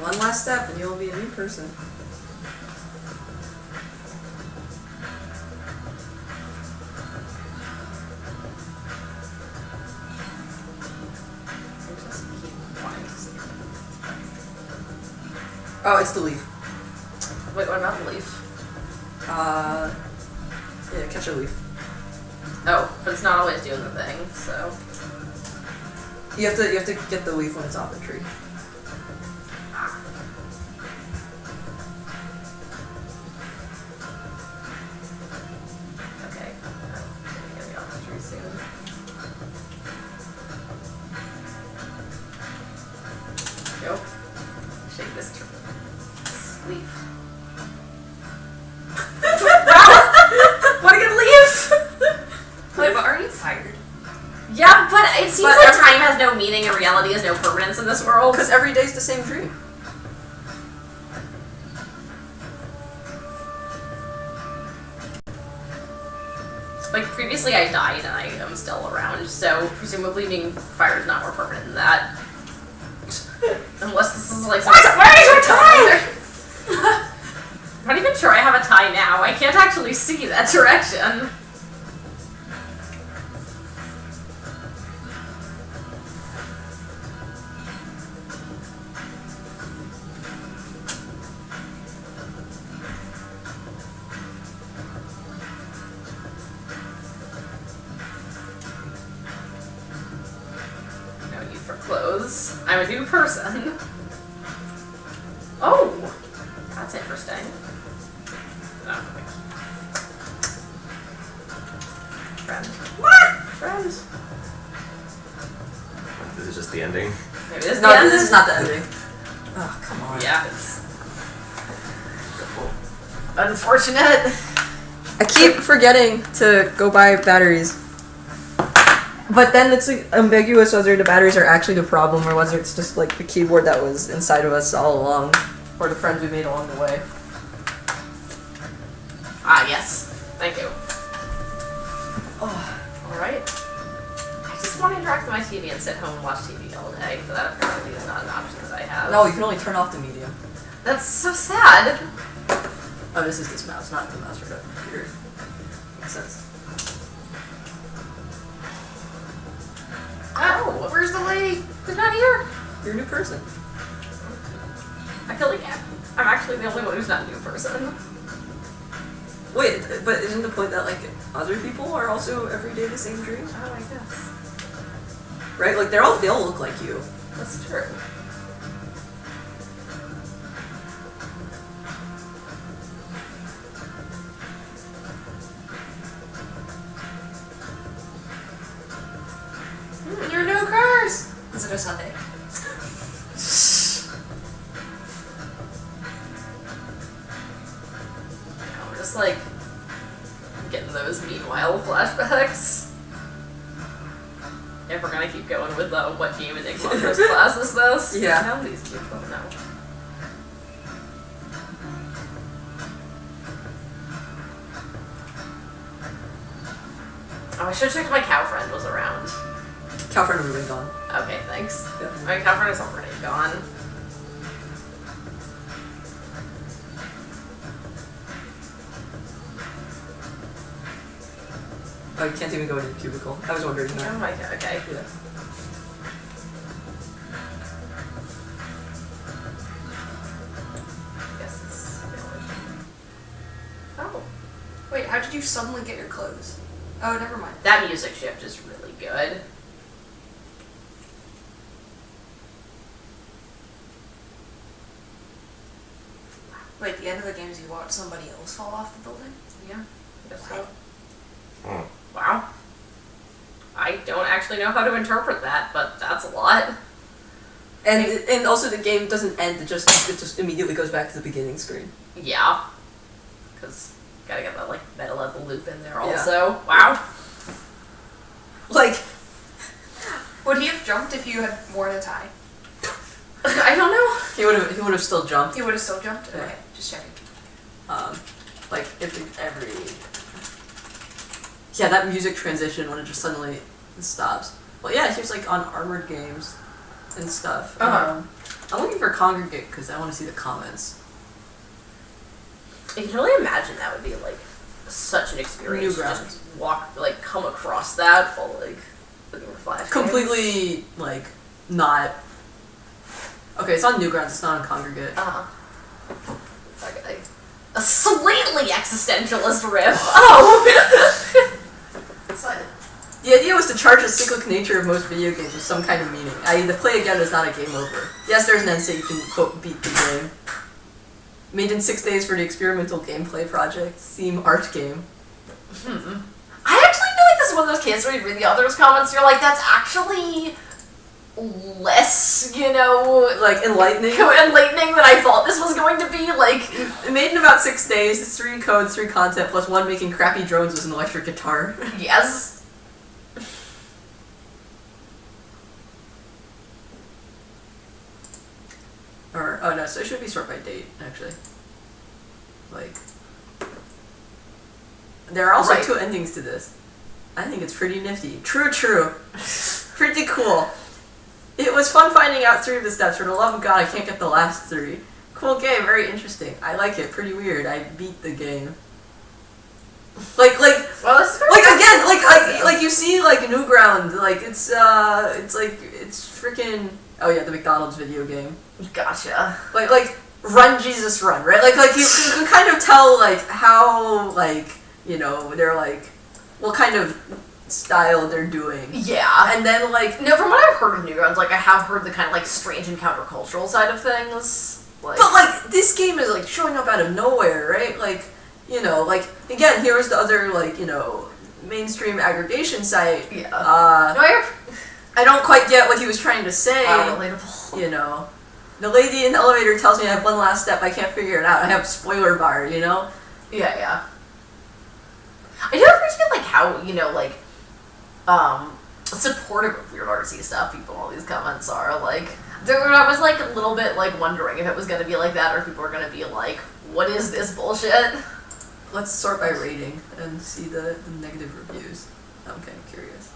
One last step and you'll be a new person. Oh, it's the leaf. Wait, what about the leaf? Yeah, catch a leaf. Oh, but it's not always doing the thing, so. You have to get the leaf when it's off the tree. Okay. I'm gonna get off the tree soon. Go. Shake this tree. Leaf. What a good leaf! Wait, but aren't you fired? Yeah, but it seems like time has no meaning and reality has no permanence in this world. Because every day's the same dream. Like, previously I died and I am still around, so presumably being fired is not more permanent than that. Unless this is like... Where is your tie? I'm not even sure I have a tie now. I can't actually see that direction. No need for clothes. I'm a new person. Oh! That's interesting. Oh. Friend. What? Friend. This is just the ending. Maybe this is No, the end? this is not the ending. Oh, come on. Yeah, it's unfortunate. I keep forgetting to go buy batteries. But then it's like, ambiguous whether the batteries are actually the problem or whether it's just like the keyboard that was inside of us all along. Or the friends we made along the way. Ah, yes. Thank you. Oh. Alright. just want to interact with my TV and sit home and watch TV all day, but that apparently is not an option that I have. No, you can only turn off the medium. That's so sad. Oh, this is this mouse, not the mouse right up here. Makes sense. Oh, where's the lady? She's not here. You're a new person. I feel like I'm actually the only one who's not a new person. Wait, but isn't the point that, like, other people are also every day the same dream? Oh, I guess. Right? Like, they all look like you. That's true. Your new cars! Is it a Sunday? I'm just like getting those meanwhile flashbacks. If we're gonna keep going with the what game Enigma first class is this? Yeah. How these people know. Oh, I should have checked if my cow friend was around. Cow friend would have been gone. Okay, thanks. Yeah. My cow friend is already gone. Oh, you can't even go into the cubicle. I was wondering that. Oh my god, okay. Yeah. Guess it's oh. Wait, how did you suddenly get your clothes? Oh, never mind. That music shift is really good. Wait, at the end of the games you watch somebody else fall off the building? Yeah, I guess so. Oh. Wow. I don't actually know how to interpret that, but that's a lot. And also the game doesn't end, it just immediately goes back to the beginning screen. Yeah. Because gotta get that, like, meta level loop in there Yeah. also. Wow. Like, Would he have jumped if you had worn a tie? I don't know. he would have still jumped. He would have still jumped? Yeah. Okay, just checking. Like, if every... Yeah, that music transition when it just suddenly stops. Well, yeah, here's like on Armored Games and stuff. Uh-huh. I'm looking for Congregate because I want to see the comments. I can only imagine that would be, like, such an experience to Newgrounds. just walk, like, come across that while, like, looking for flash games. Completely, like, not... Okay, it's on Newgrounds, it's not on Congregate. Okay. A slightly existentialist riff. Oh! The idea was to charge the cyclic nature of most video games with some kind of meaning. I.e., the play again is not a game over. Yes, there's an end state you can, quote, beat the game. Made in 6 days for the experimental gameplay project. Theme art game. I actually feel like this is one of those cases where you read the author's comments, you're like, that's actually less, you know, Like, enlightening. enlightening than I thought this was going to be. Like, Made in about 6 days, it's 3 codes, 3 content, plus 1 making crappy drones with an electric guitar. yes. Or, oh no, so it should be sort by date, actually. Like, there are also Right. 2 endings to this. I think it's pretty nifty. True. Pretty cool. It was fun finding out 3 of the steps. For the love of God, I can't get the last 3. Cool game, very interesting. I like it. Pretty weird. I beat the game. Like, Well, this is like again, like you see, like Newground, like it's freaking. Oh yeah, the McDonald's video game. Gotcha. Like Run Jesus Run, right? Like you can kind of tell like how like you know they're like what kind of style they're doing. Yeah. And then like No, from what I've heard of Newgrounds, like, I have heard the kind of, like, strange and countercultural side of things. Like, but like this game is like showing up out of nowhere, right? Like you know, like again, here's the other like you know mainstream aggregation site. yeah. No, I don't quite get what he was trying to say. relatable. You know, the lady in the elevator tells me I have one last step. I can't figure it out. I have spoiler bar. You know. Yeah. I do appreciate, like, how, you know, like, supportive of weird artsy stuff people in all these comments are. Like, I was, like, a little bit, like, wondering if it was going to be like that or if people were going to be like, what is this bullshit? Let's sort by rating and see the negative reviews. I'm kind of curious.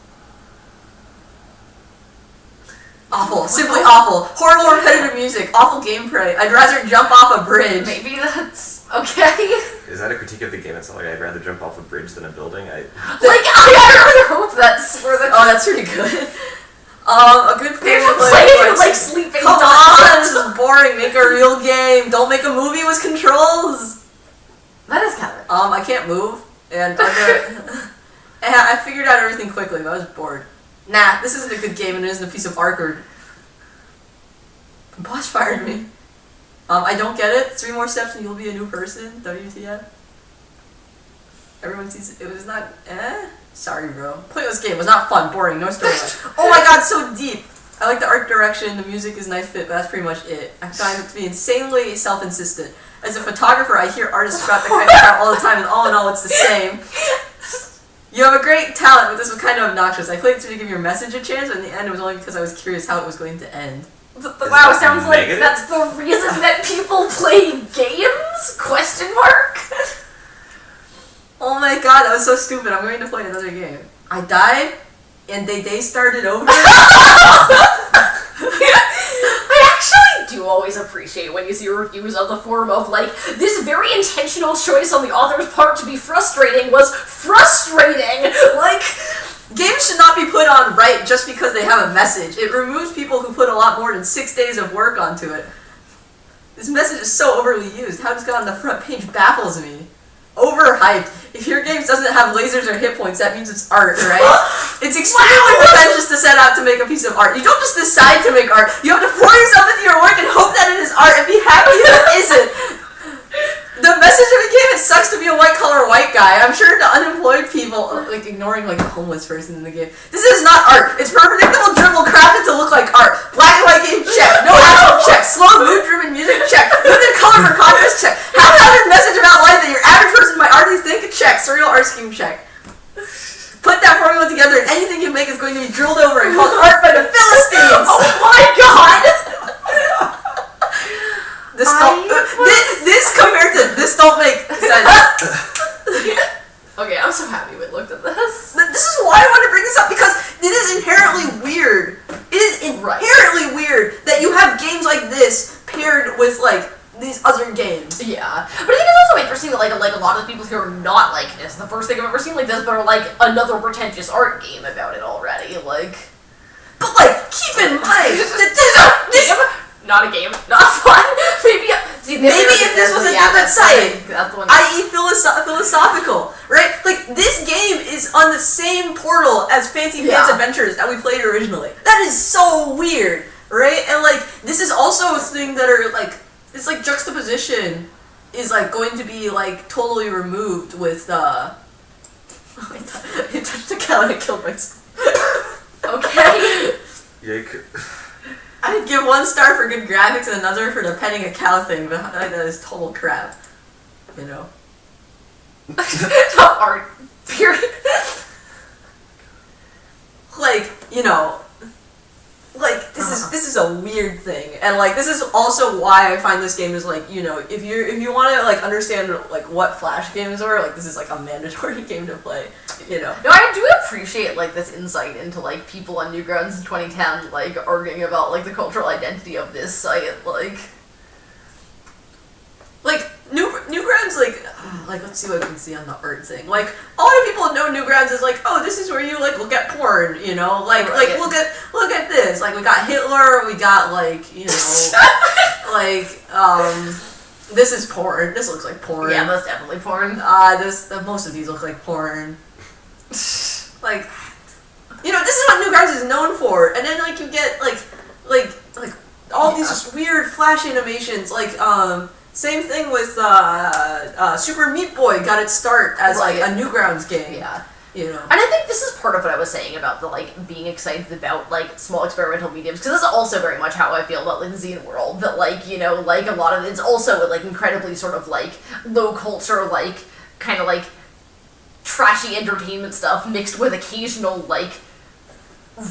Awful. Simply awful. Horrible repetitive music. Awful gameplay. I'd rather jump off a bridge. Maybe that's okay. Is that a critique of the game itself? Like, I'd rather jump off a bridge than a building? I really hope that's where the... Oh, that's pretty good. A good thing to play like sleeping Come on, this is boring. Make a real game. Don't make a movie with controls. That is kind of... I can't move. And I figured out everything quickly, but I was bored. Nah, this isn't a good game and it isn't a piece of art. The boss fired me. I don't get it. 3 more steps and you'll be a new person. WTF. Everyone sees it. It was not... Sorry, bro. Playing this game was not fun, boring, no storyline. Oh my god, so deep! I like the art direction, the music is nice fit, but that's pretty much it. I find it to be insanely self-insistent. As a photographer, I hear artists spout that kind of crap all the time, and all in all, it's the same. You have a great talent, but this was kind of obnoxious. I played it to give your message a chance, but in the end, it was only because I was curious how it was going to end. Wow, sounds like that's the reason that people play games? Question mark? Oh my god, that was so stupid. I'm going to play another game. I died, and they started over. I actually do always appreciate when you see reviews of the form of, like, this very intentional choice on the author's part to be frustrating was frustrating! Like... Games should not be put on right just because they have a message. It removes people who put a lot more than 6 days of work onto it. This message is so overly used. How it's got on the front page baffles me. Overhyped. If your game doesn't have lasers or hit points, that means it's art, right? It's extremely pretentious to set out to make a piece of art. You don't just decide to make art. You have to pour yourself into your work and hope that it is art and be happy if it isn't. The message of the game, it sucks to be a white-collar white guy. I'm sure the unemployed people, like, ignoring, like, a homeless person in the game. This is not art. It's predictable dribble crafted to look like art. Black and white game, check. No action, check. Slow, mood-driven music, check. Limited color for contrast, check. Haphazard message about life that your average person might hardly think, check. Surreal art scheme, check. Put that formula together and anything you make is going to be drilled over and called art by the Philistines. Oh my god! This compared to this don't make sense. Okay, I'm so happy we looked at this. This is why I want to bring this up, because it is inherently weird. It is inherently weird that you have games like this paired with, like, these other games. Yeah. But I think it's also interesting that, like a lot of the people who are not like this, the first thing I've ever seen like this, but are like another pretentious art game about it already, like... But, like, keep in mind, not a game, not fun. Maybe if this was a different site, i.e. philosophical, right? Like, this game is on the same portal as Fancy Pants Adventures that we played originally. That is so weird, right? And, like, this is also a thing that are, like, it's like juxtaposition is, like, going to be, like, totally removed with, I touched the cow and I killed myself. Okay. Yike. I'd give 1 star for good graphics and another for the petting a cow thing, but that is total crap. You know? Not art. Period. Like, you know, like, this is a weird thing, and, like, this is also why I find this game is, like, you know, if you want to, like, understand, like, what Flash games are, like, this is, like, a mandatory game to play, you know. No, I do appreciate, like, this insight into, like, people on Newgrounds in 2010, like, arguing about, like, the cultural identity of this site, like, Newgrounds, like, let's see what we can see on the art thing. Like, a lot of people know Newgrounds as, like, oh, this is where you, like, look at porn, you know? Like, right. look at this. Like, we got Hitler, we got, like, you know, like, this is porn. This looks like porn. Yeah, that's definitely porn. Most of these look like porn. Like, you know, this is what Newgrounds is known for. And then, like, you get, like, all these just weird flash animations, like, same thing with Super Meat Boy got its start as like a Newgrounds game. Yeah. You know. And I think this is part of what I was saying about the like being excited about like small experimental mediums, because this is also very much how I feel about like the zine world, that like, you know, like a lot of it's also like incredibly sort of like low culture, like kind of like trashy entertainment stuff mixed with occasional like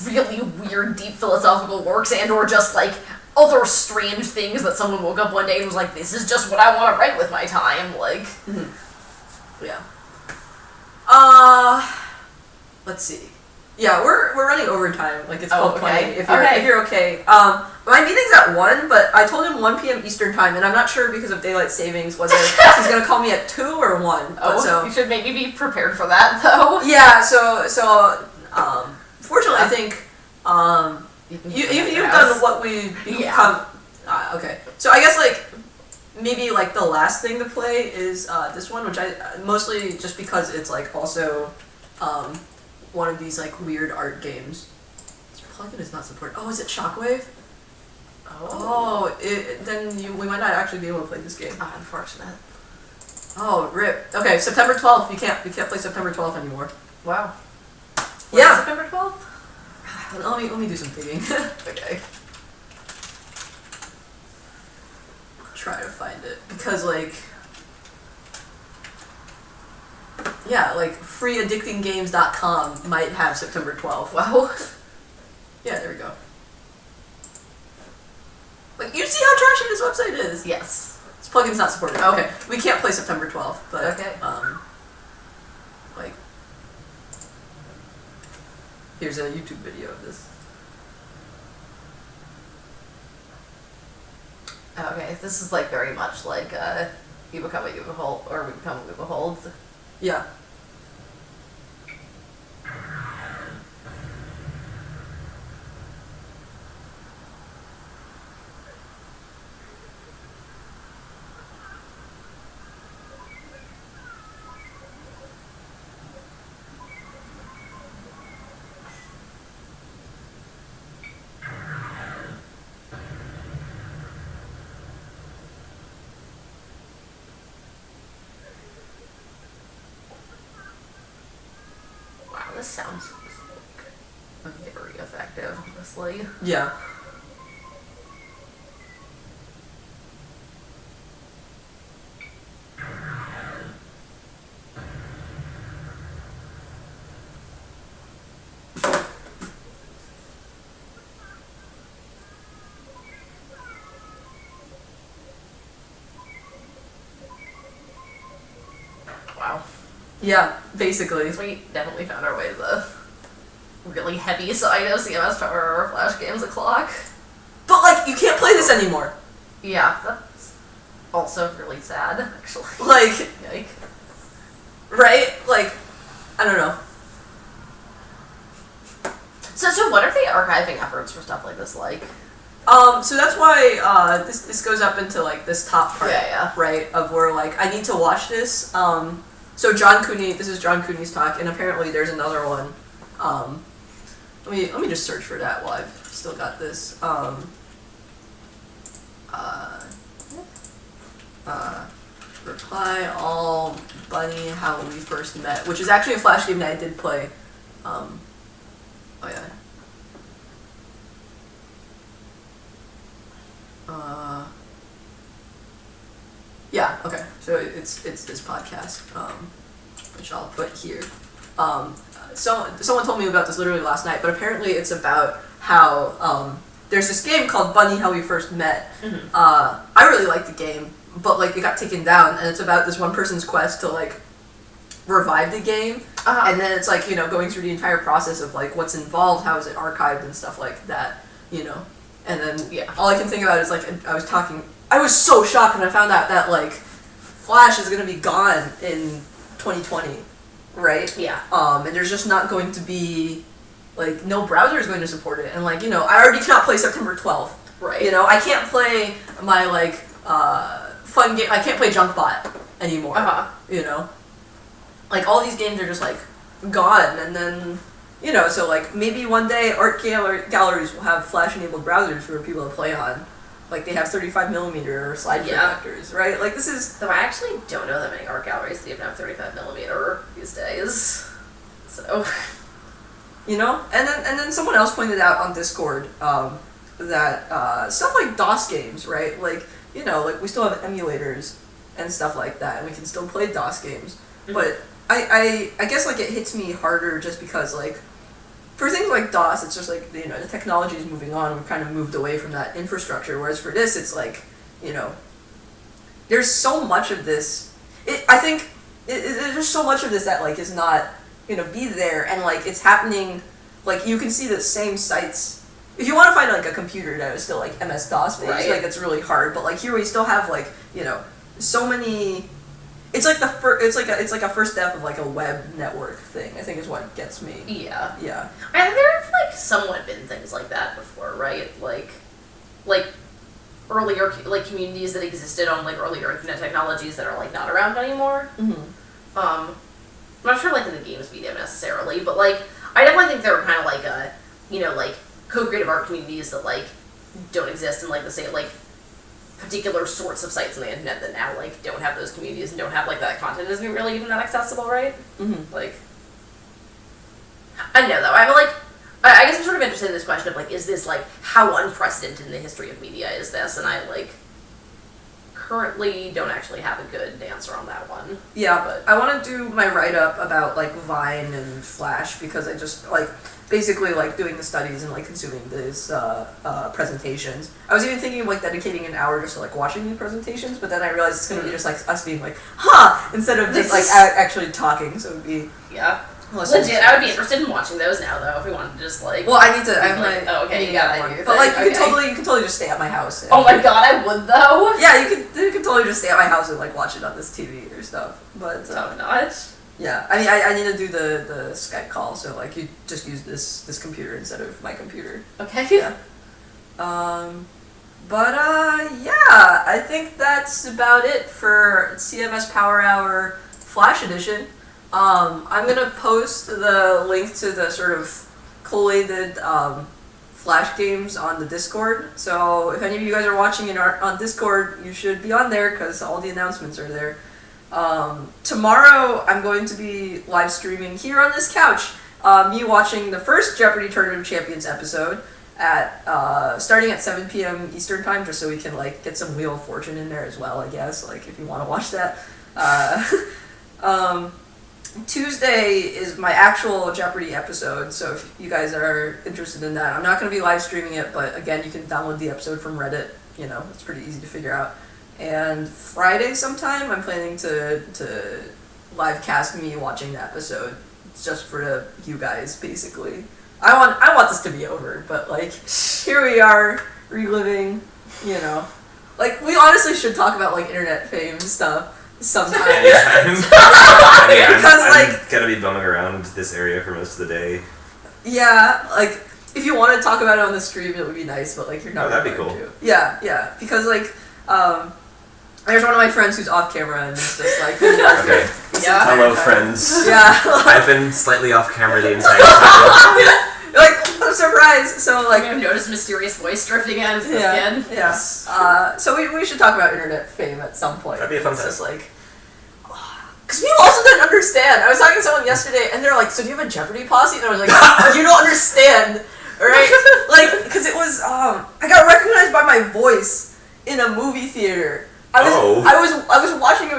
really weird deep philosophical works and or just like other strange things that someone woke up one day and was like, this is just what I want to write with my time, like... Mm-hmm. Yeah. Let's see. Yeah, we're running overtime. Like, it's called okay. 20, if you're okay. My meeting's at 1, but I told him 1 p.m. Eastern time, and I'm not sure because of daylight savings whether he's going to call me at 2 or 1. So you should maybe be prepared for that, though. Yeah, fortunately, I think, you've done what we become. Okay. So I guess, like, maybe, like, the last thing to play is, this one, which I, mostly just because it's, like, also, one of these, like, weird art games. This plugin is not supported. Oh, is it Shockwave? We might not actually be able to play this game. Unfortunate. Oh, rip. Okay, September 12th. We can't play September 12th anymore. Wow. Yeah. September 12th? Let me do some digging. Okay. Try to find it because, like, yeah, like freeaddictinggames.com might have September 12th. Wow. Yeah, there we go. Like, you see how trashy this website is? Yes. This plugin's not supported. Okay, we can't play September 12th, but okay. Like, here's a YouTube video of this. Okay, this is like very much like you become what you behold, or we become what we behold. Yeah. This sounds like very effective, honestly. Yeah. Wow. Yeah, basically. We definitely found our way to the really heavy side of CMS Power Flash Games o'clock. But, like, you can't play this anymore. Yeah, that's also really sad, actually. Like, Yike. Right? Like, I don't know. So what are the archiving efforts for stuff like this like? So that's why, this goes up into, like, this top part. Yeah. Right? Of where, like, I need to watch this, so John Cooney, this is John Cooney's talk, and apparently there's another one. Let me just search for that while I've still got this. Reply All Bunny How We First Met, which is actually a Flash game that I did play. Oh yeah. Yeah, okay. So it's this podcast, which I'll put here. Someone told me about this literally last night, but apparently it's about how there's this game called Bunny How We First Met. Mm-hmm. I really like the game, but like it got taken down, and it's about this one person's quest to like revive the game, and then it's like, you know, going through the entire process of like what's involved, how is it archived and stuff like that, you know. And then all I can think about is like I was so shocked when I found out that like Flash is gonna be gone in 2020, right? Yeah. And there's just not going to be like no browser is going to support it, and like, you know, I already cannot play September 12th, right? You know, I can't play my like fun game. I can't play Junkbot anymore. You know, like all these games are just like gone, and then, you know, so like maybe one day art galleries will have Flash enabled browsers for people to play on. Like they have 35mm slide projectors, right? Like this is. Though I actually don't know that many art galleries that even have 35mm these days. So. You know, and then someone else pointed out on Discord that stuff like DOS games, right? Like, you know, like we still have emulators and stuff like that, and we can still play DOS games. Mm-hmm. But I guess like it hits me harder just because like for things like DOS, it's just like, you know, the technology is moving on. We've kind of moved away from that infrastructure. Whereas for this, it's like, you know, there's so much of this. I think there's so much of this that like is not, you know, be there, and like it's happening like you can see the same sites. If you want to find like a computer that is still like MS-DOS based, right. like it's really hard. But like here we still have like so many. It's like it's like a first step of like a web network thing. I think is what gets me. Yeah. Yeah. I think there have like somewhat been things like that before, right? Like earlier like communities that existed on like earlier internet technologies that are like not around anymore. Mm-hmm. I'm not sure like in the games medium necessarily, but like I definitely think there were kind of like like co-creative art communities that like don't exist in like the same like particular sorts of sites on the internet that now like don't have those communities and don't have like that content isn't really even that accessible, right? Mm-hmm. Like I know though. I'm like I guess I'm sort of interested in this question of like, is this like how unprecedented in the history of media is this? And I like currently don't actually have a good answer on that one. Yeah, but I want to do my write-up about like Vine and Flash because I just like basically like doing the studies and like consuming these presentations. I was even thinking of like dedicating an hour just to like watching these presentations, but then I realized it's gonna be just like us being like, huh, instead of just like actually talking. So it would be legit. I would be interested in watching those now though if we wanted to just like. Well, I need to. I'm like, like, oh okay, you got one. But like, you can totally just stay at my house. Oh my god, I would though. Yeah, you could totally just stay at my house and like watch it on this TV or stuff. But top notch. Yeah, I mean, I need to do the Skype call, so like you just use this computer instead of my computer. Okay. Yeah. Yeah, I think that's about it for CMS Power Hour Flash Edition. I'm gonna post the link to the sort of collated Flash games on the Discord. So if any of you guys are watching it on Discord, you should be on there because all the announcements are there. Tomorrow I'm going to be live streaming here on this couch, me watching the first Jeopardy! Tournament of Champions episode at starting at 7 p.m. Eastern time, just so we can like get some Wheel of Fortune in there as well, I guess, like if you want to watch that. Tuesday is my actual Jeopardy! Episode, so if you guys are interested in that, I'm not going to be live streaming it, but again, you can download the episode from Reddit, it's pretty easy to figure out. And Friday sometime, I'm planning to live cast me watching the episode, just for you guys, basically. I want this to be over, but like, here we are, reliving, like, we honestly should talk about like internet fame stuff sometime. Anytime. I'm gonna be bumming around this area for most of the day. Yeah, like, if you want to talk about it on the stream, it would be nice, but like, you're not. Oh, that'd be cool. Yeah, because like, there's one of my friends who's off camera and it's just like, okay. Yeah. Hello, friends. Yeah. I've been slightly off camera the entire time. Like, I'm surprised. So like, I've noticed mysterious voice drifting in as this kid. Yeah. So we should talk about internet fame at some point. That'd be a fun time. Just like, because people also didn't understand. I was talking to someone yesterday, and they're like, "So do you have a Jeopardy posse?" And I was like, "You don't understand, right?" Like, because it was, I got recognized by my voice in a movie theater. I was watching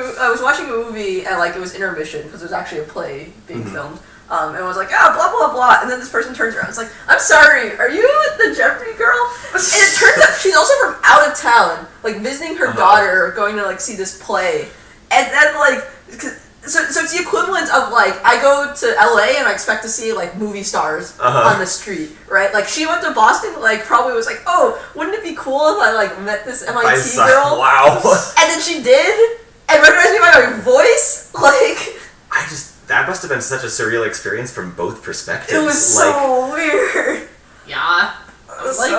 a movie and like it was intermission because it was actually a play being filmed. And I was like, blah blah blah, and then this person turns around. It's like, I'm sorry, are you the Jeopardy girl? And it turns out she's also from out of town, like visiting her daughter, or going to like see this play, and then like, so it's the equivalent of like I go to LA and I expect to see like movie stars on the street, right? Like she went to Boston, like probably was like, oh, wouldn't it be cool if I like met this MIT girl? Wow. And then she did, and recognized me by my voice, like. That must have been such a surreal experience from both perspectives. It was so weird. Yeah. I was like,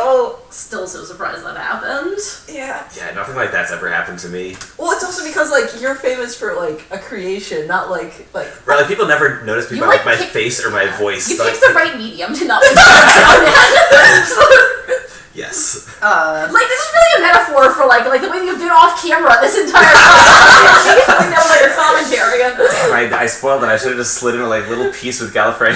still so surprised that happened. Yeah. Yeah, nothing like that's ever happened to me. Well, it's also because like you're famous for like a creation, not like. Right, like people never notice me by like my face or my voice. You but picked the right medium to not be Yes. Like this is really a metaphor for like the way you've been off camera this entire time. You can know about your commentary. Damn, I spoiled it. I should have just slid in a like little piece with Gallifrey.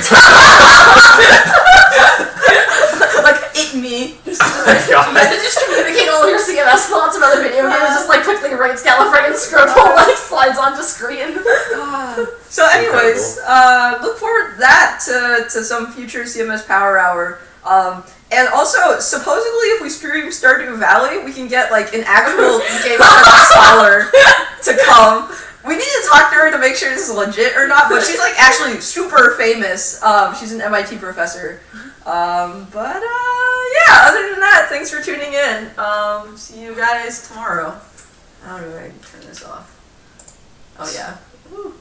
Like it me. You have to just communicate all your CMS thoughts about the video games. Just like quickly writes Gallifrey and scroll like slides onto screen. So, anyways, look forward to that to some future CMS Power Hour. And also, supposedly, if we stream Stardew Valley, we can get like an actual game scholar to come We need to talk to her to make sure this is legit or not, but she's like actually super famous. She's an MIT professor. But yeah, other than that, thanks for tuning in. See you guys tomorrow. How do I turn this off? Oh yeah. Woo.